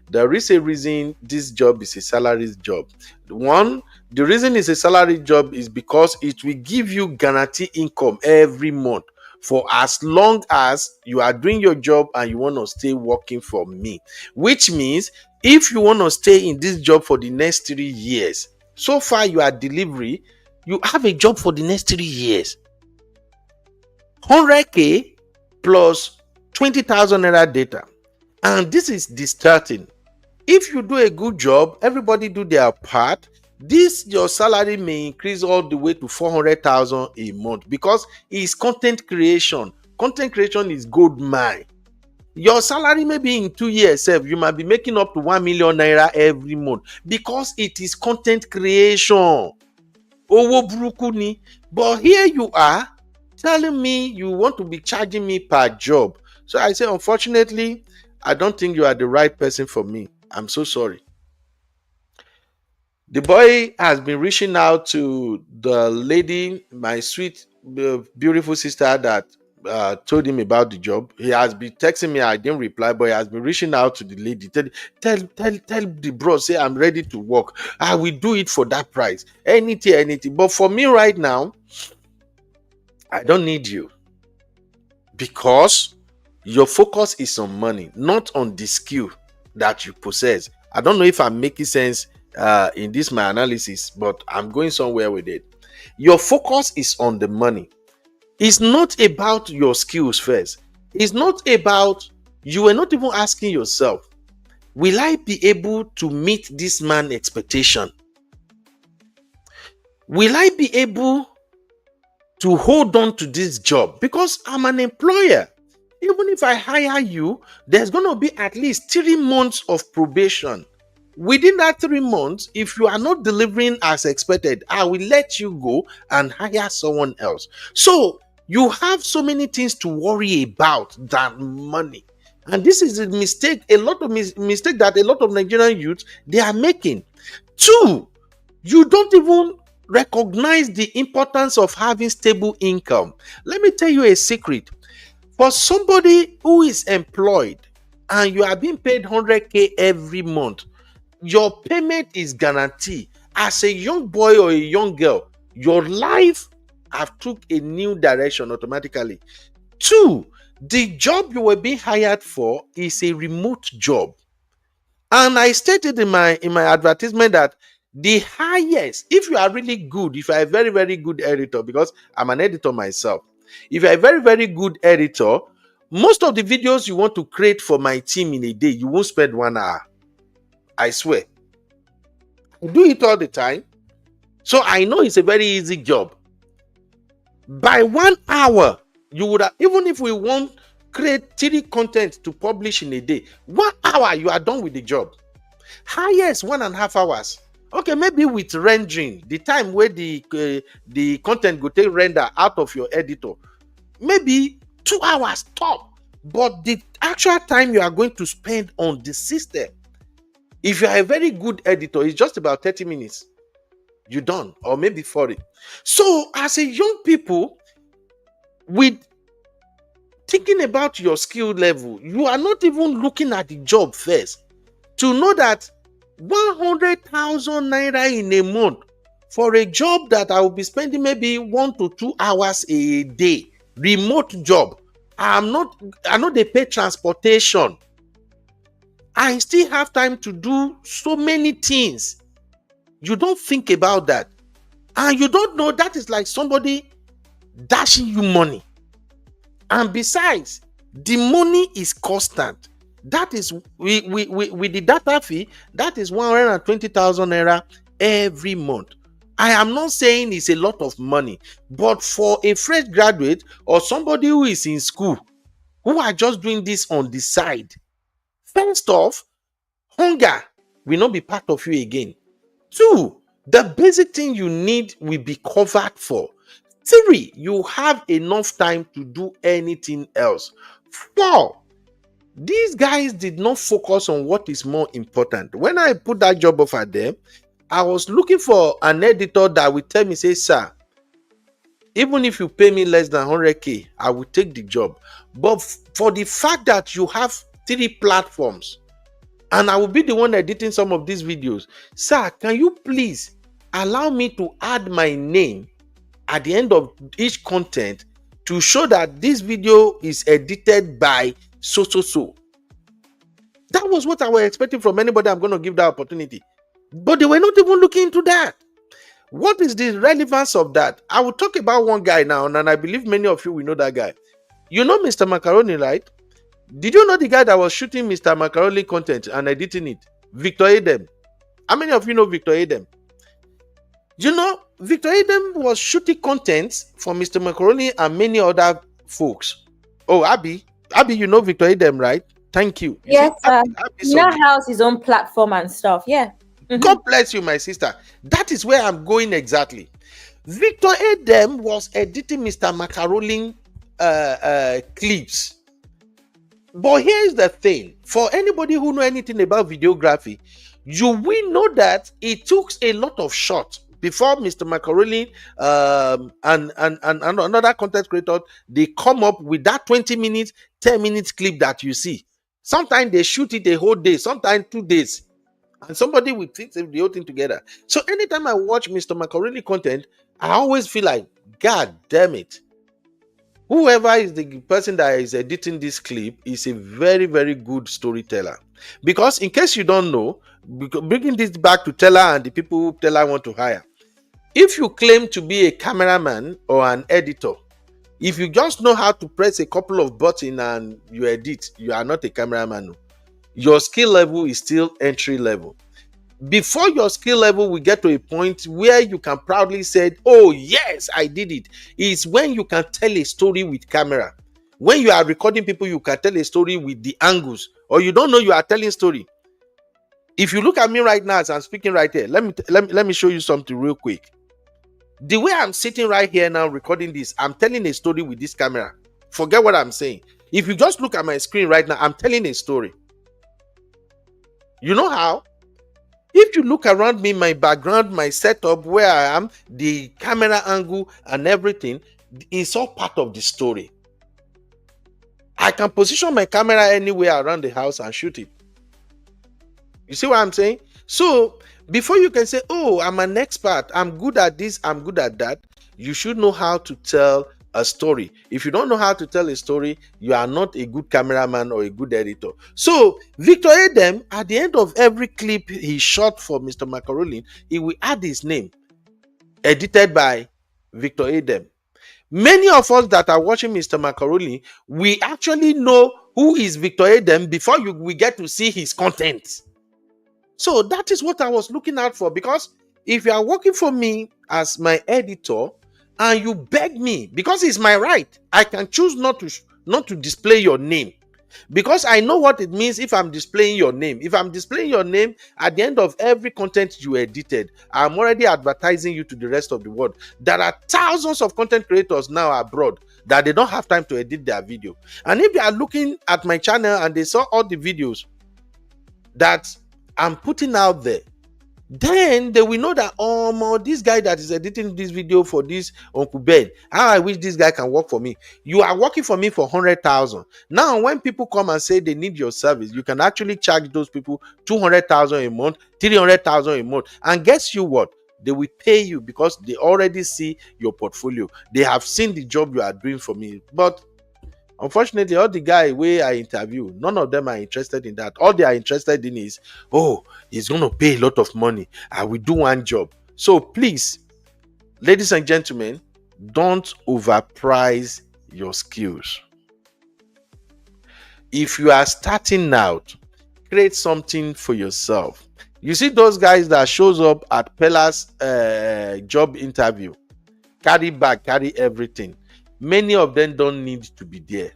Speaker 1: There is a reason this job is a salary job. One, the reason it's a salary job is because it will give you guaranteed income every month for as long as you are doing your job and you want to stay working for me. Which means if you want to stay in this job for the next 3 years, so far you are delivery, you have a job for the next 3 years. 100k plus 20,000 naira data. And this is the starting. If you do a good job, everybody do their part, your salary may increase all the way to 400,000 a month, because it's content creation. Content creation is gold mine. Your salary maybe in 2 years, you might be making up to 1 million naira every month, because it is content creation. Owo buruku ni. But here you are telling me you want to be charging me per job. So I say, unfortunately, I don't think you are the right person for me. I'm so sorry. The boy has been reaching out to the lady, my sweet, beautiful sister that told him about the job. He has been texting me. I didn't reply, but he has been reaching out to the lady. Tell the bro, say I'm ready to work. I will do it for that price. Anything. But for me right now, I don't need you, because your focus is on money, not on the skill that you possess. I don't know if I'm making sense in this my analysis, but I'm going somewhere with it. Your focus is on the money. It's not about your skills first. It's not about, you were not even asking yourself, will I be able to meet this man's expectation? Will I be able to hold on to this job? Because I'm an employer. Even if I hire you, there's going to be at least 3 months of probation. Within that 3 months, if you are not delivering as expected, I will let you go and hire someone else. So you have so many things to worry about than money. And this is a mistake, a lot of mistake that a lot of Nigerian youths, they are making. 2, you don't even recognize the importance of having stable income. Let me tell you a secret. For somebody who is employed and you are being paid 100k every month, your payment is guaranteed. As a young boy or a young girl, your life have took a new direction automatically. 2, the job you were being hired for is a remote job. And I stated in my advertisement that the highest, if you are really good, if you are a very, very good editor, because I'm an editor myself, if you are a very, very good editor, most of the videos you want to create for my team in a day, you won't spend 1 hour. I swear. I do it all the time. So I know it's a very easy job. By 1 hour, you would have, even if we want create 3 content to publish in a day, 1 hour, you are done with the job. Highest 1.5 hours. Okay, maybe with rendering, the time where the content go take render out of your editor, maybe 2 hours top. But the actual time you are going to spend on the system, if you are a very good editor, it's just about 30 minutes. You're done, or maybe 40. So as a young people, with thinking about your skill level, you are not even looking at the job first to know that 100,000 naira in a month for a job that I will be spending maybe 1 to 2 hours a day, remote job. I know they pay transportation. I still have time to do so many things. You don't think about that. And you don't know that is like somebody dashing you money. And besides, the money is constant. That is, with the data fee, that is 120,000 naira every month. I am not saying it's a lot of money, but for a fresh graduate or somebody who is in school, who are just doing this on the side, first off, hunger will not be part of you again. 2, the basic thing you need will be covered for. 3, you have enough time to do anything else. 4, these guys did not focus on what is more important. When I put that job offer there, I was looking for an editor that would tell me, say, sir, even if you pay me less than 100K, I will take the job. But for the fact that you have 3 platforms, and I will be the one editing some of these videos, sir, can you please allow me to add my name at the end of each content to show that this video is edited by so. That was what I was expecting from anybody I'm going to give that opportunity. But they were not even looking into that. What is the relevance of that? I will talk about one guy now, and I believe many of you will know that guy. You know Mr. Macaroni, right? Did you know the guy that was shooting Mr. Macaroni content and editing it? Victor Adam. How many of you know Victor Adam? You know, Victor Adam was shooting content for Mr. Macaroni and many other folks. Oh, Abby, you know Victor Adam, right? Thank you.
Speaker 8: Yes, sir.
Speaker 1: Abby
Speaker 8: Now has his own platform and stuff. Yeah.
Speaker 1: God bless you, my sister. That is where I'm going exactly. Victor Adam was editing Mr. Macaroni clips. But here's the thing. For anybody who know anything about videography, you will know that it took a lot of shots before Mr. Macaroni and another content creator, they come up with that 20 minutes, 10 minutes clip that you see. Sometimes they shoot it a whole day, sometimes 2 days. And somebody will fix the whole thing together. So anytime I watch Mr. Macaroni content, I always feel like, God damn it. Whoever is the person that is editing this clip is a very, very good storyteller. Because in case you don't know, bringing this back to Teller and the people who Teller want to hire, if you claim to be a cameraman or an editor, if you just know how to press a couple of buttons and you edit, you are not a cameraman. Your skill level is still entry level. Before your skill level will get to a point where you can proudly say, oh yes, I did it, is when you can tell a story with camera. When you are recording people, you can tell a story with the angles, or you don't know you are telling story. If you look at me right now as I'm speaking right here, let me show you something real quick. The way I'm sitting right here now recording this, I'm telling a story with this camera. Forget what I'm saying. If you just look at my screen right now, I'm telling a story. You know how? If you look around me, my background, my setup, where I am, the camera angle and everything, is all part of the story. I can position my camera anywhere around the house and shoot it. You see what I'm saying? So before you can say, oh, I'm an expert, I'm good at this, I'm good at that, You should know how to tell a story. If you don't know how to tell a story, you are not a good cameraman or a good editor. So Victor Edem, at the end of every clip he shot for Mr. Macaroni, he will add his name, edited by Victor Edem. Many of us that are watching Mr. Macaroni, we actually know who is Victor Edem before we get to see his content. So that is what I was looking out for, because if you are working for me as my editor and you beg me, because it's my right, I can choose not to display your name, because I know what it means if I'm displaying your name. If I'm displaying your name at the end of every content you edited, I'm already advertising you to the rest of the world. There are thousands of content creators now abroad that they don't have time to edit their video. And if they are looking at my channel and they saw all the videos that I'm putting out there, then they will know that, oh, this guy that is editing this video for this Uncle Ben, how I wish this guy can work for me. You are working for me for 100,000. Now, when people come and say they need your service, you can actually charge those people 200,000 a month, 300,000 a month. And guess you what? They will pay you because they already see your portfolio. They have seen the job you are doing for me. But unfortunately, all the guy where I interview, none of them are interested in that. All they are interested in is, oh, he's going to pay a lot of money. I will do one job. So please, ladies and gentlemen, don't overprice your skills. If you are starting out, create something for yourself. You see those guys that shows up at Peller's job interview, carry bag, carry everything. Many of them don't need to be there.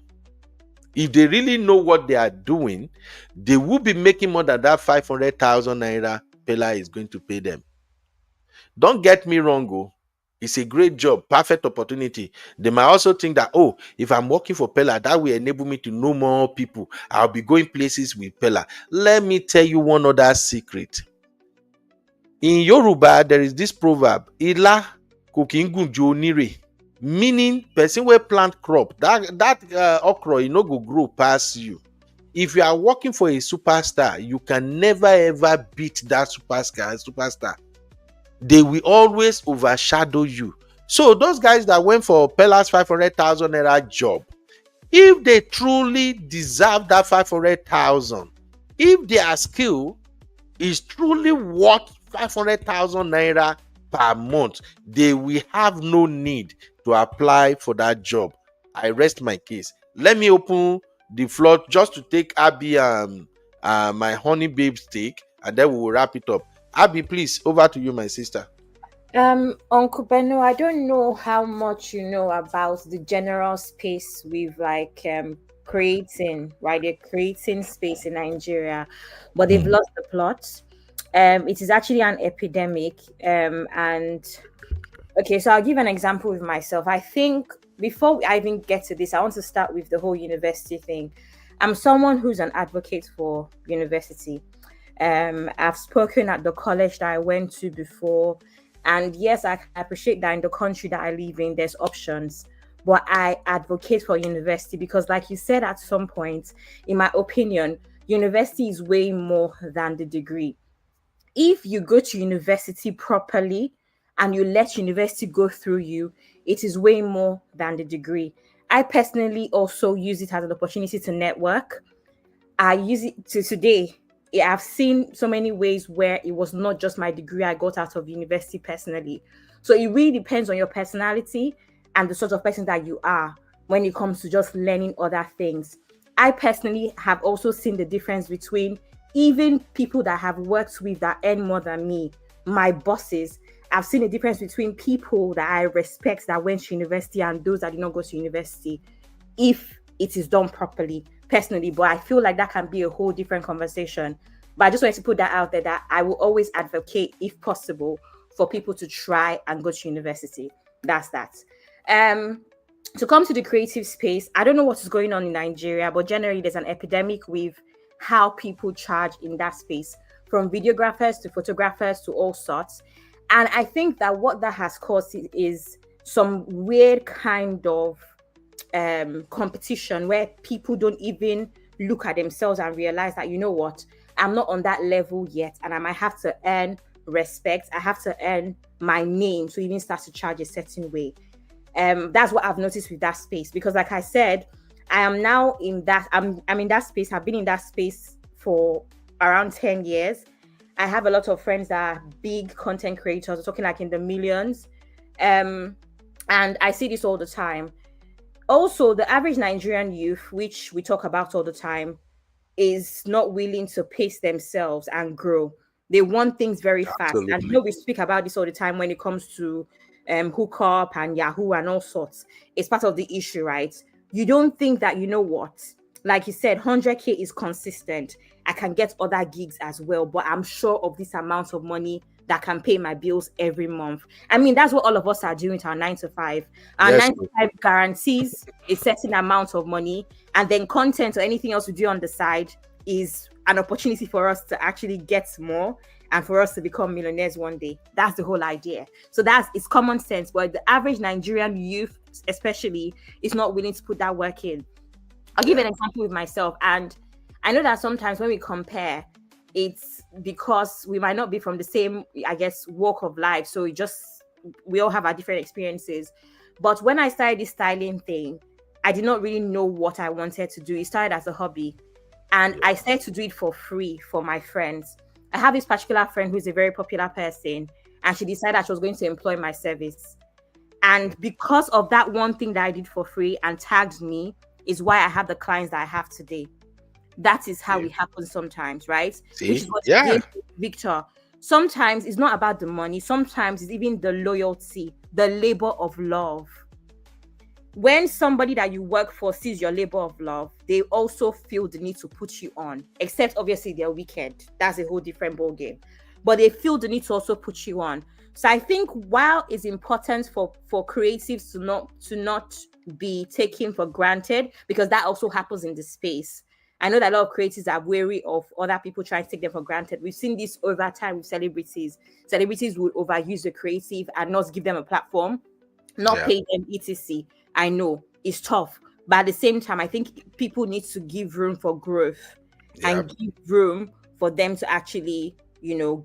Speaker 1: If they really know what they are doing, they will be making more than that 500,000 naira Peller is going to pay them. Don't get me wrong, oh. It's a great job, perfect opportunity. They might also think that, oh, if I'm working for Peller, that will enable me to know more people. I'll be going places with Peller. Let me tell you one other secret. In Yoruba, there is this proverb, Ila kokingunjo nire, meaning person will plant crop. That okra, go grow past you. If you are working for a superstar, you can never ever beat that superstar. They will always overshadow you. So those guys that went for Peller's 500,000 naira job, if they truly deserve that 500,000, if their skill is truly worth 500,000 naira per month, they will have no need to apply for that job. I rest my case. Let me open the floor just to take Abby my honey babe steak, and then we will wrap it up. Abby, please, over to you, my sister.
Speaker 8: Uncle Beno, I don't know how much you know about the general space with creating, right? They're creating space in Nigeria, but they've lost the plot. It is actually an epidemic. And okay, so I'll give an example with myself. I think before I even get to this, I want to start with the whole university thing. I'm someone who's an advocate for university. I've spoken at the college that I went to before. And yes, I appreciate that in the country that I live in, there's options. But I advocate for university because, like you said at some point, in my opinion, university is way more than the degree. If you go to university properly and you let university go through you, it is way more than the degree. I personally also use it as an opportunity to network. I use it to today. I've seen so many ways where it was not just my degree I got out of university personally. So it really depends on your personality and the sort of person that you are when it comes to just learning other things. I personally have also seen the difference between even people that have worked with that earn more than me, my bosses. I've seen the difference between people that I respect that went to university and those that did not go to university, if it is done properly. Personally, but I feel like that can be a whole different conversation. But I just wanted to put that out there that I will always advocate, if possible, for people to try and go to university. That's that. To come to the creative space, I don't know what is going on in Nigeria, but generally there's an epidemic with how people charge in that space, from videographers to photographers to all sorts. And I think that what that has caused is some weird kind of competition where people don't even look at themselves and realize that, you know what, I'm not on that level yet and I might have to earn respect. I have to earn my name to even start to charge a certain way. That's what I've noticed with that space, because like I said, I am now in that, I'm in that space. I've been in that space for around 10 years. I have a lot of friends that are big content creators, we're talking like in the millions. And I see this all the time. Also, the average Nigerian youth, which we talk about all the time, is not willing to pace themselves and grow. They want things very fast. And
Speaker 1: Absolutely.
Speaker 8: we speak about this all the time when it comes to hookup and Yahoo and all sorts. It's part of the issue, right? You don't think that, you know what, like you said, 100K is consistent. I can get other gigs as well, but I'm sure of this amount of money that can pay my bills every month. I mean, that's what all of us are doing to our 9 to 5. Our
Speaker 1: Yes,
Speaker 8: 9 to 5 guarantees a certain amount of money, and then content or anything else we do on the side is an opportunity for us to actually get more and for us to become millionaires one day. That's the whole idea. So it's common sense, but the average Nigerian youth, especially, is not willing to put that work in. I'll give an example with myself, and I know that sometimes when we compare, it's because we might not be from the same, I guess, walk of life. So we all have our different experiences. But when I started this styling thing, I did not really know what I wanted to do. It started as a hobby, and I started to do it for free for my friends. I have this particular friend who's a very popular person, and she decided she was going to employ my service. And because of that one thing that I did for free and tagged me, is why I have the clients that I have today. That is how it happens sometimes, right?
Speaker 1: See?
Speaker 8: Which is what Victor. Sometimes it's not about the money. Sometimes it's even the loyalty, the labor of love. When somebody that you work for sees your labor of love, they also feel the need to put you on. Except obviously they're wicked. That's a whole different ballgame. But they feel the need to also put you on. So I think while it's important for creatives to not be taken for granted, because that also happens in the space. I know that a lot of creatives are wary of other people trying to take them for granted. We've seen this over time with celebrities. Celebrities would overuse the creative and not give them a platform, not pay them, etc. I know it's tough, but at the same time, I think people need to give room for growth and give room for them to actually,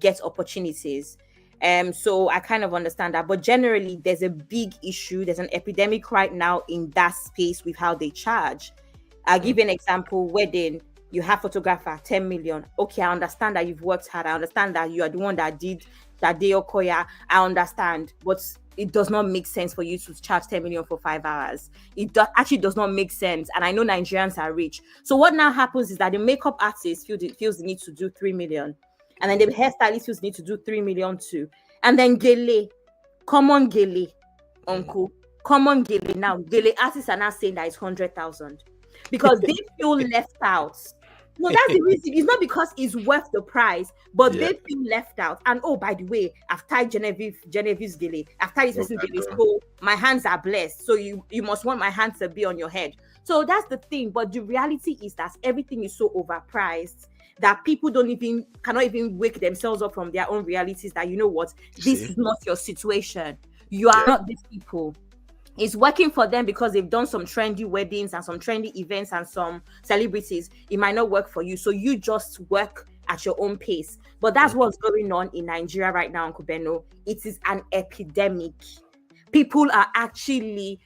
Speaker 8: get opportunities. So I kind of understand that, but generally, there's a big issue. There's an epidemic right now in that space with how they charge. I'll give you an example. Wedding, you have photographer, 10 million. Okay, I understand that you've worked hard. I understand that you are the one that did that day Okoya. I understand, but it does not make sense for you to charge 10 million for 5 hours. It actually does not make sense. And I know Nigerians are rich. So what now happens is that the makeup artist feels the need to do 3 million. And then the hairstylist feels the need to do 3 million too. And then common gele, uncle, common gele. Now, gele artists are now saying that it's 100,000. Because they feel left out. No, that's the reason. It's not because it's worth the price, but they feel left out. And oh, by the way, I've tied Genevieve's gele. I've tied this person's gele. So my hands are blessed. So you must want my hands to be on your head. So that's the thing. But the reality is that everything is so overpriced that people cannot even wake themselves up from their own realities that, you know what, this is not your situation. You are not these people. It's working for them because they've done some trendy weddings and some trendy events and some celebrities. It might not work for you. So you just work at your own pace. But that's what's going on in Nigeria right now, Uncle Beno. It is an epidemic. People are actually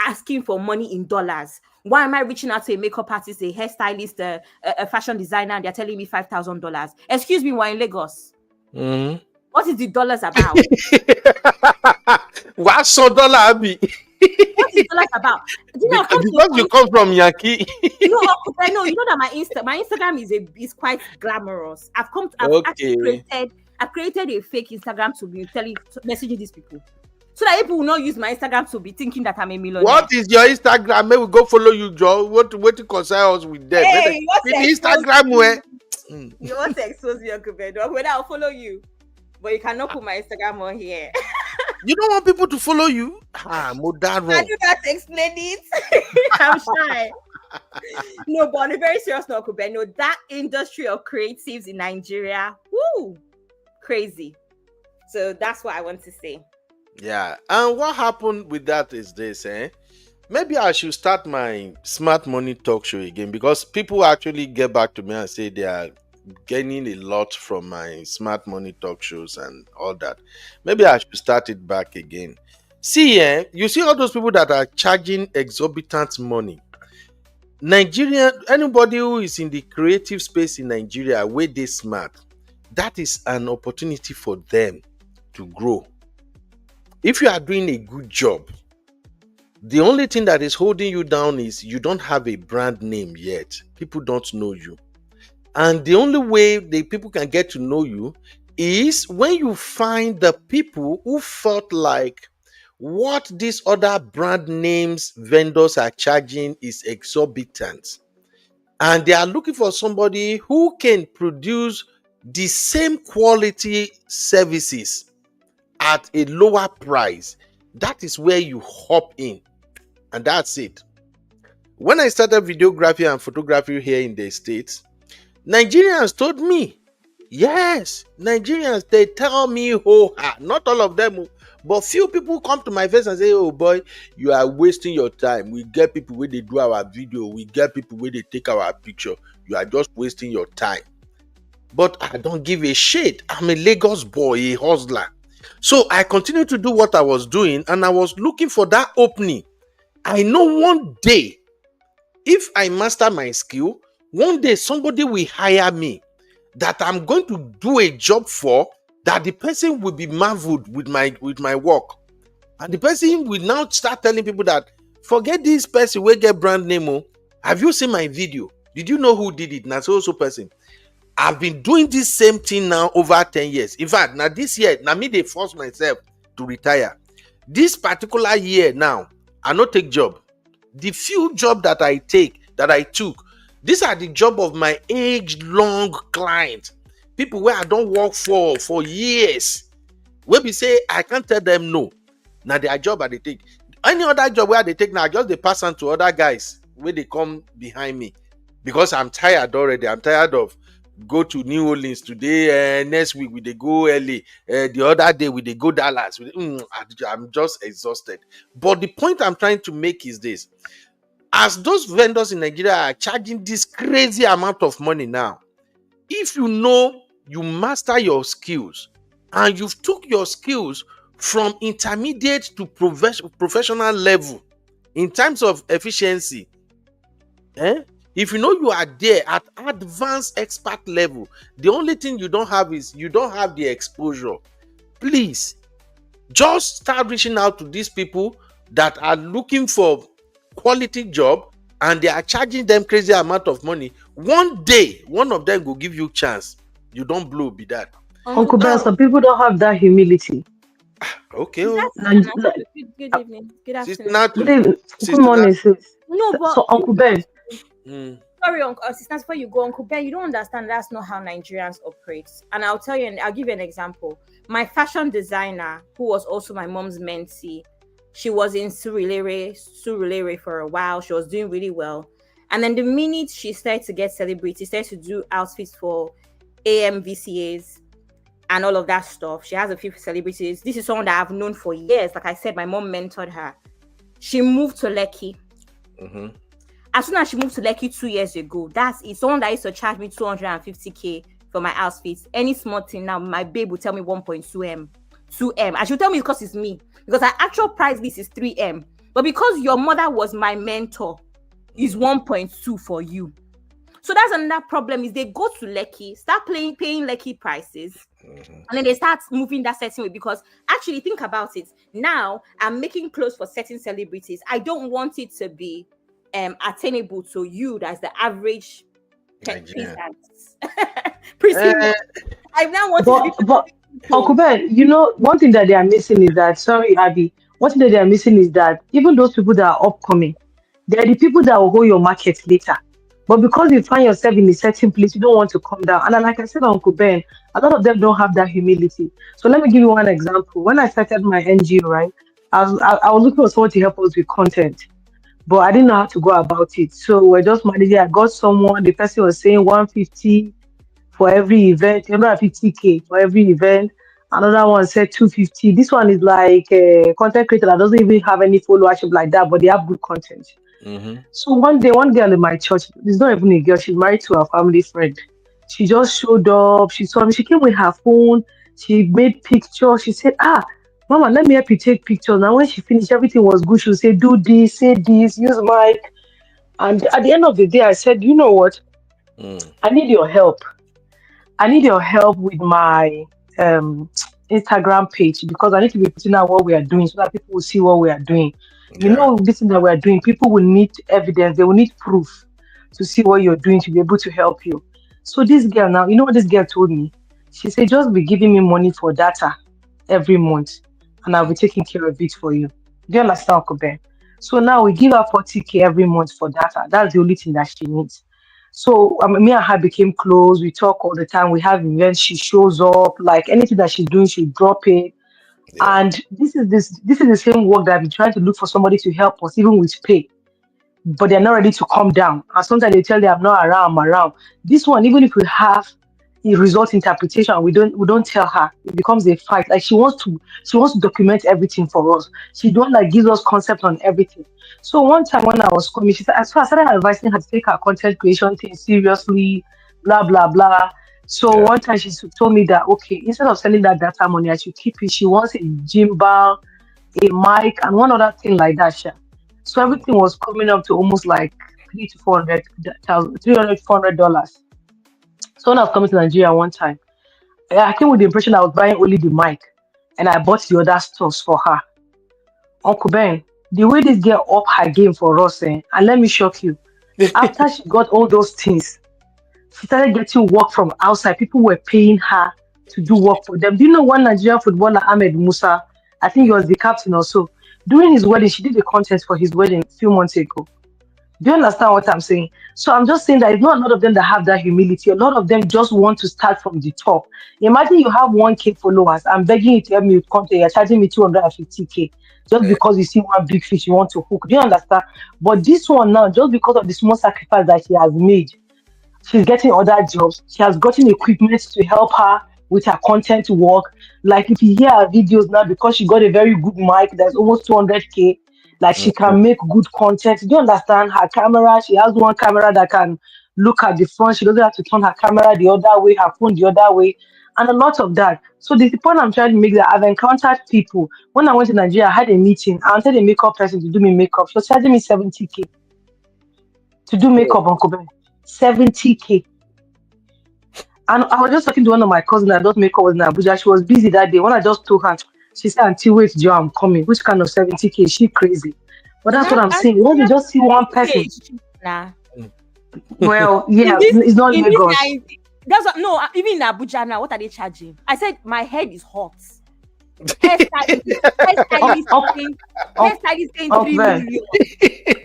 Speaker 8: asking for money in dollars. Why am I reaching out to a makeup artist, a hairstylist, a fashion designer, and they're telling me $5,000? Excuse me, we're in Lagos.
Speaker 1: Mm-hmm.
Speaker 8: What is the dollars about?
Speaker 1: What's so dollar, Abby?
Speaker 8: What is dollars about?
Speaker 1: Because you come from Yankee.
Speaker 8: I know. You know that my Instagram is quite glamorous. I've actually created a fake Instagram to be messaging these people, so that people will not use my Instagram to be thinking that I'm a millionaire.
Speaker 1: What is your Instagram? May we go follow you, Joe? What to concern us with them?
Speaker 8: Hey,
Speaker 1: Instagram where?
Speaker 8: You want to expose me, Uncle Beno? Whether I'll follow you, but you cannot put my Instagram on here.
Speaker 1: You don't want people to follow you? Modern wrong.
Speaker 8: I do not explain it. I'm shy. No, but on a very serious note, Uncle Beno, that industry of creatives in Nigeria, woo, crazy. So that's what I want to say.
Speaker 1: Yeah, and what happened with that is this, maybe I should start my smart money talk show again, because people actually get back to me and say they are gaining a lot from my smart money talk shows and all that. Maybe I should start it back again. See, you see all those people that are charging exorbitant money. Nigeria, anybody who is in the creative space in Nigeria where they smart, that is an opportunity for them to grow. If you are doing a good job, the only thing that is holding you down is you don't have a brand name yet. People don't know you. And the only way the people can get to know you is when you find the people who felt like what these other brand names vendors are charging is exorbitant. And they are looking for somebody who can produce the same quality services at a lower price. That is where you hop in. And that's it. When I started videography and photography here in the States, Nigerians told me, yes, Nigerians, they tell me, not all of them, but few people come to my face and say, oh boy, you are wasting your time. We get people where they do our video, we get people where they take our picture. You are just wasting your time. But I don't give a shit. I'm a Lagos boy, a hustler. So I continued to do what I was doing, and I was looking for that opening. I know one day, if I master my skill, one day somebody will hire me that I'm going to do a job for, that the person will be marveled with my work. And the person will now start telling people that, forget this person will get brand name. Have you seen my video? Did you know who did it? Now so person. I've been doing this same thing now over 10 years. In fact, now this year, now me they force myself to retire. This particular year now, I not take job. The few job that I took, these are the job of my age-long client. People where I don't work for years. Where we say I can't tell them no. Now their job that they take. Any other job where they take now, just they pass on to other guys where they come behind me. Because I'm tired already. I'm tired of go to New Orleans today, next week we they go LA, the other day we they go Dallas. I'm just exhausted. But the point I'm trying to make is this: as those vendors in Nigeria are charging this crazy amount of money now, if you know you master your skills and you've took your skills from intermediate to professional level in terms of efficiency, if you know you are there at advanced expert level, the only thing you don't have is you don't have the exposure. Please, just start reaching out to these people that are looking for quality job and they are charging them crazy amount of money. One day, one of them will give you chance. You don't blow be that.
Speaker 10: Uncle Ben, some people don't have that humility.
Speaker 1: Okay.
Speaker 8: Good evening. Good afternoon.
Speaker 10: Good morning, sis.
Speaker 8: No, but
Speaker 10: so Uncle Ben.
Speaker 8: Sorry, Sister, before you go, Uncle Ben, you don't understand. That's not how Nigerians operate. And I'll tell you, and I'll give you an example. My fashion designer, who was also my mom's mentee, she was in Surulere for a while. She was doing really well. And then the minute she started to get celebrities, started to do outfits for AMVCAs and all of that stuff. She has a few celebrities. This is someone that I've known for years. Like I said, my mom mentored her. She moved to Lekki. As soon as she moved to Lekki 2 years ago, that's it. Someone that used to charge me 250K for my outfits. Any small thing now, my babe will tell me 1.2M. 2M. And she'll tell me because it's me. Because her actual price list is 3M. But because your mother was my mentor, is 1.2 for you. So that's another problem, is they go to Lekki, start paying Lekki prices, and then they start moving that certain way. Because actually, think about it. Now, I'm making clothes for certain celebrities. I don't want it to be attainable to you, that's the average peasant. I now want
Speaker 10: but Uncle Ben, you know, one thing that they are missing is that, sorry, Abby, one thing that they are missing is that even those people that are upcoming, they are the people that will hold your market later. But because you find yourself in a certain place, you don't want to come down. And like I said, Uncle Ben, a lot of them don't have that humility. So let me give you one example. When I started my NGO, right, I was looking for someone to help us with content, but I didn't know how to go about it. So we're just managing. I got someone, the person was saying 150 for every event, 150K for every event. Another one said 250. This one is like a content creator that doesn't even have any followership like that, but they have good content. So one day, one girl in my church, it's not even a girl, she's married to a family friend. She just showed up. She saw me. She came with her phone. She made pictures. She said, Mama, let me help you take pictures. Now, when she finished, everything was good. She would say, do this, say this, use mic. And at the end of the day, I said, you know what? I need your help. I need your help with my Instagram page because I need to be putting out what we are doing so that people will see what we are doing. You know, this thing that we are doing, people will need evidence, they will need proof to see what you're doing to be able to help you. So this girl now, you know what this girl told me? She said, just be giving me money for data every month and I'll be taking care of it for you. Do you understand, Uncle Ben? So now we give her 40K every month for data. That's the only thing that she needs. So me and her became close. We talk all the time. We have events. She shows up. Like anything that she's doing, she drop it. And this is the same work that I've been trying to look for somebody to help us, even with pay. But they're not ready to come down. And sometimes they tell me I'm not around, I'm around. This one, even if we have a result interpretation, we don't tell her. It becomes a fight. Like she wants to document everything for us. She don't like gives us concept on everything. So one time when I was coming, she said, so I started advising her to take her content creation thing seriously, blah blah blah. So one time she told me that okay, instead of sending that data money, I should keep it. She wants a gym bar, a mic, and one other thing like that. Sha. So everything was coming up to almost like $400. So when I was coming to Nigeria one time, I came with the impression I was buying only the mic, and I bought the other stuffs for her. Uncle Ben, the way this girl up her game for us, and let me shock you, after she got all those things, she started getting work from outside. People were paying her to do work for them. Do you know one Nigerian footballer, Ahmed Musa? I think he was the captain also. During his wedding, she did the contest for his wedding a few months ago. Do you understand what I'm saying? So I'm just saying that it's not a lot of them that have that humility. A lot of them just want to start from the top. Imagine you have 1K followers. I'm begging you to help me with content. You're charging me 250K just because you see one big fish you want to hook. Do you understand? But this one now, just because of the small sacrifice that she has made, she's getting other jobs. She has gotten equipment to help her with her content work. Like if you hear her videos now, because she got a very good mic, that's almost 200K. Like she can make good content. Do you understand? Her camera, she has one camera that can look at the front. She doesn't have to turn her camera the other way, her phone the other way, and a lot of that. So the point I'm trying to make that I've encountered people. When I went to Nigeria, I had a meeting. I wanted a makeup person to do me makeup. She was charging me 70K to do makeup, Uncle Ben. 70K. And I was just talking to one of my cousins that does makeup in Abuja. She was busy that day. When I just told her, she said, "Auntie, wait, Joe, I'm coming." Which kind of 70K? Is she crazy? But that's what I'm saying. When you just see one person.
Speaker 8: Nah.
Speaker 10: Well, yeah, it's not Lagos.
Speaker 8: That's what, no, even in Abuja now, what are they charging? I said my head is hot. Hairstylist saying 3 million.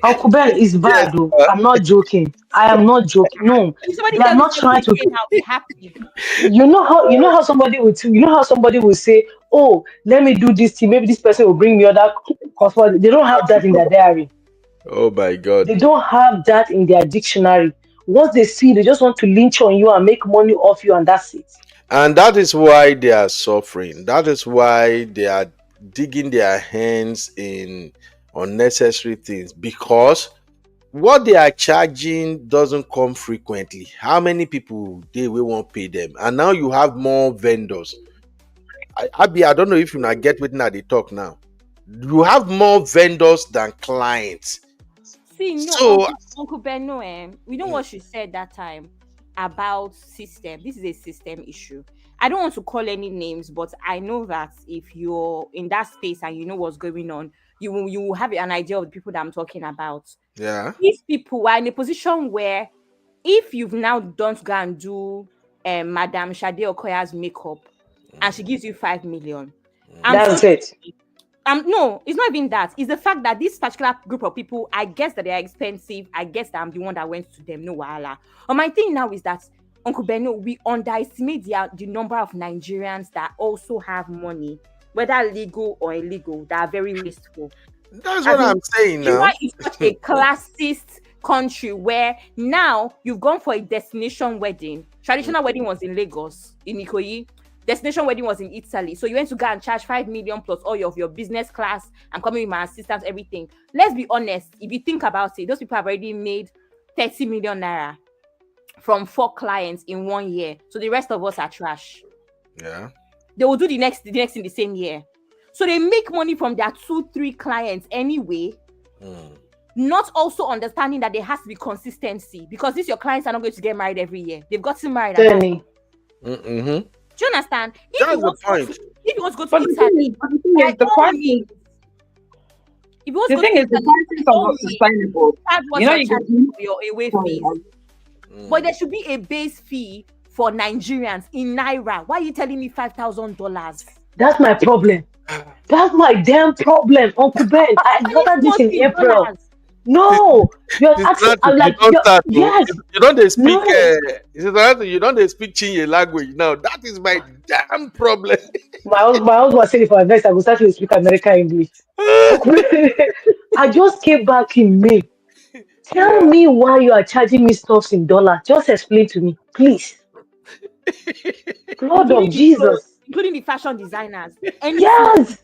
Speaker 10: Uncle Ben is bad, though. I'm not joking. I am not joking. No,
Speaker 8: somebody
Speaker 10: they are not trying to.
Speaker 8: I'll be happy.
Speaker 10: You know how somebody will say, "Oh, let me do this thing. Maybe this person will bring me other." They don't have that in their diary.
Speaker 1: Oh my God!
Speaker 10: They don't have that in their dictionary. Once they see, they just want to lynch on you and make money off you, and that's it.
Speaker 1: And that is why they are suffering. That is why they are digging their hands in unnecessary things, because what they are charging doesn't come frequently. How many people they will won't pay them? And now you have more vendors. I don't know if you not get with they talk now. You have more vendors than clients.
Speaker 8: See, no, Uncle Beno, we know what she said that time about system. This is a system issue. I don't want to call any names, but I know that if you're in that space and you know what's going on, you will have an idea of the people that I'm talking about.
Speaker 1: Yeah.
Speaker 8: These people are in a position where if you've now done to go and do Madame Sade Okoya's makeup and she gives you 5 million.
Speaker 10: That's it.
Speaker 8: No, it's not even that. It's the fact that this particular group of people, I guess that they are expensive. I guess that I'm the one that went to them. No wahala. But my thing now is that, Uncle Beno, we underestimate the number of Nigerians that also have money, whether legal or illegal, that are very wasteful.
Speaker 1: That's what I'm saying now.
Speaker 8: It's such a classist country where now you've gone for a destination wedding. Traditional wedding was in Lagos, in Ikoyi. Destination wedding was in Italy. So you went to go and charge 5 million plus all of your business class and coming with my assistants, everything. Let's be honest. If you think about it, those people have already made 30 million naira. from 4 clients in 1 year. So the rest of us are trash.
Speaker 1: Yeah.
Speaker 8: They will do the next in the same year. So they make money from their 2-3 clients anyway. Not also understanding that there has to be consistency, because these your clients are not going to get married every year. They've gotten married.
Speaker 10: Jenny.
Speaker 8: Do you understand?
Speaker 1: That's the point.
Speaker 8: If you want to go to
Speaker 9: But the thing
Speaker 8: Italy,
Speaker 9: is, the prices.
Speaker 8: if you want
Speaker 9: The
Speaker 8: to go
Speaker 9: thing
Speaker 8: to
Speaker 9: is, the
Speaker 8: Italy,
Speaker 9: prices are not sustainable.
Speaker 8: that's what
Speaker 9: You know,
Speaker 8: you're
Speaker 9: you
Speaker 8: charging
Speaker 9: get
Speaker 8: for your away fees. But there should be a base fee for Nigerians in Naira. Why are you telling me $5,000?
Speaker 10: That's my problem. That's my damn problem, Uncle Ben. I got this in April. No, you're asking. I'm like, yes.
Speaker 1: You don't they speak.
Speaker 10: No.
Speaker 1: You don't they speak Chinese language now. That is my damn problem.
Speaker 10: My husband was saying, for advice, I will start to speak American English. I just came back in May. Tell me why you are charging me stuff in dollars. Just explain to me, please. Lord of Jesus.
Speaker 8: Including the fashion designers.
Speaker 10: Yes.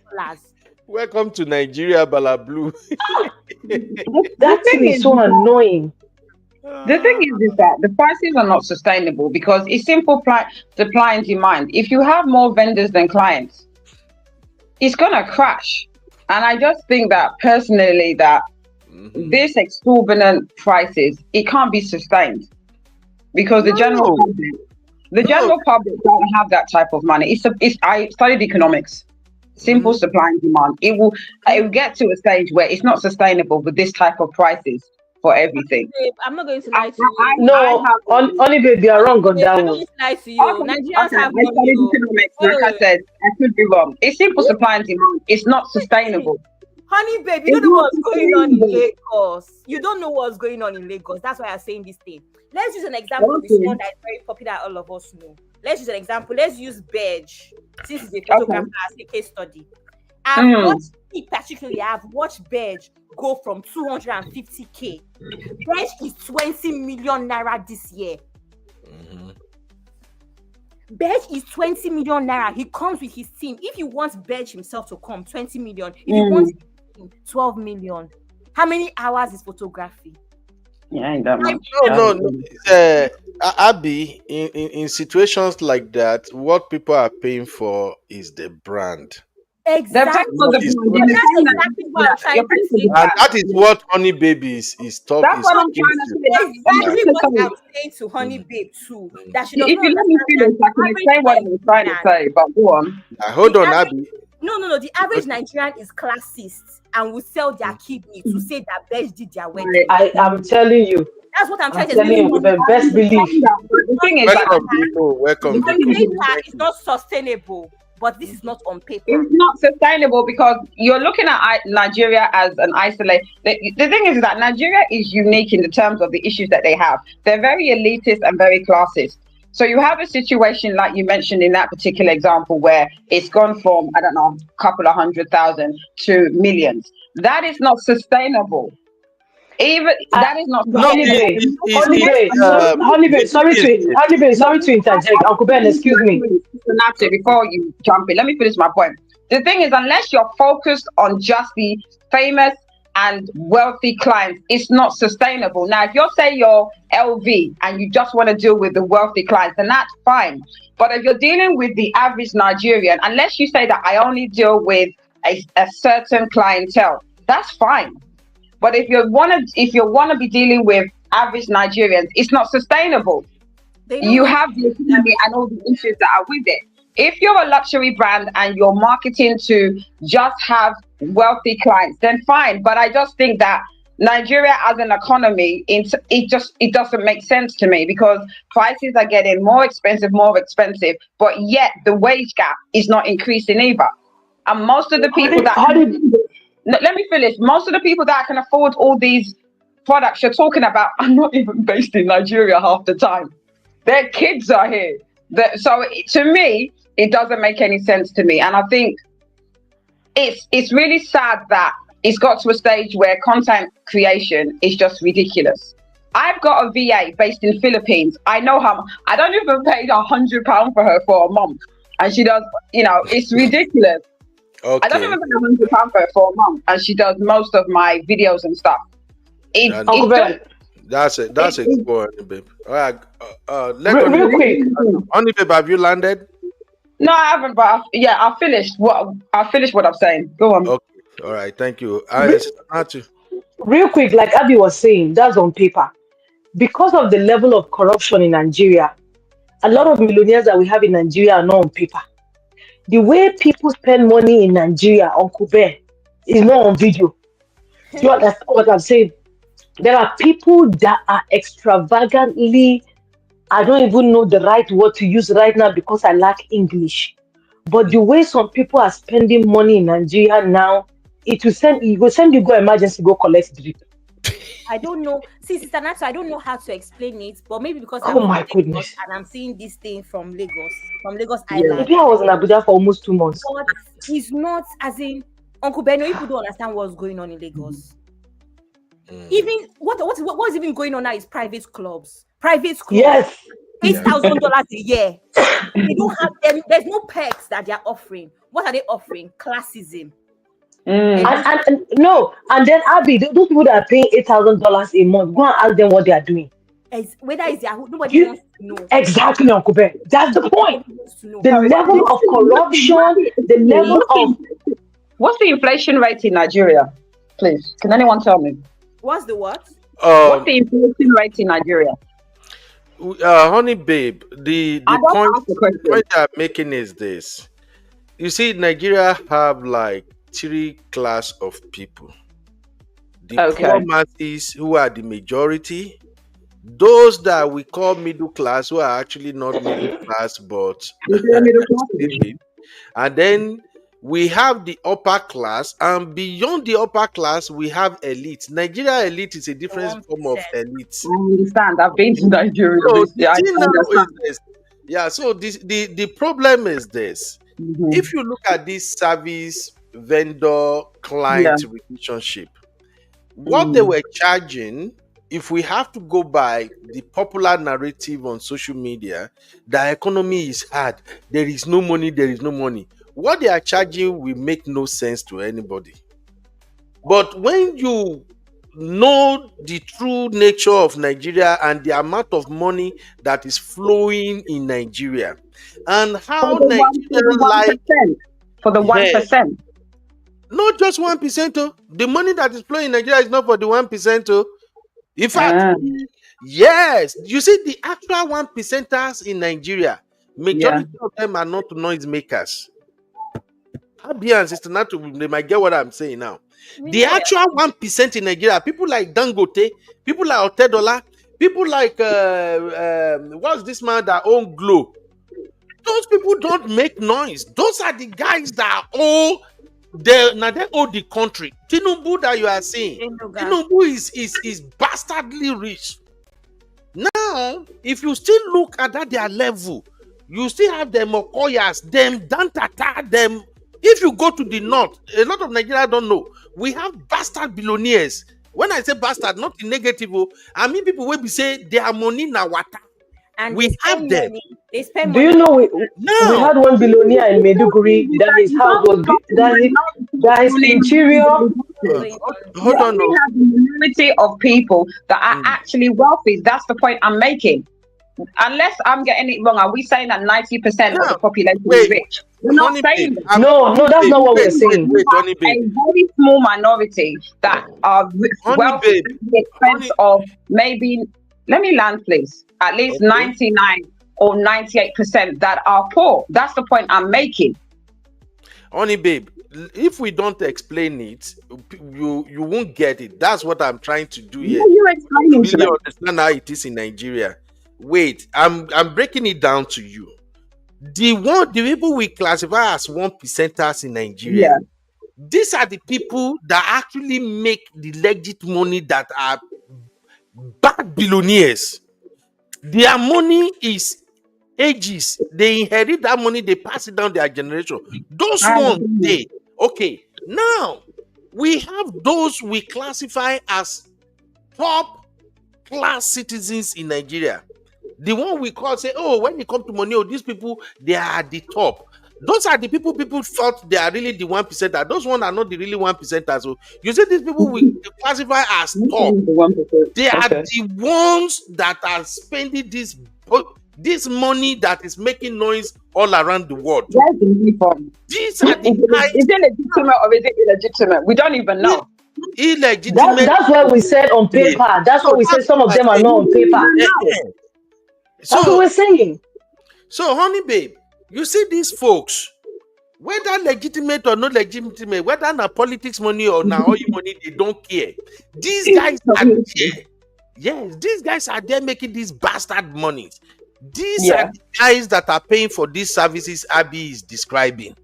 Speaker 1: Welcome to Nigeria, Bala Blue.
Speaker 10: That thing is so annoying.
Speaker 9: The thing is that the prices are not sustainable because it's simple supply and demand. If you have more vendors than clients, it's gonna crash. And I just think that personally that this exorbitant prices, it can't be sustained because the general public don't have that type of money. I studied economics. Simple supply and demand. It will get to a stage where it's not sustainable with this type of prices for everything.
Speaker 8: I'm not going to lie to you.
Speaker 10: No, only baby, you are wrong on that one.
Speaker 8: I'm not going to lie to you. Nigerians have
Speaker 9: I studied economics. Like I said, I could be wrong. It's simple supply and demand. It's not sustainable.
Speaker 8: Honey, babe, you don't know what's going on in Lagos. You don't know what's going on in Lagos. That's why I'm saying this thing. Let's use an example of one that is very popular, all of us know. Let's use an example. Let's use Bedge, since he's a photographer as a case study. I've watched Bedge go from 250K. Bedge is 20 million naira this year. Bedge is 20 million naira. He comes with his team. If you want Bedge himself to come, 20 million. If you want 12 million. How many hours is photography?
Speaker 9: Yeah, ain't that much.
Speaker 1: No. Abby, in situations like that, what people are paying for is the brand.
Speaker 8: Exactly. That's exactly what I'm trying to say.
Speaker 1: And that is what Honey Baby is talking.
Speaker 9: That's what I'm trying to say.
Speaker 8: Exactly what I'm saying to Honey Babe too. That she doesn't.
Speaker 9: If you let me finish, I can explain what I'm trying to say. But go on.
Speaker 1: Hold on, Abby.
Speaker 8: No. The average Nigerian is classist and will sell their kidney to say that Bedge did their wedding.
Speaker 10: I am telling you.
Speaker 8: That's what I'm trying to
Speaker 10: say. The best belief.
Speaker 9: The thing is,
Speaker 1: welcome.
Speaker 8: Paper is not sustainable. But this is not on paper.
Speaker 9: It's not sustainable because you're looking at Nigeria as an isolate. The thing is that Nigeria is unique in the terms of the issues that they have. They're very elitist and very classist. So you have a situation like you mentioned in that particular example where it's gone from, I don't know, a couple of 100,000 to millions. That is not sustainable. That is not
Speaker 10: sorry to interject. Uncle Ben, excuse me.
Speaker 9: Before you jump in, let me finish my point. The thing is, unless you're focused on just the famous and wealthy clients, it's not sustainable. Now, if you're say you're LV and you just want to deal with the wealthy clients, then that's fine. But if you're dealing with the average Nigerian, unless you say that I only deal with a certain clientele, that's fine. But if you want to be dealing with average Nigerians, it's not sustainable. You have the economy and all the issues that are with it. If you're a luxury brand and you're marketing to just have wealthy clients, then fine. But I just think that Nigeria as an economy, it doesn't make sense to me because prices are getting more expensive, but yet the wage gap is not increasing either. And most of the people let me finish. Most of the people that can afford all these products you're talking about are not even based in Nigeria half the time. Their kids are here. So to me, it doesn't make any sense to me. And I think it's really sad that it's got to a stage where content creation is just ridiculous. I've got a VA based in the Philippines. I know how. I don't even pay £100 for her for a month. And she does, it's ridiculous.
Speaker 1: Okay.
Speaker 9: I don't even pay £100 for a month, and she does most of my videos and stuff.
Speaker 1: That's a good one, babe. All right. Let
Speaker 10: Real,
Speaker 1: Honey
Speaker 10: real quick.
Speaker 1: Honey babe, have you landed?
Speaker 9: No, I haven't, but I finished what I'm saying. Go on.
Speaker 1: Okay. All right. Thank you.
Speaker 10: Re-
Speaker 1: Sister
Speaker 10: Real quick, like Abby was saying, that's on paper. Because of the level of corruption in Nigeria, a lot of millionaires that we have in Nigeria are not on paper. The way people spend money in Nigeria, Uncle Ben, is not on video. Do you understand what I'm saying? There are people that are extravagantly, I don't even know the right word to use right now because I lack English. But the way some people are spending money in Nigeria now, it will send you go emergency, go collect drip.
Speaker 8: I don't know. See, Sister Natsu, I don't know how to explain it, but maybe because I'm
Speaker 10: Oh
Speaker 8: from
Speaker 10: my
Speaker 8: Lagos
Speaker 10: goodness.
Speaker 8: and I'm seeing this thing from Lagos
Speaker 9: Yeah.
Speaker 8: Island.
Speaker 10: Maybe I was in Abuja for almost 2 months.
Speaker 8: But it's not as in Uncle Beno. People don't understand what's going on in Lagos. Even what's even going on now is private clubs. Private schools.
Speaker 10: Yes.
Speaker 8: $8,000 a year. They don't have them. There's no perks that they are offering. What are they offering? Classism.
Speaker 10: And no, and then Abby, those people that are paying $8,000 a month, go and ask them what they are doing.
Speaker 8: Whether it's their nobody wants to know.
Speaker 10: Exactly, Uncle Ben. That's the point.
Speaker 8: Nobody wants to know.
Speaker 10: The level of corruption, the level of
Speaker 9: What's the inflation rate in Nigeria? Please, can anyone tell me?
Speaker 8: What's the what?
Speaker 9: What's the inflation rate in Nigeria?
Speaker 1: Honey babe, the
Speaker 9: I don't
Speaker 1: point,
Speaker 9: ask the question.
Speaker 1: point I'm making is this. You see, Nigeria have like 3 class of people. The
Speaker 9: Okay.
Speaker 1: poor masses, who are the majority, those that we call middle class, who are actually not middle class but living, and then we have the upper class, and beyond the upper class we have elite. Nigeria elite is a different form of elite.
Speaker 9: I understand. I've been to Nigeria.
Speaker 1: So
Speaker 9: Basically. I
Speaker 1: the thing now is
Speaker 9: understand.
Speaker 1: this. Yeah, so the problem is this.
Speaker 9: Mhm.
Speaker 1: If you look at this service vendor client relationship, what they were charging, if we have to go by the popular narrative on social media, the economy is hard, there is no money. What they are charging will make no sense to anybody. But when you know the true nature of Nigeria and the amount of money that is flowing in Nigeria, and how Nigerian life
Speaker 9: for the 1%.
Speaker 1: Not just 1%. Oh, the money that is flowing in Nigeria is not for the 1%. Oh, in fact, yes, you see the actual 1%ers in Nigeria, majority of them are not noisemakers. Happy and Sister Natu, they might get what I'm saying now. The actual 1% in Nigeria, people like Don.T, people like Otedola, people like what's this man that own Glow? Those people don't make noise. Those are the guys that owe they owe the country. Tinubu that you are seeing, Tinubu is bastardly rich. Now, if you still look at that their level, you still have them Okoyas, them Dantata, them. If you go to the north, a lot of Nigeria don't know. We have bastard billionaires. When I say bastard, not in negative, I mean people will be say their money na water.
Speaker 8: And
Speaker 1: we have them.
Speaker 8: They spend
Speaker 10: Do you know we had one billionaire in Maiduguri that his house was that his interior.
Speaker 9: Hold on. We have a minority of people that are actually wealthy. That's the point I'm making. Unless I'm getting it wrong, are we saying that 90% of the population is rich? We're not saying that.
Speaker 10: No, that's not what we're saying.
Speaker 9: A very small minority that are wealthy at the expense of maybe, let me land please, at least 99 or 98% that are poor. That's the point I'm making.
Speaker 1: Honey babe, if we don't explain it, you won't get it. That's what I'm trying to do here.
Speaker 9: You're explaining
Speaker 1: to really understand how it is in Nigeria. Wait, I'm breaking it down to you. The people we classify as 1%ers in Nigeria, these are the people that actually make the legit money, that are bad billionaires. Their money is ages. They inherit that money, they pass it down their generation. Those ones, okay. Now we have those we classify as top class citizens in Nigeria. The one we call say, oh, when it comes to money, these people, they are at the top. Those are the people thought they are really the 1%. Those ones are not the really 1%. So you see these people we classify as top.
Speaker 9: The 1%.
Speaker 1: They are
Speaker 9: Okay.
Speaker 1: the ones that are spending this money that is making noise all around the world.
Speaker 9: Where's the money from?
Speaker 1: These are the guys.
Speaker 9: Is it legitimate or is it illegitimate? We don't even know.
Speaker 1: Illegitimate.
Speaker 10: That's why we said on paper. That's why we said some of them are not on paper. That's what we're saying.
Speaker 1: So, honey babe, you see these folks, whether legitimate or not legitimate, whether na politics money or na oil money, they don't care. These guys are there. Yes, these guys are there making these bastard monies. These are the guys that are paying for these services Abby is describing.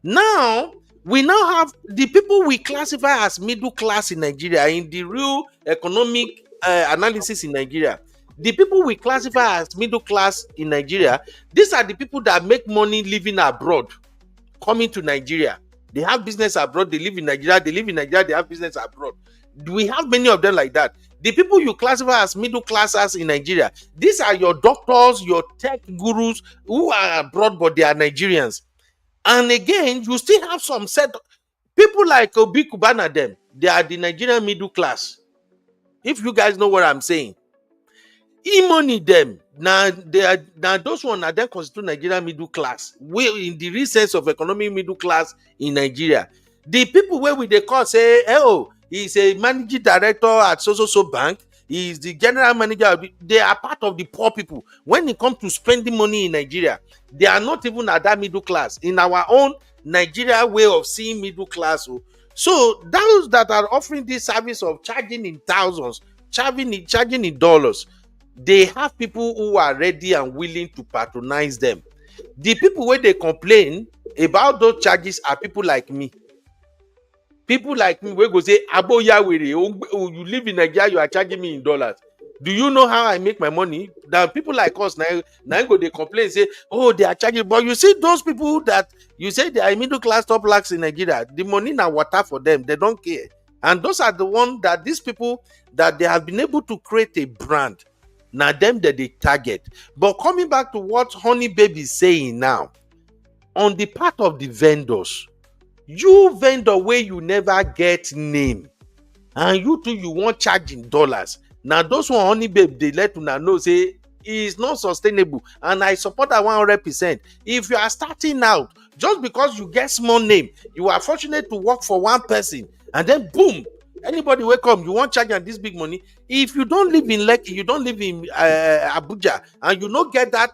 Speaker 1: Now, we now have the people we classify as middle class in Nigeria in the real economic analysis in Nigeria. The people we classify as middle class in Nigeria, these are the people that make money living abroad, coming to Nigeria. They have business abroad, they live in Nigeria, they have business abroad. We have many of them like that. The people you classify as middle classers in Nigeria, these are your doctors, your tech gurus who are abroad, but they are Nigerians. And again, you still have some set people like Obi Kubana, them, they are the Nigerian middle class. If you guys know what I'm saying. E-money them now those ones are then constitute Nigerian middle class. We in the real sense of economic middle class in Nigeria. The people where we they call say, oh, he's a managing director at so bank, he's the general manager. They are part of the poor people. When it comes to spending money in Nigeria, they are not even at that middle class. In our own Nigeria way of seeing middle class. So those that are offering this service of charging in thousands, charging in dollars, they have people who are ready and willing to patronize them. The people where they complain about those charges are people like me. People like me will go say, Abo Yawere, you live in Nigeria, you are charging me in dollars. Do you know how I make my money? That people like us now go they complain, say, oh, they are charging. But you see those people that you say they are middle class top blacks in Nigeria, the money now water for them, they don't care. And those are the ones that these people that they have been able to create a brand. Now them that they target. But coming back to what Honey Baby is saying now, on the part of the vendors, you vendor where you never get name, and you too you want charge in dollars. Now those one Honey Babe they let you know say is not sustainable, and I support that 100%. If you are starting out, just because you get small name, you are fortunate to work for one person, and then boom, anybody will come, you want charge on this big money. If you don't live in Lekki, you don't live in Abuja, and you don't get that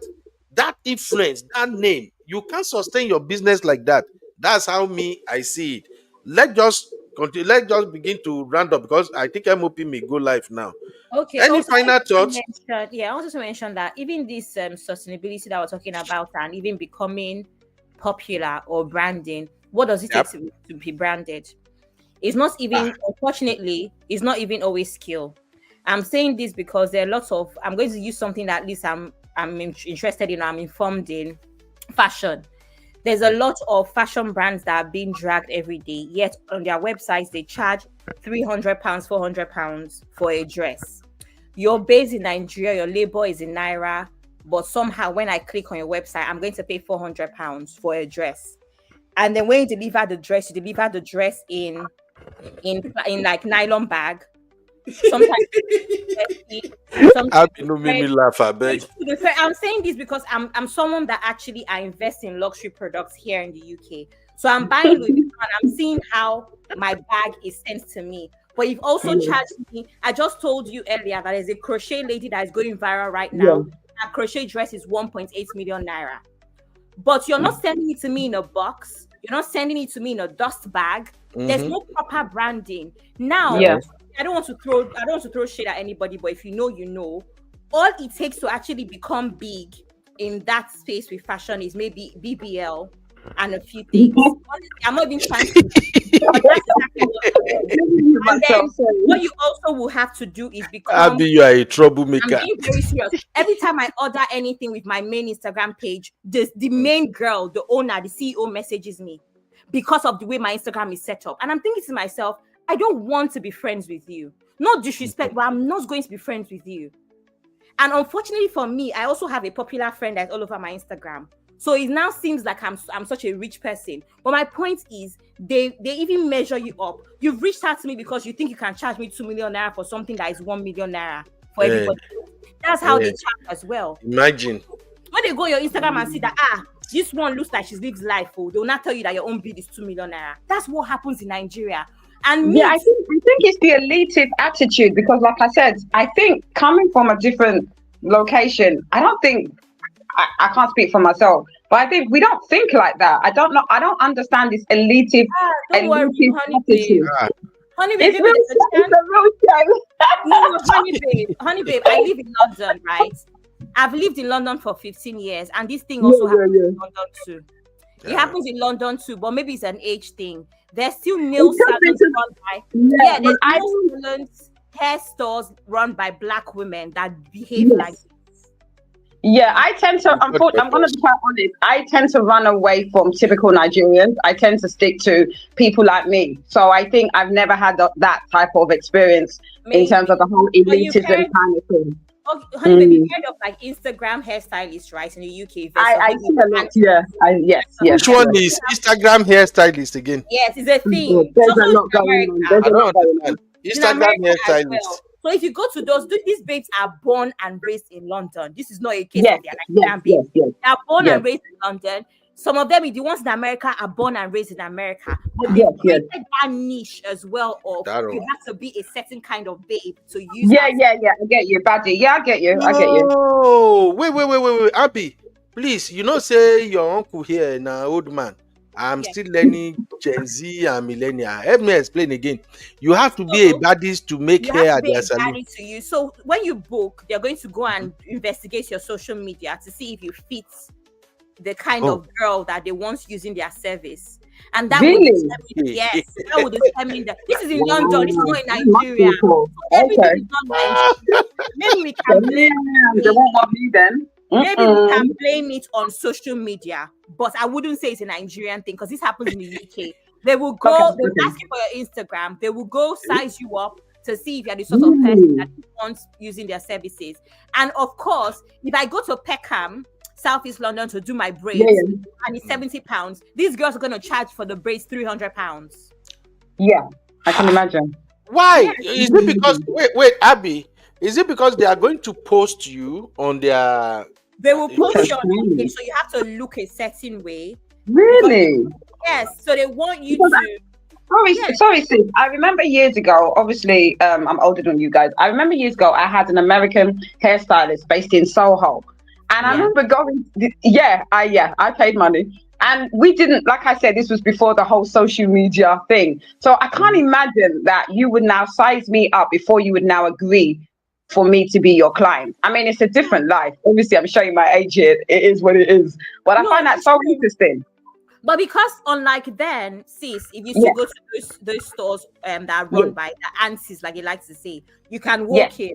Speaker 1: influence, that name, you can't sustain your business like that. That's how I see it. Let's just continue. Let's just begin to round up because I think MOP may go live now.
Speaker 8: Okay.
Speaker 1: Any final thoughts?
Speaker 8: I want to mention that even this sustainability that we're talking about and even becoming popular or branding, what does it take to be branded? It's not even, unfortunately, it's not even always skill. I'm saying this because there are lots of, I'm going to use something that at least I'm interested in, I'm informed in, fashion. There's a lot of fashion brands that are being dragged every day, yet on their websites, they charge £300, £400 for a dress. You're based in Nigeria, your labor is in Naira, but somehow when I click on your website, I'm going to pay £400 for a dress. And then when you deliver the dress in like nylon bag. Sometimes
Speaker 1: me laugh, I beg.
Speaker 8: I'm saying this because I'm someone that actually I invest in luxury products here in the UK. So I'm buying Louis Vuitton and I'm seeing how my bag is sent to me. But you've also charged me. I just told you earlier that there's a crochet lady that is going viral right now. Her crochet dress is 1.8 million naira. But you're not sending it to me in a box. You're not sending it to me in a dust bag. There's no proper branding. Now, I don't want to throw shade at anybody, but if you know, you know. All it takes to actually become big in that space with fashion is maybe BBL and a few things. Honestly, I'm not even trying to. And then what you also will have to do is become.
Speaker 1: Abby, you are a troublemaker.
Speaker 8: I'm being very serious. Every time I order anything with my main Instagram page, the main girl, the owner, the CEO messages me because of the way my Instagram is set up. And I'm thinking to myself, I don't want to be friends with you. No disrespect, but I'm not going to be friends with you. And unfortunately for me, I also have a popular friend that's all over my Instagram. So it now seems like I'm such a rich person. But my point is, they even measure you up. You've reached out to me because you think you can charge me 2 million naira for something that is 1 million naira for everybody. That's how they charge as well.
Speaker 1: Imagine
Speaker 8: when they go on your Instagram and see that this one looks like she lives life, they will not tell you that your own bid is 2 million naira. That's what happens in Nigeria. And
Speaker 9: yeah, I think it's the elitist attitude, because like I said, I think coming from a different location, I don't think I can't speak for myself, but I think we don't think like that. I don't know. I don't understand this elitist attitude.
Speaker 8: Honey babe,
Speaker 9: it's a real show.
Speaker 8: No, honey babe, I live in London, right? I've lived in London for 15 years, and this thing also happens in London too. It happens in London too, but maybe it's an age thing. There's still nail salons run by there's nail salons, hair stores run by Black women that behave like this.
Speaker 9: Yeah, I tend to, I'm going to be quite honest, I tend to run away from typical Nigerians. I tend to stick to people like me. So I think I've never had that type of experience in terms of the whole elitism kind of thing.
Speaker 8: Honey, baby, you heard of like Instagram hairstylists, right, in the UK?
Speaker 9: I see a lot, yes.
Speaker 1: Which one is Instagram hairstylist again?
Speaker 8: Yes, it's a thing.
Speaker 9: There's a lot going on. There's a lot going on.
Speaker 1: Instagram hairstylist.
Speaker 8: So if you go to these babes are born and raised in London. This is not a case of their Nigerian babes. They are born and raised in London. Some of them, the ones in America, are born and raised in America. But they created that niche as well of you have to be a certain kind of babe to use.
Speaker 9: I get you, Baddy. Yeah, I get you.
Speaker 1: Oh, wait, Abby, please. Say your uncle here now, old man. I'm still learning Gen Z and millennial. Help me explain again. You have to be a baddie to make hair at their salon.
Speaker 8: To you. So when you book, they're going to go and investigate your social media to see if you fit the kind of girl that they want using their service. And that would determine, that would determine that this is in London, this is not in Nigeria. So everything is not Nigeria. Maybe we can blame
Speaker 9: they won't want me then.
Speaker 8: Maybe we can blame it on social media, but I wouldn't say it's a Nigerian thing because this happens in the UK. They will go, they'll ask you for your Instagram, they will go size you up to see if you're the sort of person that wants using their services. And of course, if I go to Peckham, Southeast London, to do my braids and it's £70, these girls are going to charge for the braids £300.
Speaker 9: Yeah, I can imagine.
Speaker 1: Why? Is it because wait, Abby? Is it because they are going to post you on their?
Speaker 8: They will post you on their page, so you have to look a certain way.
Speaker 9: Really?
Speaker 8: Yes. So they want you to.
Speaker 9: Sorry, sis. I remember years ago. Obviously, I'm older than you guys. I remember years ago, I had an American hairstylist based in Soho, and I remember going. I paid money. And we didn't, like I said, this was before the whole social media thing. So I can't imagine that you would now size me up before you would now agree for me to be your client. I mean, it's a different life. Obviously, I'm showing my age here. It is what it is. But I find that so interesting.
Speaker 8: But because unlike then, sis, if you still go to those stores that are run by the aunties, like they like to say, you can walk in,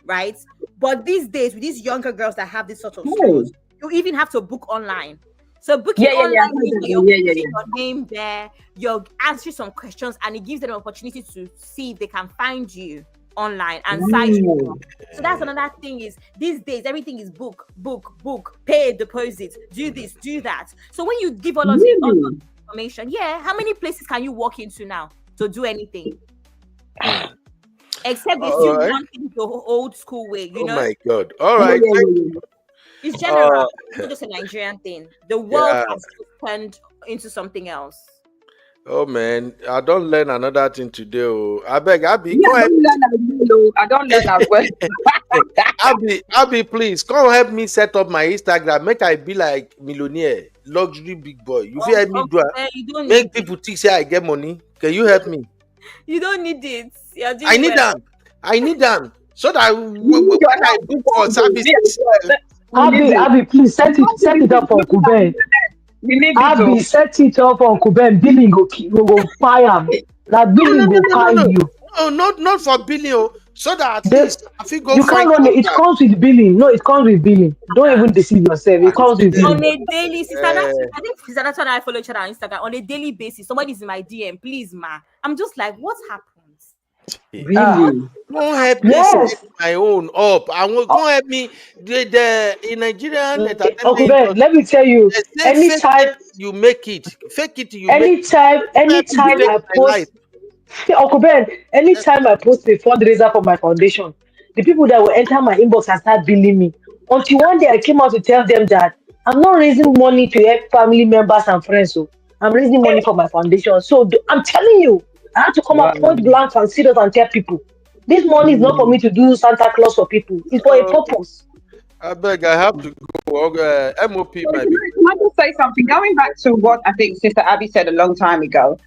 Speaker 8: right? But these days, with these younger girls that have this sort of stores, you even have to book online. So booking online, you're putting your name there, you're answering some questions, and it gives them an opportunity to see if they can find you online and size you up. So that's another thing is these days everything is book, pay a deposit, do this, do that. So when you give all of the information, how many places can you walk into now to do anything? Except they still want the old school way, you know.
Speaker 1: Oh my God! All right.
Speaker 8: It's general. It's not just a Nigerian thing. The world has turned into something else.
Speaker 1: Oh man, I don't learn another thing today. Oh, I beg, Abby,
Speaker 9: I don't learn as well.
Speaker 1: Abby, please come help me set up my Instagram. Make I be like millionaire, luxury big boy. You feel help me do it? Make people think say I get money. Can you help me?
Speaker 8: You don't need it.
Speaker 1: I need them. So that when I book for services.
Speaker 10: Abby, please set it up for Uncle Ben. Abby, set it up for Uncle Ben. Billing go fire. That billing go fire you.
Speaker 1: No, not for billing. So that at least if you go,
Speaker 10: you can't run it. It comes with billing. No, it comes with billing. Don't even deceive yourself. It comes with billing.
Speaker 8: On a daily, sister, I think sister, that's why I follow each other on Instagram. On a daily basis, somebody's in my DM. Please, ma. I'm just like, what happens?
Speaker 10: Really?
Speaker 1: Don't help me set
Speaker 10: Yes.
Speaker 1: my own up. I will
Speaker 10: Uh,
Speaker 1: go help me. The in Nigerian entertainment
Speaker 10: Uncle Ben,
Speaker 1: industry,
Speaker 10: let me tell you,
Speaker 1: they say fake
Speaker 10: anytime,
Speaker 1: it, you make it. Fake it, you make it.
Speaker 10: anytime,
Speaker 1: Don't help me
Speaker 10: anytime
Speaker 1: fake
Speaker 10: I
Speaker 1: my life.
Speaker 10: post, Uncle Ben, anytime I post a fundraiser for my foundation, the people that will enter my inbox and start billing me. Until one day I came out to tell them that I'm not raising money to help family members and friends. So I'm raising money for my foundation. So I'm telling you, I have to come
Speaker 9: Wow.
Speaker 10: up point blank and serious and tell people this money is not for me to do Santa Claus for people. It's for a
Speaker 1: Oh,
Speaker 10: purpose.
Speaker 1: I beg, I have to go. MOP
Speaker 9: So
Speaker 1: might be.
Speaker 9: can I just say something? Going back to what I think Sister Abby said a long time ago,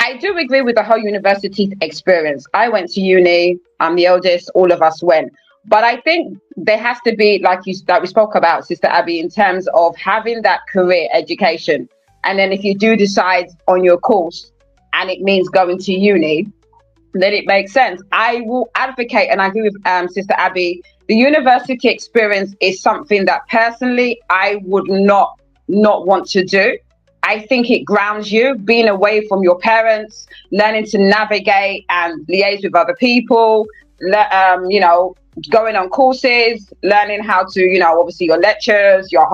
Speaker 9: I do agree with the whole university experience. I went to uni. I'm the eldest. All of us went. But I think there has to be, like we spoke about, Sister Abby, in terms of having that career education. And then if you do decide on your course and it means going to uni, then it makes sense. I will advocate, and I agree with Sister Abby, the university experience is something that personally I would not want to do. I think it grounds you, being away from your parents, learning to navigate and liaise with other people, going on courses, learning how to, obviously your lectures, your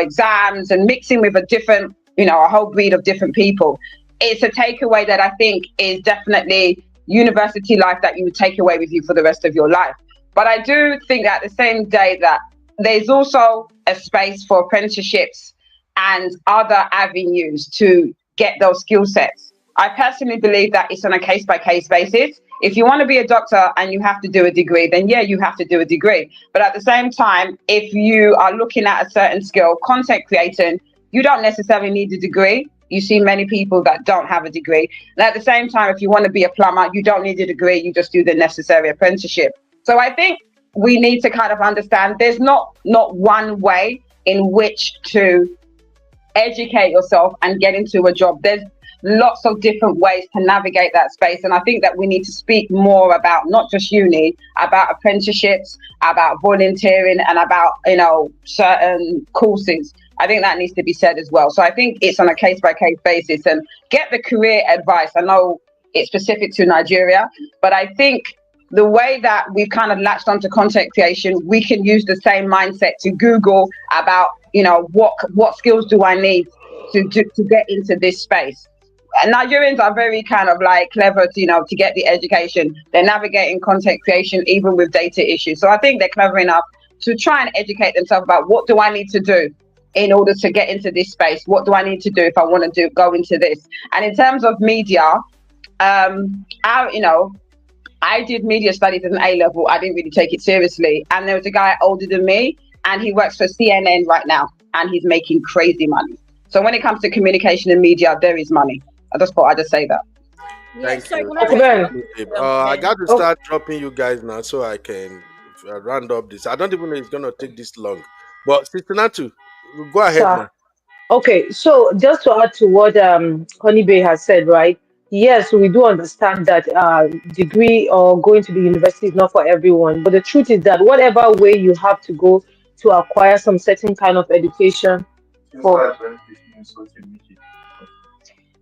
Speaker 9: exams, and mixing with a whole breed of different people. It's a takeaway that I think is definitely university life that you would take away with you for the rest of your life. But I do think at the same day that there's also a space for apprenticeships and other avenues to get those skill sets. I personally believe that it's on a case-by-case basis. If you want to be a doctor and you have to do a degree, then yeah, you have to do a degree. But at the same time, if you are looking at a certain skill, content creating, you don't necessarily need a degree. You see many people that don't have a degree. And at the same time, if you want to be a plumber, you don't need a degree. You just do the necessary apprenticeship. So I think we need to kind of understand there's not one way in which to educate yourself and get into a job. There's lots of different ways to navigate that space. And I think that we need to speak more about not just uni, about apprenticeships, about volunteering, and about, certain courses. I think that needs to be said as well. So I think it's on a case-by-case basis, and get the career advice. I know it's specific to Nigeria, but I think the way that we've kind of latched onto content creation, we can use the same mindset to Google about, what skills do I need to get into this space. And Nigerians are very kind of like clever to get the education. They're navigating content creation even with data issues. So I think they're clever enough to try and educate themselves about what do I need to do in order to get into this space? What do I need to do if I want to go into this? And in terms of media, I did media studies at an A-level. I didn't really take it seriously. And there was a guy older than me, and he works for CNN right now, and he's making crazy money. So when it comes to communication and media, there is money. I just thought I'd just say that.
Speaker 1: Thank you.
Speaker 10: Uncle Ben,
Speaker 1: I got to start dropping you guys now so I can round up this. I don't even know it's going to take this long. But Sister Natu, go ahead,
Speaker 10: sir.
Speaker 1: man.
Speaker 10: Okay, so just to add to what Honey Bay has said, right? Yes, we do understand that degree or going to the university is not for everyone. But the truth is that whatever way you have to go to acquire some certain kind of education, for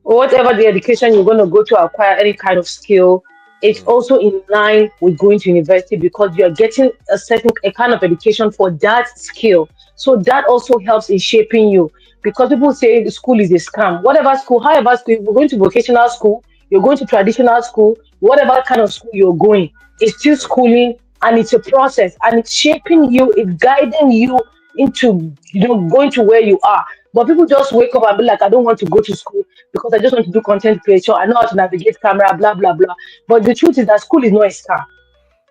Speaker 10: whatever the education you're going to go to acquire any kind of skill, it's also in line with going to university because you're getting a kind of education for that skill. So that also helps in shaping you, because people say school is a scam. Whatever school, however school, you're going to vocational school, you're going to traditional school, whatever kind of school you're going, it's still schooling, and it's a process, and it's shaping you, it's guiding you into going to where you are. But people just wake up and be like, I don't want to go to school because I just want to do content creation. I know how to navigate camera, blah blah blah. But the truth is that school is not a scam.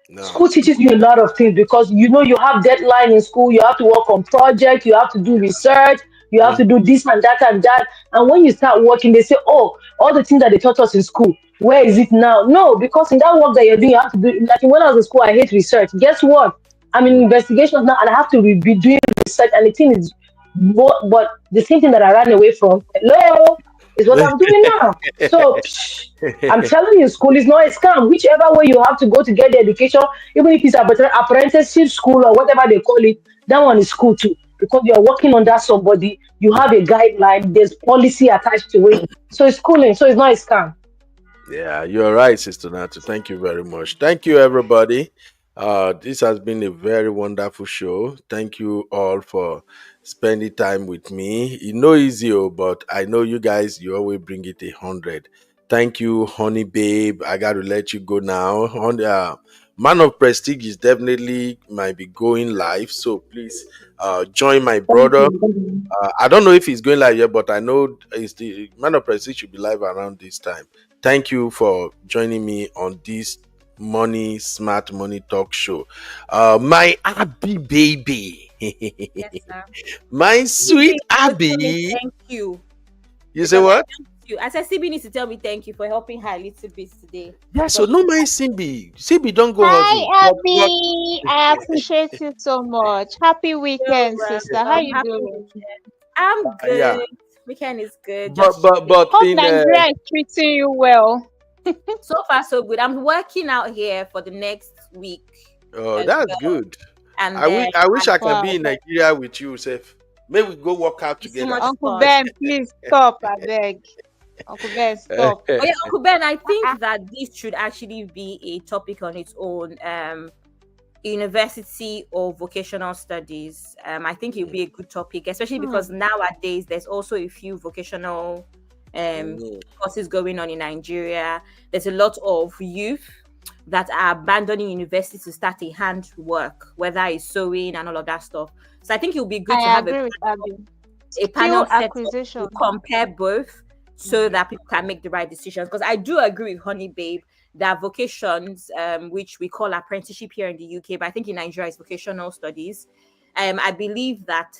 Speaker 1: No.
Speaker 10: School teaches you a lot of things because you have deadline in school, you have to work on projects, you have to do research, you have to do this and that and that. And when you start working, they say, oh, all the things that they taught us in school, where is it now? No, because in that work that you're doing, you have to do, like when I was in school, I hate research. Guess what? I'm in investigations now and I have to be doing research, and the thing is, but the same thing that I ran away from, hello, is what I'm doing now. So I'm telling you, school is not a scam. Whichever way you have to go to get the education, even if it's apprenticeship school or whatever they call it, that one is cool too, because you're working under somebody, you have a guideline, there's policy attached to it. So it's schooling, so it's not a scam.
Speaker 1: Yeah, you're right, Sister Natu. Thank you very much. Thank you, everybody. This has been a very wonderful show. Thank you all for spending time with me. It's no easy, but I know you guys, you always bring it 100. Thank you, honey babe. I got to let you go now. Man of Prestige is definitely might be going live, so please join my
Speaker 9: Thank
Speaker 1: brother.
Speaker 9: you.
Speaker 1: I don't know if he's going live yet, but I know it's the Man of Prestige should be live around this time. Thank you for joining me on this Smart Money Talk Show. My Abby baby,
Speaker 8: Yes, sir.
Speaker 1: my sweet
Speaker 8: CB needs to tell me
Speaker 1: Abby.
Speaker 8: thank you
Speaker 1: You say
Speaker 8: because I
Speaker 1: what?
Speaker 8: thanked you. I said CB needs to tell me thank you for helping her a little bit today.
Speaker 1: Yeah, so
Speaker 8: But
Speaker 1: no mind Simbi. Simbi don't go hustle.
Speaker 11: Hi,
Speaker 1: But
Speaker 11: Abby. I appreciate you so much. Happy
Speaker 8: you're
Speaker 11: weekend, sister. How
Speaker 8: welcome.
Speaker 11: you
Speaker 8: Happy
Speaker 11: doing?
Speaker 8: weekend. I'm
Speaker 1: yeah,
Speaker 8: good. Weekend is good. Just chilling.
Speaker 1: but
Speaker 11: Hope
Speaker 1: in
Speaker 11: Nigeria is treating you well.
Speaker 8: So far so good. I'm working out here for the next week
Speaker 1: oh,
Speaker 8: as
Speaker 1: that's
Speaker 8: well,
Speaker 1: good.
Speaker 8: and then
Speaker 1: I wish I can be
Speaker 11: Wow.
Speaker 1: in Nigeria with you, Seth. Maybe we go work out
Speaker 8: it's so
Speaker 1: together.
Speaker 8: much
Speaker 11: Uncle
Speaker 8: fun.
Speaker 11: Ben, please stop, I beg. Uncle Ben, stop.
Speaker 8: Oh yeah, Uncle Ben, I think that this should actually be a topic on its own. University or vocational studies. I think it would be a good topic, especially because nowadays there's also a few vocational courses going on in Nigeria. There's a lot of youth that are abandoning university to start a hand work, whether it's sewing and all of that stuff. So I think it would be good to
Speaker 11: I
Speaker 8: have
Speaker 11: agree with Abby.
Speaker 8: a
Speaker 11: Skill
Speaker 8: panel set up
Speaker 11: acquisition.
Speaker 8: to compare both so that people can make the right decisions. Because I do agree with Honey Babe that vocations, which we call apprenticeship here in the UK, but I think in Nigeria it's vocational studies. I believe that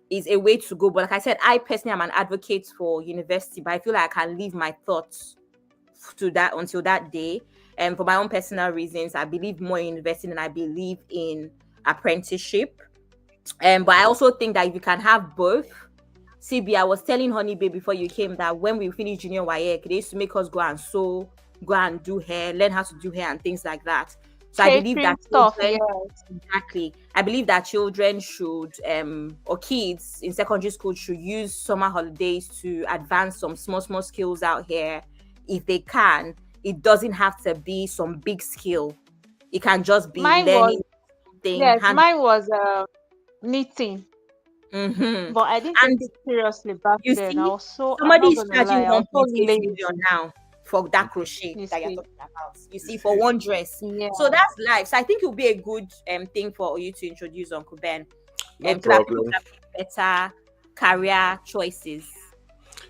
Speaker 8: is a way to go. But like I said, I personally am an advocate for university, but I feel like I can leave my thoughts to that until that day. And for my own personal reasons, I believe more in university than I believe in apprenticeship. But I also think that if you can have both, CB, I was telling Honey Babe before you came that when we finished junior YEC, they used to make us go and sew, go and do hair, learn how to do hair and things like that. So I believe
Speaker 11: Catering
Speaker 8: that
Speaker 11: stuff,
Speaker 8: children,
Speaker 11: yes.
Speaker 8: exactly. I believe that children should, or kids in secondary school should use summer holidays to advance some small skills out here if they can. It doesn't have to be some big skill. It can just be
Speaker 11: Mine was,
Speaker 8: learning something.
Speaker 11: yes, mine was knitting.
Speaker 8: Mm-hmm.
Speaker 11: But I didn't take
Speaker 8: And
Speaker 11: it seriously back
Speaker 8: you
Speaker 11: then. I'm
Speaker 8: somebody
Speaker 11: not
Speaker 8: is
Speaker 11: gonna lie,
Speaker 8: charging
Speaker 11: I was so
Speaker 8: 1.8
Speaker 11: lazy.
Speaker 8: million now for that crochet
Speaker 11: You
Speaker 8: that you're
Speaker 11: see.
Speaker 8: talking about. You see, for one dress.
Speaker 11: Yeah.
Speaker 8: So that's life. So I think it would be a good thing for you to introduce Uncle Ben.
Speaker 1: No
Speaker 8: So that people
Speaker 1: problem.
Speaker 8: can make better career choices.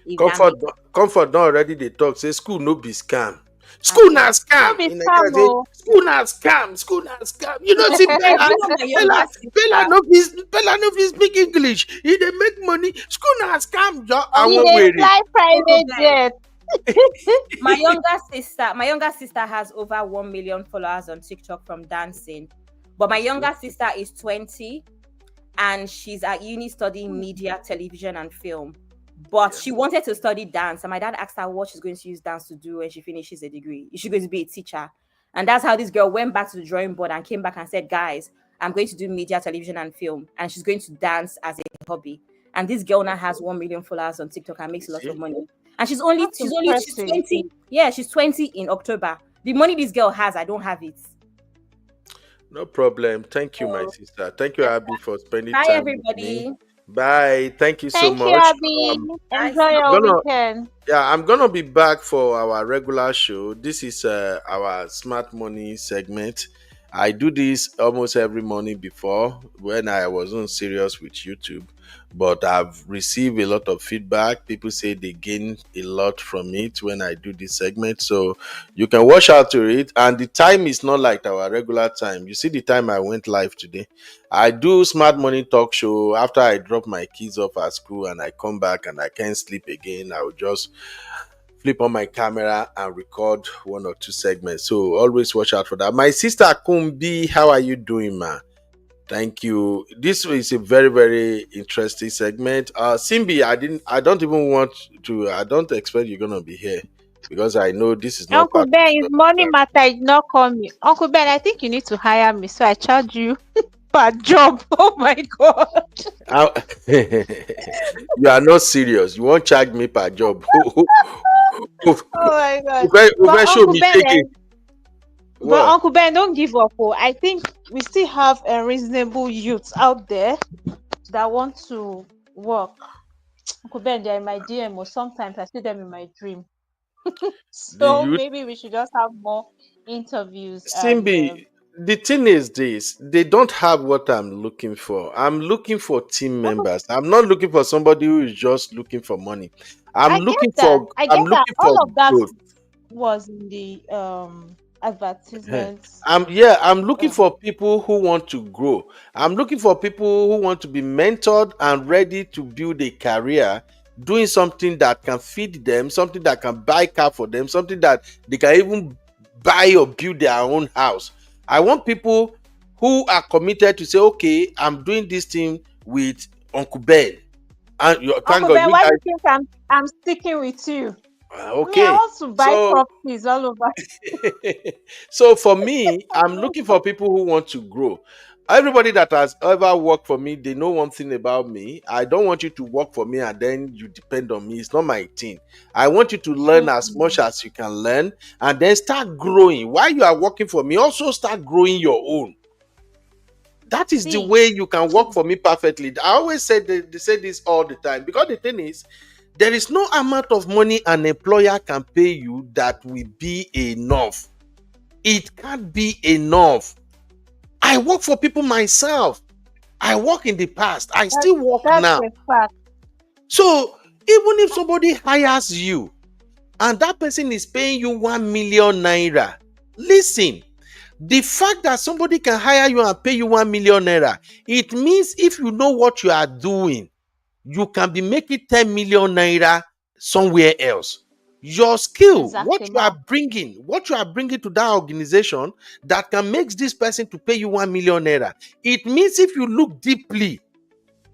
Speaker 8: If that makes
Speaker 1: Comfort don already dey talk say school no be scam. School na
Speaker 11: No
Speaker 1: scam.
Speaker 11: be
Speaker 1: In Nigeria
Speaker 11: scam
Speaker 1: say
Speaker 11: o.
Speaker 1: school na scam. School na scam. You know see
Speaker 8: I
Speaker 1: Bella,
Speaker 8: do know my younger sister.
Speaker 1: Bella no fit speak English. E dey make money. School na scam. I
Speaker 11: We
Speaker 1: wan
Speaker 11: dey
Speaker 1: wear it.
Speaker 11: fly private
Speaker 8: Ben.
Speaker 11: jet.
Speaker 8: My younger sister has over 1 million followers on TikTok from dancing. But my younger sister is 20 and she's at uni studying media, television, and film. But she wanted to study dance, and my dad asked her what she's going to use dance to do when she finishes a degree. Is she going to be a teacher? And that's how this girl went back to the drawing board and came back and said, guys, I'm going to do media, television, and film, and she's going to dance as a hobby. And this girl now has 1 million followers on TikTok and makes a lot of money. And she's
Speaker 11: Impressive.
Speaker 8: 20. Yeah, she's 20 in October. The money this girl has, I don't have it.
Speaker 1: No problem. Thank you, my sister. Thank you, Abby, for spending
Speaker 8: Bye,
Speaker 1: time
Speaker 8: everybody.
Speaker 1: with me. Bye. Thank you so
Speaker 11: Thank you,
Speaker 1: much.
Speaker 11: Abby. Enjoy your weekend.
Speaker 1: Yeah, I'm gonna be back for our regular show. This is our smart money segment. I do this almost every morning before when I wasn't serious with YouTube, but I've received a lot of feedback. People say they gain a lot from it when I do this segment, so you can watch out to it. And the time is not like our regular time. You see the time I went live today. I do smart money talk show after I drop my kids off at school and I come back and I can't sleep again. I will just flip on my camera and record 1 or 2 segments. So always watch out for that. My sister Kumbi, how are you doing, ma? Thank you. This is a very, very interesting segment. Simbi, I don't expect you're gonna be here because I know this is not
Speaker 11: Uncle
Speaker 1: part
Speaker 11: Ben,
Speaker 1: of
Speaker 11: his money matter is not coming. Uncle Ben, I think you need to hire me so I charge you per job. Oh my God.
Speaker 1: You are not serious. You won't charge me per job. Uf-
Speaker 11: Oh my God. But
Speaker 1: Ufe show
Speaker 11: Uncle
Speaker 1: me
Speaker 11: Ben,
Speaker 1: shaking.
Speaker 11: but
Speaker 1: What?
Speaker 11: Uncle Ben, don't give up. Oh. I think we still have a reasonable youths out there that want to work. Uncle Ben, they're in my DM, or sometimes I see them in my dream.
Speaker 1: The
Speaker 11: So
Speaker 1: youth
Speaker 11: maybe we should just have more interviews and
Speaker 1: Simbi, the thing is this, they don't have what I'm looking for. I'm looking for team
Speaker 11: Uncle,
Speaker 1: members. I'm not looking for somebody who is just looking for money.
Speaker 11: I get that. I
Speaker 1: I'm
Speaker 11: get that.
Speaker 1: looking for
Speaker 11: All of that
Speaker 1: growth.
Speaker 11: was in the
Speaker 1: Eh.
Speaker 11: advertisements.
Speaker 1: I'm looking
Speaker 11: Um,
Speaker 1: for people who want to grow. I'm looking for people who want to be mentored and ready to build a career doing something that can feed them, something that can buy car for them, something that they can even buy or build their own house. I want people who are committed to say, okay, I'm doing this thing with Uncle Ben. And thank
Speaker 11: Uncle
Speaker 1: God,
Speaker 11: Ben,
Speaker 1: you
Speaker 11: why do
Speaker 1: guys
Speaker 11: you think I'm sticking with you? Me, I
Speaker 1: okay.
Speaker 11: want to buy
Speaker 1: So
Speaker 11: properties all over.
Speaker 1: so for me, I'm looking for people who want to grow. Everybody that has ever worked for me, they know one thing about me. I don't want you to work for me and then you depend on me. It's not my thing. I want you to learn as much as you can learn and then start growing. While you are working for me, also start growing your own. That is the
Speaker 11: See,
Speaker 1: way you can work for me perfectly. I always say they say this all the time because the thing is, there is no amount of money an employer can pay you that will be enough. It can't be enough. I work for people myself. I work in the past. I
Speaker 11: that,
Speaker 1: still work
Speaker 11: that's
Speaker 1: now.
Speaker 11: a fact.
Speaker 1: So even if somebody hires you and that person is paying you 1 million naira, listen, the fact that somebody can hire you and pay you 1 million naira, it means if you know what you are doing, you can be making 10 million naira somewhere else. Your skill,
Speaker 11: Exactly.
Speaker 1: what you are bringing to that organization that can make this person to pay you 1 million naira. It means if you look deeply,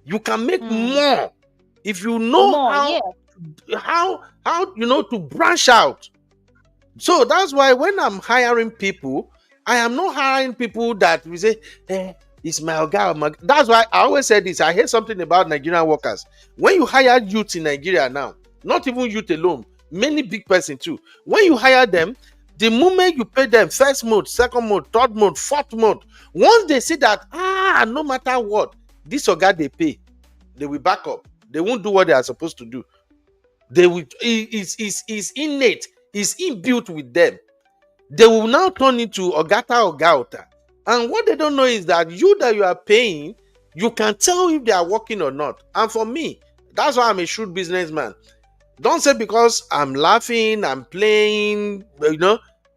Speaker 1: you can make more if you know
Speaker 11: More, yeah.
Speaker 1: how to branch out. So that's why when I'm hiring people, I am not hiring people that we say, it's my oga. That's why I always say this. I hear something about Nigerian workers. When you hire youth in Nigeria now, not even youth alone, many big person too. When you hire them, the moment you pay them first month, second month, third month, fourth month, once they see that, no matter what, this oga they pay, they will back up. They won't do what they are supposed to do. They will is innate, is inbuilt with them. They will now turn into ogata or gauta. And what they don't know is that you are paying, you can tell if they are working or not. And for me, that's why I'm a shrewd businessman. Don't say because I'm laughing, I'm playing,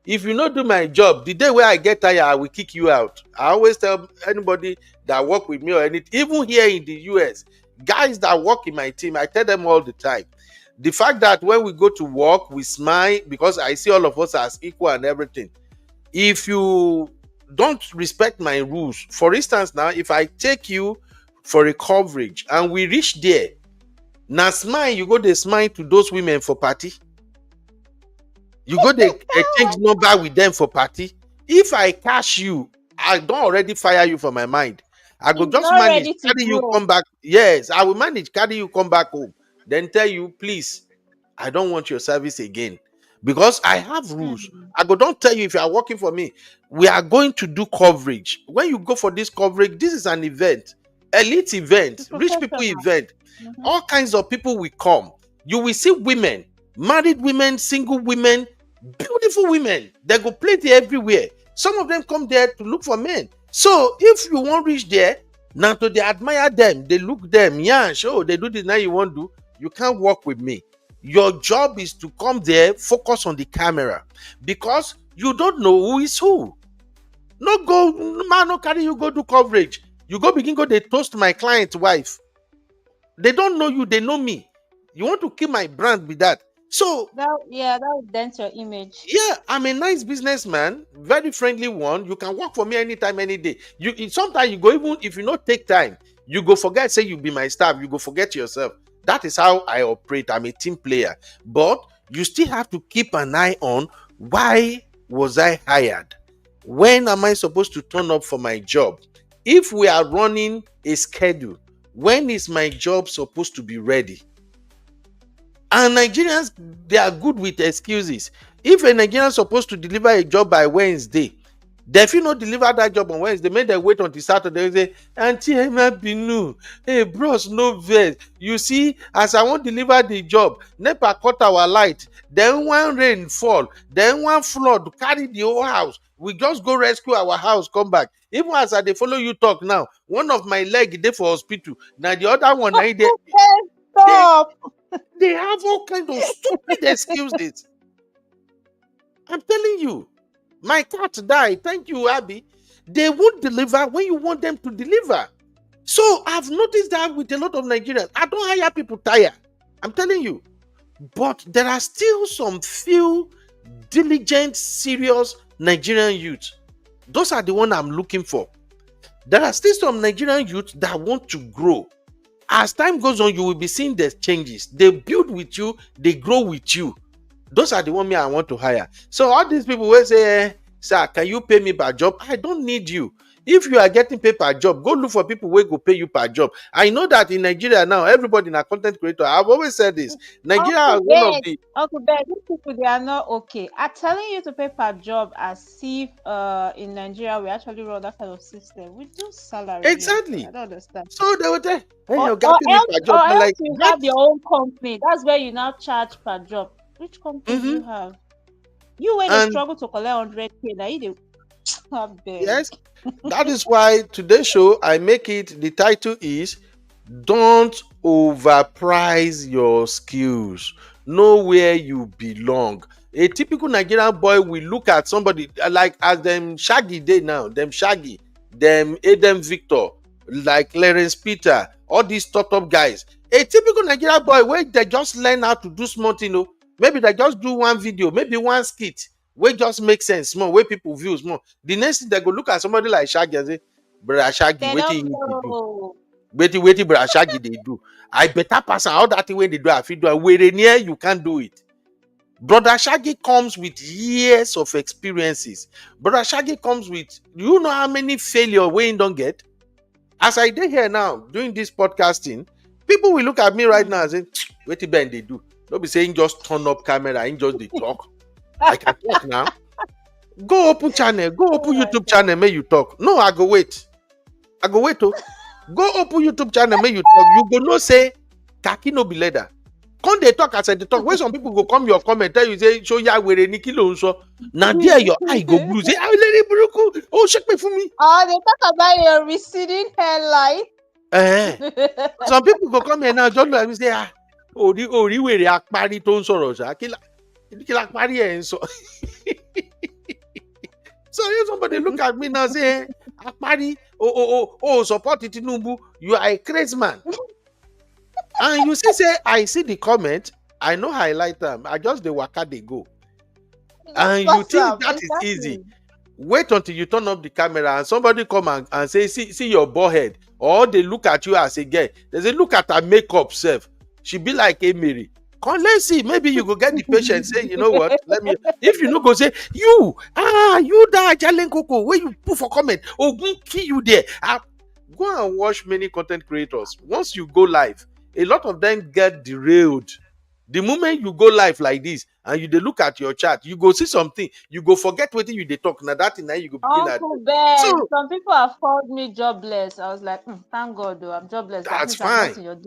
Speaker 1: if you not do my job, the day where I get tired, I will kick you out. I always tell anybody that work with me or anything, even here in the US, guys that work in my team, I tell them all the time. The fact that when we go to work, we smile because I see all of us as equal and everything. If you don't respect my rules, for instance, now, if I take you for a coverage and we reach there, now smile, you go to smile to those women for party. You go to exchange number with them for party. If I cash you, I don't already fire you from my mind. I go
Speaker 11: He's
Speaker 1: just
Speaker 11: not
Speaker 1: manage,
Speaker 11: ready to
Speaker 1: carry you
Speaker 11: grow.
Speaker 1: come back. Yes, I will manage, carry you come back home. Then tell you, please, I don't want your service again. Because I have rules. I go, don't tell you if you are working for me. We are going to do coverage. When you go for this coverage, this is an event, elite event, rich people
Speaker 11: Professional.
Speaker 1: event. All kinds of people will come. You will see women, married women, single women, beautiful women. They go play there everywhere. Some of them come there to look for men. So if you won't reach there, now to they admire them, they look them, yeah, sure, they do this now you won't do. You can't work with me. Your job is to come there, focus on the camera because you don't know who is who. No go, man, no carry you go do coverage. You go begin go, they toast my client's wife. They don't know you, they know me. You want to kill my brand with that. So
Speaker 11: That would dent your image.
Speaker 1: yeah, I'm a nice businessman, very friendly one. You can work for me anytime, any day. Sometimes you go, even if you not take time, you go forget, say you be my staff, you go forget yourself. That is how I operate. I'm a team player. But you still have to keep an eye on why was I hired? When am I supposed to turn up for my job? If we are running a schedule, when is my job supposed to be ready? And Nigerians, they are good with excuses. If a Nigerian is supposed to deliver a job by Wednesday, they if you not deliver that job on Wednesday, make them wait until Saturday. They say, Auntie Emma Binu, hey bros, no vex. You see, as I won't deliver the job, NEPA cut our light. Then one rain fall, then one flood carry the whole house. We just go rescue our house, come back. Even as I they follow you talk now, one of my leg they for hospital. Now the other one, now they
Speaker 11: Stop.
Speaker 1: they have all kind of stupid excuses. I'm telling you, my cat died. Thank you, Abby. They won't deliver when you want them to deliver. So I've noticed that with a lot of Nigerians. I don't hire people tired. I'm telling you. But there are still some few diligent, serious Nigerian youths. Those are the one I'm looking for. There are still some Nigerian youths that want to grow. As time goes on, you will be seeing the changes. They build with you, they grow with you. Those are the one me I want to hire. So all these people will say, sir, can you pay me per job? I don't need you. If you are getting paid per job, go look for people who go pay you per job. I know that in Nigeria now, everybody in a content creator, I've always said this. Nigeria is one of the...
Speaker 11: Uncle Ben, these people, they are not okay. I'm telling you to pay per job as if in Nigeria we actually run that kind of system. We do salary.
Speaker 1: Exactly.
Speaker 11: I don't understand.
Speaker 1: So they will say, hey,
Speaker 11: Or
Speaker 1: you got me per job. I'm
Speaker 11: else
Speaker 1: like,
Speaker 11: you
Speaker 1: what?
Speaker 11: have your own company. That's where you now charge per job. Which company do you have? You when they
Speaker 1: And
Speaker 11: struggle to collect 100K, now you
Speaker 1: yes, that is why today's show, I make it, the title is Don't Overprice Your Skills. Know where you belong. A typical Nigerian boy will look at somebody like as them Shaggy day now, them Shaggy, them Adam Victor, like Clarence Peter, all these top guys. A typical Nigerian boy where they just learn how to do small thing, maybe they just do one video, maybe one skit, where just make sense small, where people view small. The next thing they go look at somebody like Shaggy and say, brother Shaggy,
Speaker 11: they
Speaker 1: what
Speaker 11: don't
Speaker 1: you do?
Speaker 11: know.
Speaker 1: Wait, brother Shaggy they do. I better pass all that thing when they do. I feel do where they near you can't do it. Brother Shaggy comes with years of experiences. Brother Shaggy comes with, you know how many failure we don't get? As I did here now, doing this podcasting, people will look at me right now and say, what the band they do? Don't be saying just turn up camera and just they talk. I can talk now. Go open channel, go open YouTube channel, may you talk. No, I go wait. Oh. Go open YouTube channel, may you talk. You go no say, kaki no be leather. Come they talk as I talk. When some people go come your comment, tell you say, show ya where any kilo so. Now there your eye go blue. Say, I let it oh, check me for me.
Speaker 11: Oh, they talk about your receding hairline.
Speaker 1: Some people go come here now, just like me say, ori where they akpari ton sorrows. Kila akpari and so. So if somebody look at me now say, akpari, support it Tinubu, you are a crazy man. And you see, say, I see the comment, I know highlight them, I just the waka they go. And you think that is easy. Wait until you turn up the camera and somebody come and say, see your bald head. Or they look at you as a girl. They say, look at her makeup self. She be like a Mary. Come, let's see. Maybe you go get the patient say, you know what? Let me. If you no go say, you that Jalen Coco, where you put for comment, go kill you there. Go and watch many content creators. Once you go live, a lot of them get derailed. The moment you go live like this and you they look at your chat, you go see something, you go forget what you they talk. Now that thing now you go begin at.
Speaker 11: Uncle Ben, so, some people have called me jobless. I was like, thank God though, I'm jobless.
Speaker 1: That's fine.
Speaker 11: I'm not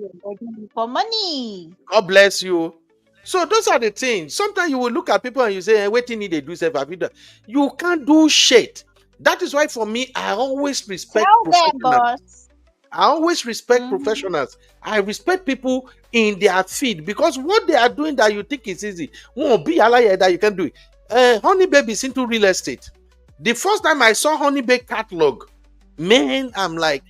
Speaker 11: for money.
Speaker 1: God bless you. So those are the things. Sometimes you will look at people and you say, hey, what need they do self? You can't do shit. That is why for me, I always respect professionals. I always respect professionals. I respect people in their field because what they are doing that you think is easy won't be a liar that you can do it. Honey Baby is into real estate. The first time I saw Honey Baby catalog, man, I'm like,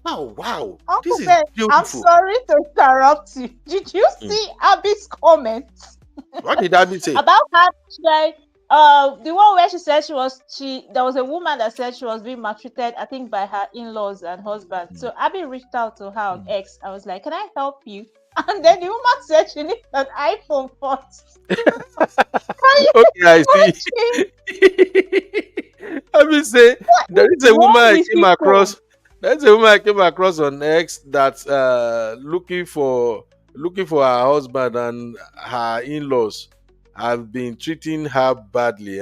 Speaker 1: oh wow,
Speaker 11: Uncle
Speaker 1: this is
Speaker 11: Ben,
Speaker 1: beautiful.
Speaker 11: I'm sorry to interrupt you. Did you see Abby's comments?
Speaker 1: What did Abby say?
Speaker 11: About her today? The one where she said there was a woman that said she was being maltreated, I think by her in-laws and husband. So Abby reached out to her on X. I was like, can I help you? And then the woman said she needs an iPhone first.
Speaker 1: Okay, I see. Abby say there is a woman I came across. There's a woman I came across on X that's looking for looking for her husband, and her in-laws have been treating her badly.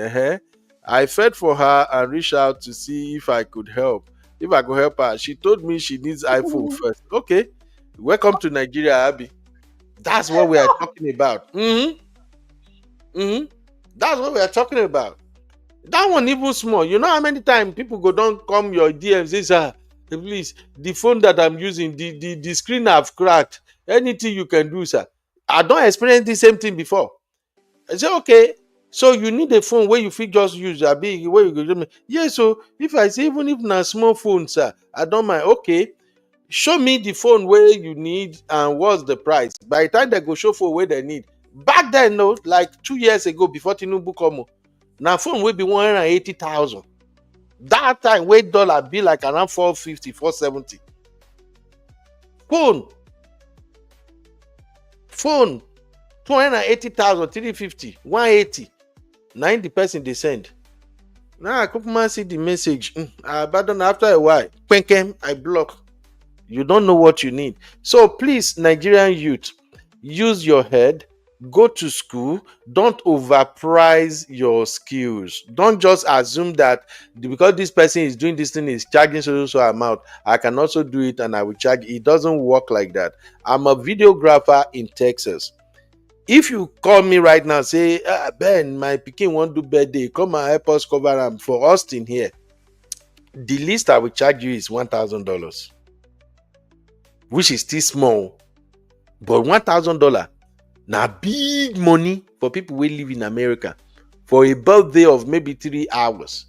Speaker 1: I fed for her and reached out to see if I could help. If I could help her, she told me she needs iPhone first. Okay, welcome to Nigeria, Abby. That's what we are talking about. That's what we are talking about. That one even small. You know how many times people go don't come your DMs say, sir, please, the phone that I'm using, the screen have cracked. Anything you can do, sir. I don't experience the same thing before. I say, okay, so you need a phone where you fit just use a big where you go. Yeah, so if I say even if na small phone, sir, I don't mind. Okay, show me the phone where you need and what's the price. By the time they go show for where they need. Back then, no, like 2 years ago before Tinubu come, now phone will be 180,000. That time where dollar be like around 450, 470. Phone 280,000, 350, 180. 90 person they send. Now I couldn't see the message. I abandon after a while. I block. You don't know what you need. So please, Nigerian youth, use your head, go to school, don't overprice your skills. Don't just assume that because this person is doing this thing, is charging so amount, I can also do it and I will charge. It doesn't work like that. I'm a videographer in Texas. If you call me right now, say, Ben, my pikin won't do birthday, come and help us cover them for Austin here. The least I will charge you is $1,000. Which is still small, but $1,000 now big money for people who live in America for a birthday of maybe 3 hours.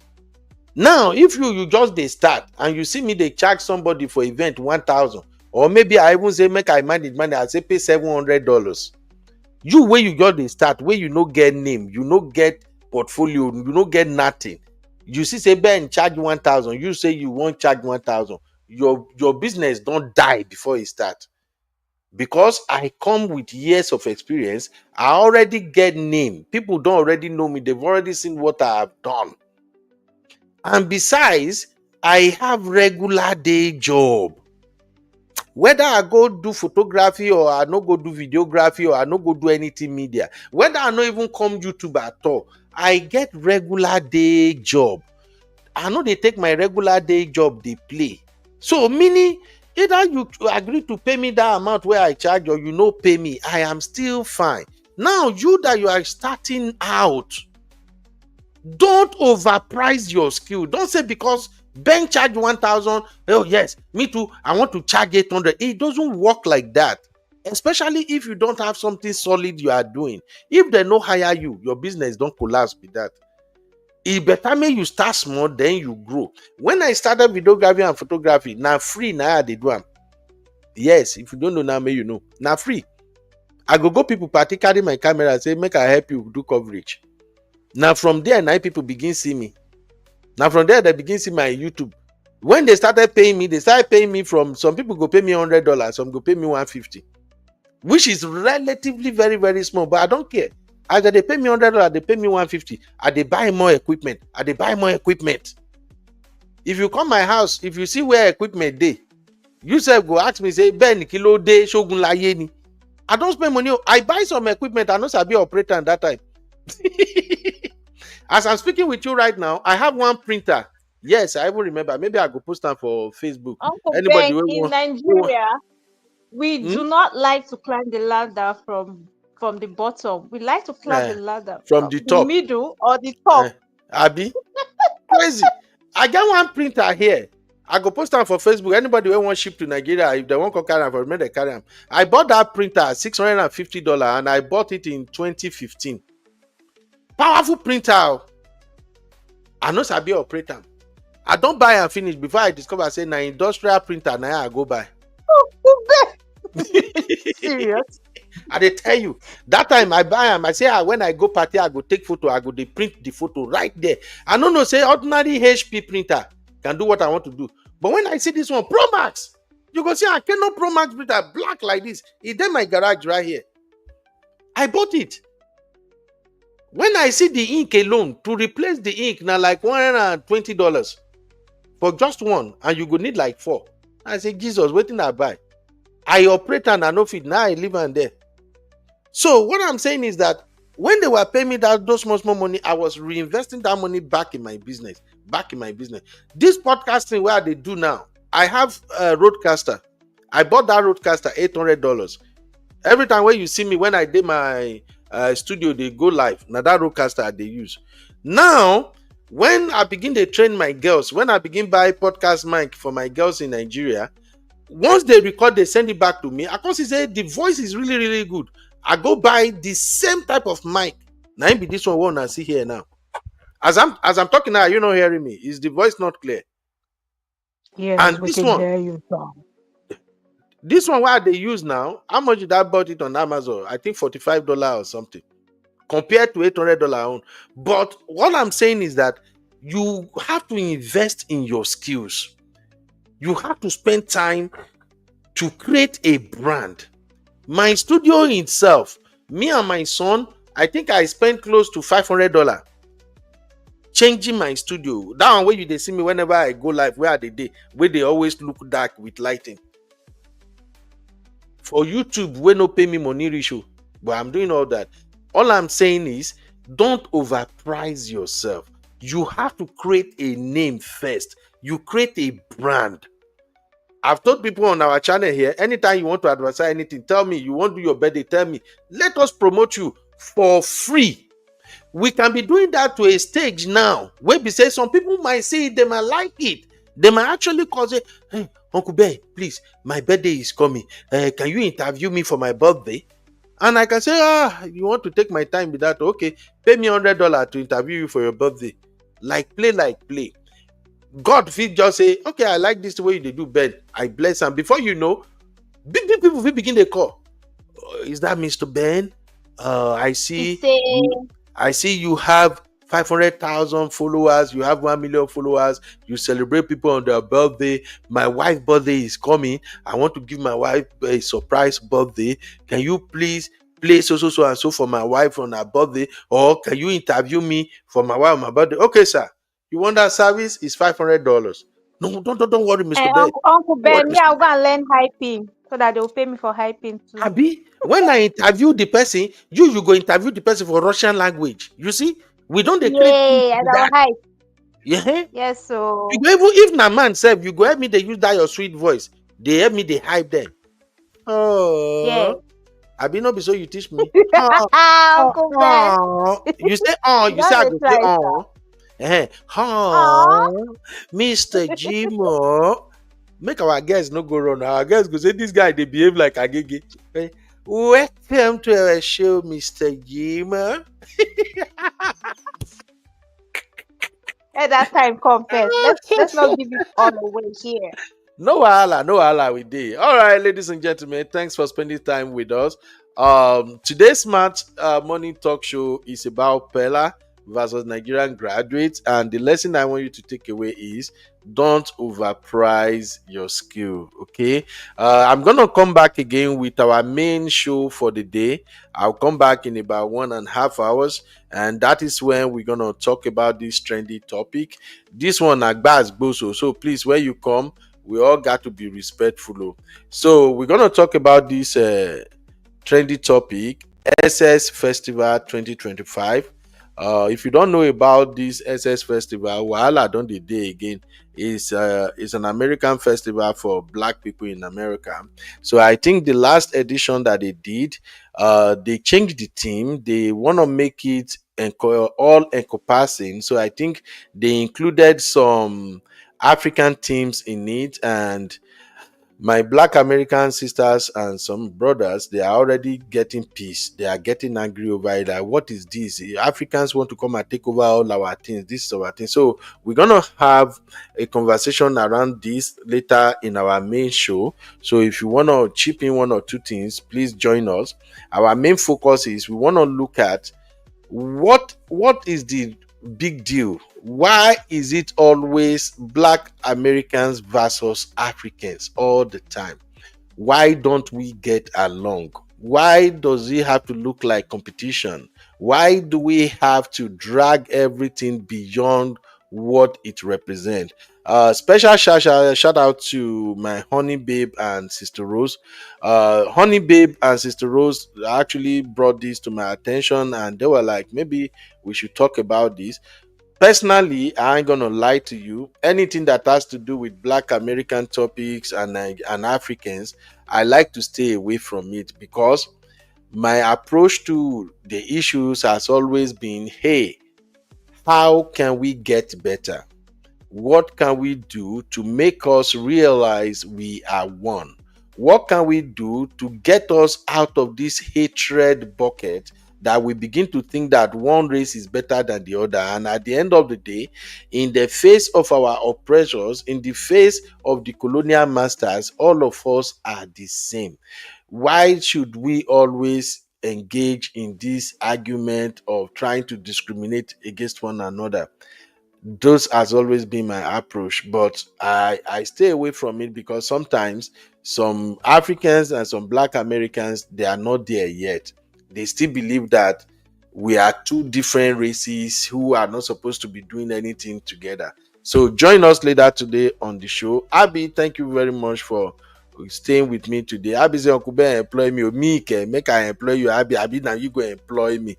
Speaker 1: Now, if you just they start and you see me they charge somebody for event 1,000, or maybe I even say make I manage money, I say pay $700. You where you just they start, where you no get name, you no get portfolio, you no get nothing. You see say Ben charge 1,000, you say you won't charge 1,000. Your business don't die before it start. Because I come with years of experience, I already get name. People don't already know me. They've already seen what I have done. And besides, I have regular day job. Whether I go do photography or I no go do videography or I no go do anything media, whether I no even come YouTube at all, I get regular day job. I know they take my regular day job, they play. So meaning either you agree to pay me that amount where I charge or you no pay me, I am still fine. Now you that you are starting out, don't overprice your skill. Don't say because Ben charge 1,000, oh yes, me too, I want to charge 800. It doesn't work like that. Especially if you don't have something solid you are doing. If they no hire you, your business don't collapse with that. It better make you start small, then you grow. When I started videography and photography, now free, now they do them. Yes, if you don't know now, may you know. Now free. I go people party, carry my camera and say, make I help you do coverage. Now from there, now people begin see me. Now from there, they begin see my YouTube. When they started paying me, they started paying me from, some people go pay me $100, some go pay me $150. Which is relatively very, very small, but I don't care. Either they pay me $100, they pay me $150. I they buy more equipment. If you come my house, if you see where equipment day, you self go ask me, say, Ben, kilo day, shogun laye ni. I don't spend money. I buy some equipment. I know sabi operator at that time. As I'm speaking with you right now, I have one printer. Yes, I even remember. Maybe I go post them for Facebook.
Speaker 11: Uncle
Speaker 1: Anybody
Speaker 11: Ben,
Speaker 1: will
Speaker 11: in
Speaker 1: want?
Speaker 11: Nigeria, we do not like to climb the ladder from the bottom. We like to climb the ladder
Speaker 1: From
Speaker 11: from
Speaker 1: the
Speaker 11: the
Speaker 1: top.
Speaker 11: middle or the top.
Speaker 1: Abi, crazy. I got one printer here. I go post them for Facebook. Anybody who want ship to Nigeria, if they want to carry them, for me they carry them. I bought that printer at $650 and I bought it in 2015. Powerful printer. I know sabi operator. I don't buy and finish before I discover say na industrial printer now I go buy.
Speaker 11: Serious?
Speaker 1: I dey tell you, that time I buy them, I say when I go party, I go take photo, I go dey print the photo right there. I don't know, say ordinary HP printer can do what I want to do. But when I see this one, Pro Max, you go see I cannot Pro Max printer black like this. It's in my garage right here. I bought it. When I see the ink alone, to replace the ink, now like $120 for just one, and you go need like 4. I say, Jesus, what did I buy? I operate and I know fit. Now I live and there. So what I'm saying is that when they were paying me those small money, I was reinvesting that money back in my business. This podcasting where they do now, I have a roadcaster. I bought that roadcaster $800. Every time when you see me, when I did my studio, they go live. Now that roadcaster they use. Now, when I begin to train my girls, when I begin buy podcast mic for my girls in Nigeria, once they record, they send it back to me. I can say the voice is really, really good. I go buy the same type of mic. Now it be this one I see here now. As I'm talking now, you're not hearing me. Is the voice not clear?
Speaker 10: Yes,
Speaker 1: And
Speaker 10: we
Speaker 1: this
Speaker 10: can
Speaker 1: one,
Speaker 10: hear you, Tom.
Speaker 1: this one where they use now, how much did I bought it on Amazon? I think $45 or something, compared to $800 on. But what I'm saying is that you have to invest in your skills. You have to spend time to create a brand. My studio itself, me and my son, I think I spent close to $500 changing my studio. That one where they see me whenever I go live, where are they? Where they always look dark with lighting. For YouTube, where no pay me money ratio, but I'm doing all that. All I'm saying is, don't overprice yourself. You have to create a name first. You create a brand. I've told people on our channel here, anytime you want to advertise anything, tell me. You want to do your birthday, tell me. Let us promote you for free. We can be doing that to a stage now where we say some people might see it, they might like it. They might actually call it, hey, Uncle Ben, please, my birthday is coming. Can you interview me for my birthday? And I can say, you want to take my time with that? Okay, pay me $100 to interview you for your birthday. Like play. God fit just say, okay, I like this way they do, Ben. I bless them. Before you know, big people will begin the call. Is that Mr. Ben? I see you have 500,000 followers. You have 1 million followers. You celebrate people on their birthday. My wife's birthday is coming. I want to give my wife a surprise birthday. Can you please play so and so for my wife on her birthday? Or can you interview me for my wife on my birthday? Okay, sir. You want that service? It's $500. No, don't worry, Mr. Ben.
Speaker 11: Uncle Ben, me, I'll go and learn hyping so that they'll pay me for hyping too.
Speaker 1: Abi, when I interview the person, you go interview the person for Russian language. You see, we don't declare
Speaker 11: that. Hype.
Speaker 1: Yeah.
Speaker 11: Yes, so
Speaker 1: you go even if na man self, you go help me. They use that your sweet voice. They help me. They hype them. Oh,
Speaker 11: yeah.
Speaker 1: Abi no be so you teach me.
Speaker 11: Uncle Ben.
Speaker 1: You say you say I go say Mr. Jimo. Make our guests no go wrong. Our guests go say this guy they behave like Agege. Welcome to our show, Mr. Jimo.
Speaker 11: At that time, confess. Let's not give it all away here.
Speaker 1: No wahala we did. All right, ladies and gentlemen, thanks for spending time with us. Today's Smart Morning Talk Show is about Peller versus Nigerian graduates, and the lesson I want you to take away is don't overprice your skill. Okay, I'm gonna come back again with our main show for the day. I'll come back in about 1.5 hours, and that is when we're gonna talk about this trendy topic. This one Agbas Boso, so please, when you come, we all got to be respectful. So we're gonna talk about this trendy topic, SS Festival 2025. If you don't know about this SS Festival, wahala don dey day again. It's an American festival for Black people in America. So I think the last edition that they did, they changed the theme. They want to make it all encompassing. So I think they included some African themes in it, and my Black American sisters and some brothers, they are already getting pissed. They are getting angry over it. Like, what is this? Africans want to come and take over all our things. This is our thing. So we're gonna have a conversation around this later in our main show. So if you want to chip in 1 or 2 things, please join us. Our main focus is we want to look at what is the big deal. Why is it always Black Americans versus Africans all the time? Why don't we get along? Why does it have to look like competition? Why do we have to drag everything beyond what it represents. Special shout out to my honey babe and sister Rose. Honey babe and sister Rose actually brought this to my attention, and they were like, maybe we should talk about this. Personally, I ain't gonna lie to you. Anything that has to do with Black American topics and Africans, I like to stay away from it, because my approach to the issues has always been, hey, how can we get better? What can we do to make us realize we are one? What can we do to get us out of this hatred bucket that we begin to think that one race is better than the other? And at the end of the day, in the face of our oppressors, in the face of the colonial masters, all of us are the same. Why should we always engage in this argument of trying to discriminate against one another? Those has always been my approach, but I stay away from it, because sometimes some Africans and some Black Americans, they are not there yet. They still believe that we are two different races who are not supposed to be doing anything together. So join us later today on the show. Abby, thank you very much for staying with me today. Abby say, Uncle Ben employ me, or me can make I employ you. Abby now you go employ me.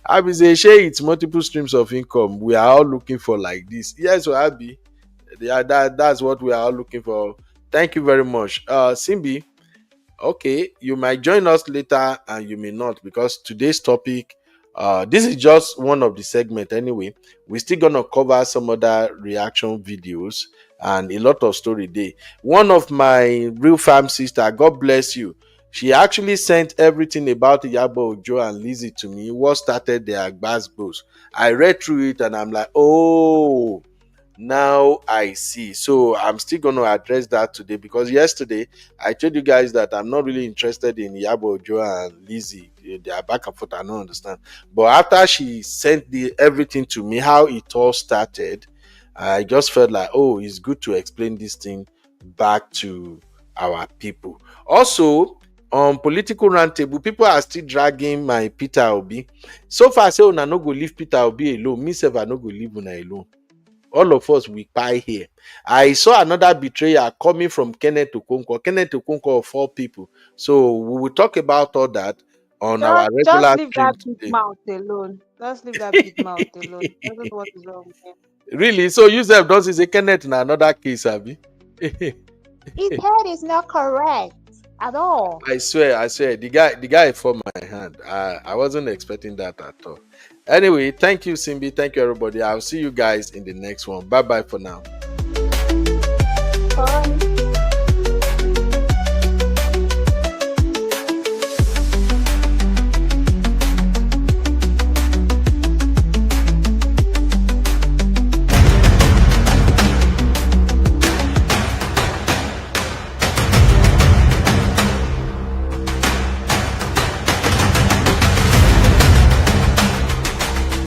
Speaker 1: Abby say, share it's multiple streams of income. We are all looking for like this. Yes, so Abby, yeah, that's what we are all looking for. Thank you very much. Simbi, okay, you might join us later and you may not, because today's topic, this is just one of the segment anyway. We're still gonna cover some other reaction videos and a lot of story day. One of my real fam sister, God bless you, she actually sent everything about Iyabo Ojo and Lizzie to me. What started their gbasgbos? I read through it and I'm like, oh, now I see. So I'm still going to address that today, because yesterday I told you guys that I'm not really interested in Iyabo Ojo and Lizzie. They are back and forth. I don't understand. But after she sent everything to me, how it all started, I just felt like, oh, it's good to explain this thing back to our people. Also, on political roundtable, people are still dragging my Peter Obi. So far, say una no go leave Peter Obi alone. Me sef, I no go leave una alone. All of us we pie here. I saw another betrayal coming from Kenneth Okonkwo. Kenneth Okonkwo of all people. So we will talk about all that on our regular
Speaker 11: Just leave
Speaker 1: stream
Speaker 11: that big
Speaker 1: today.
Speaker 11: mouth alone. Just leave that big mouth alone. I don't know what is wrong with him.
Speaker 1: Really? So you sef don say Kenneth na another case, abi?
Speaker 11: His head is not correct at all.
Speaker 1: I swear, the guy for my hand. I wasn't expecting that at all. Anyway, thank you, Simbi. Thank you, everybody. I'll see you guys in the next one. Bye bye for now.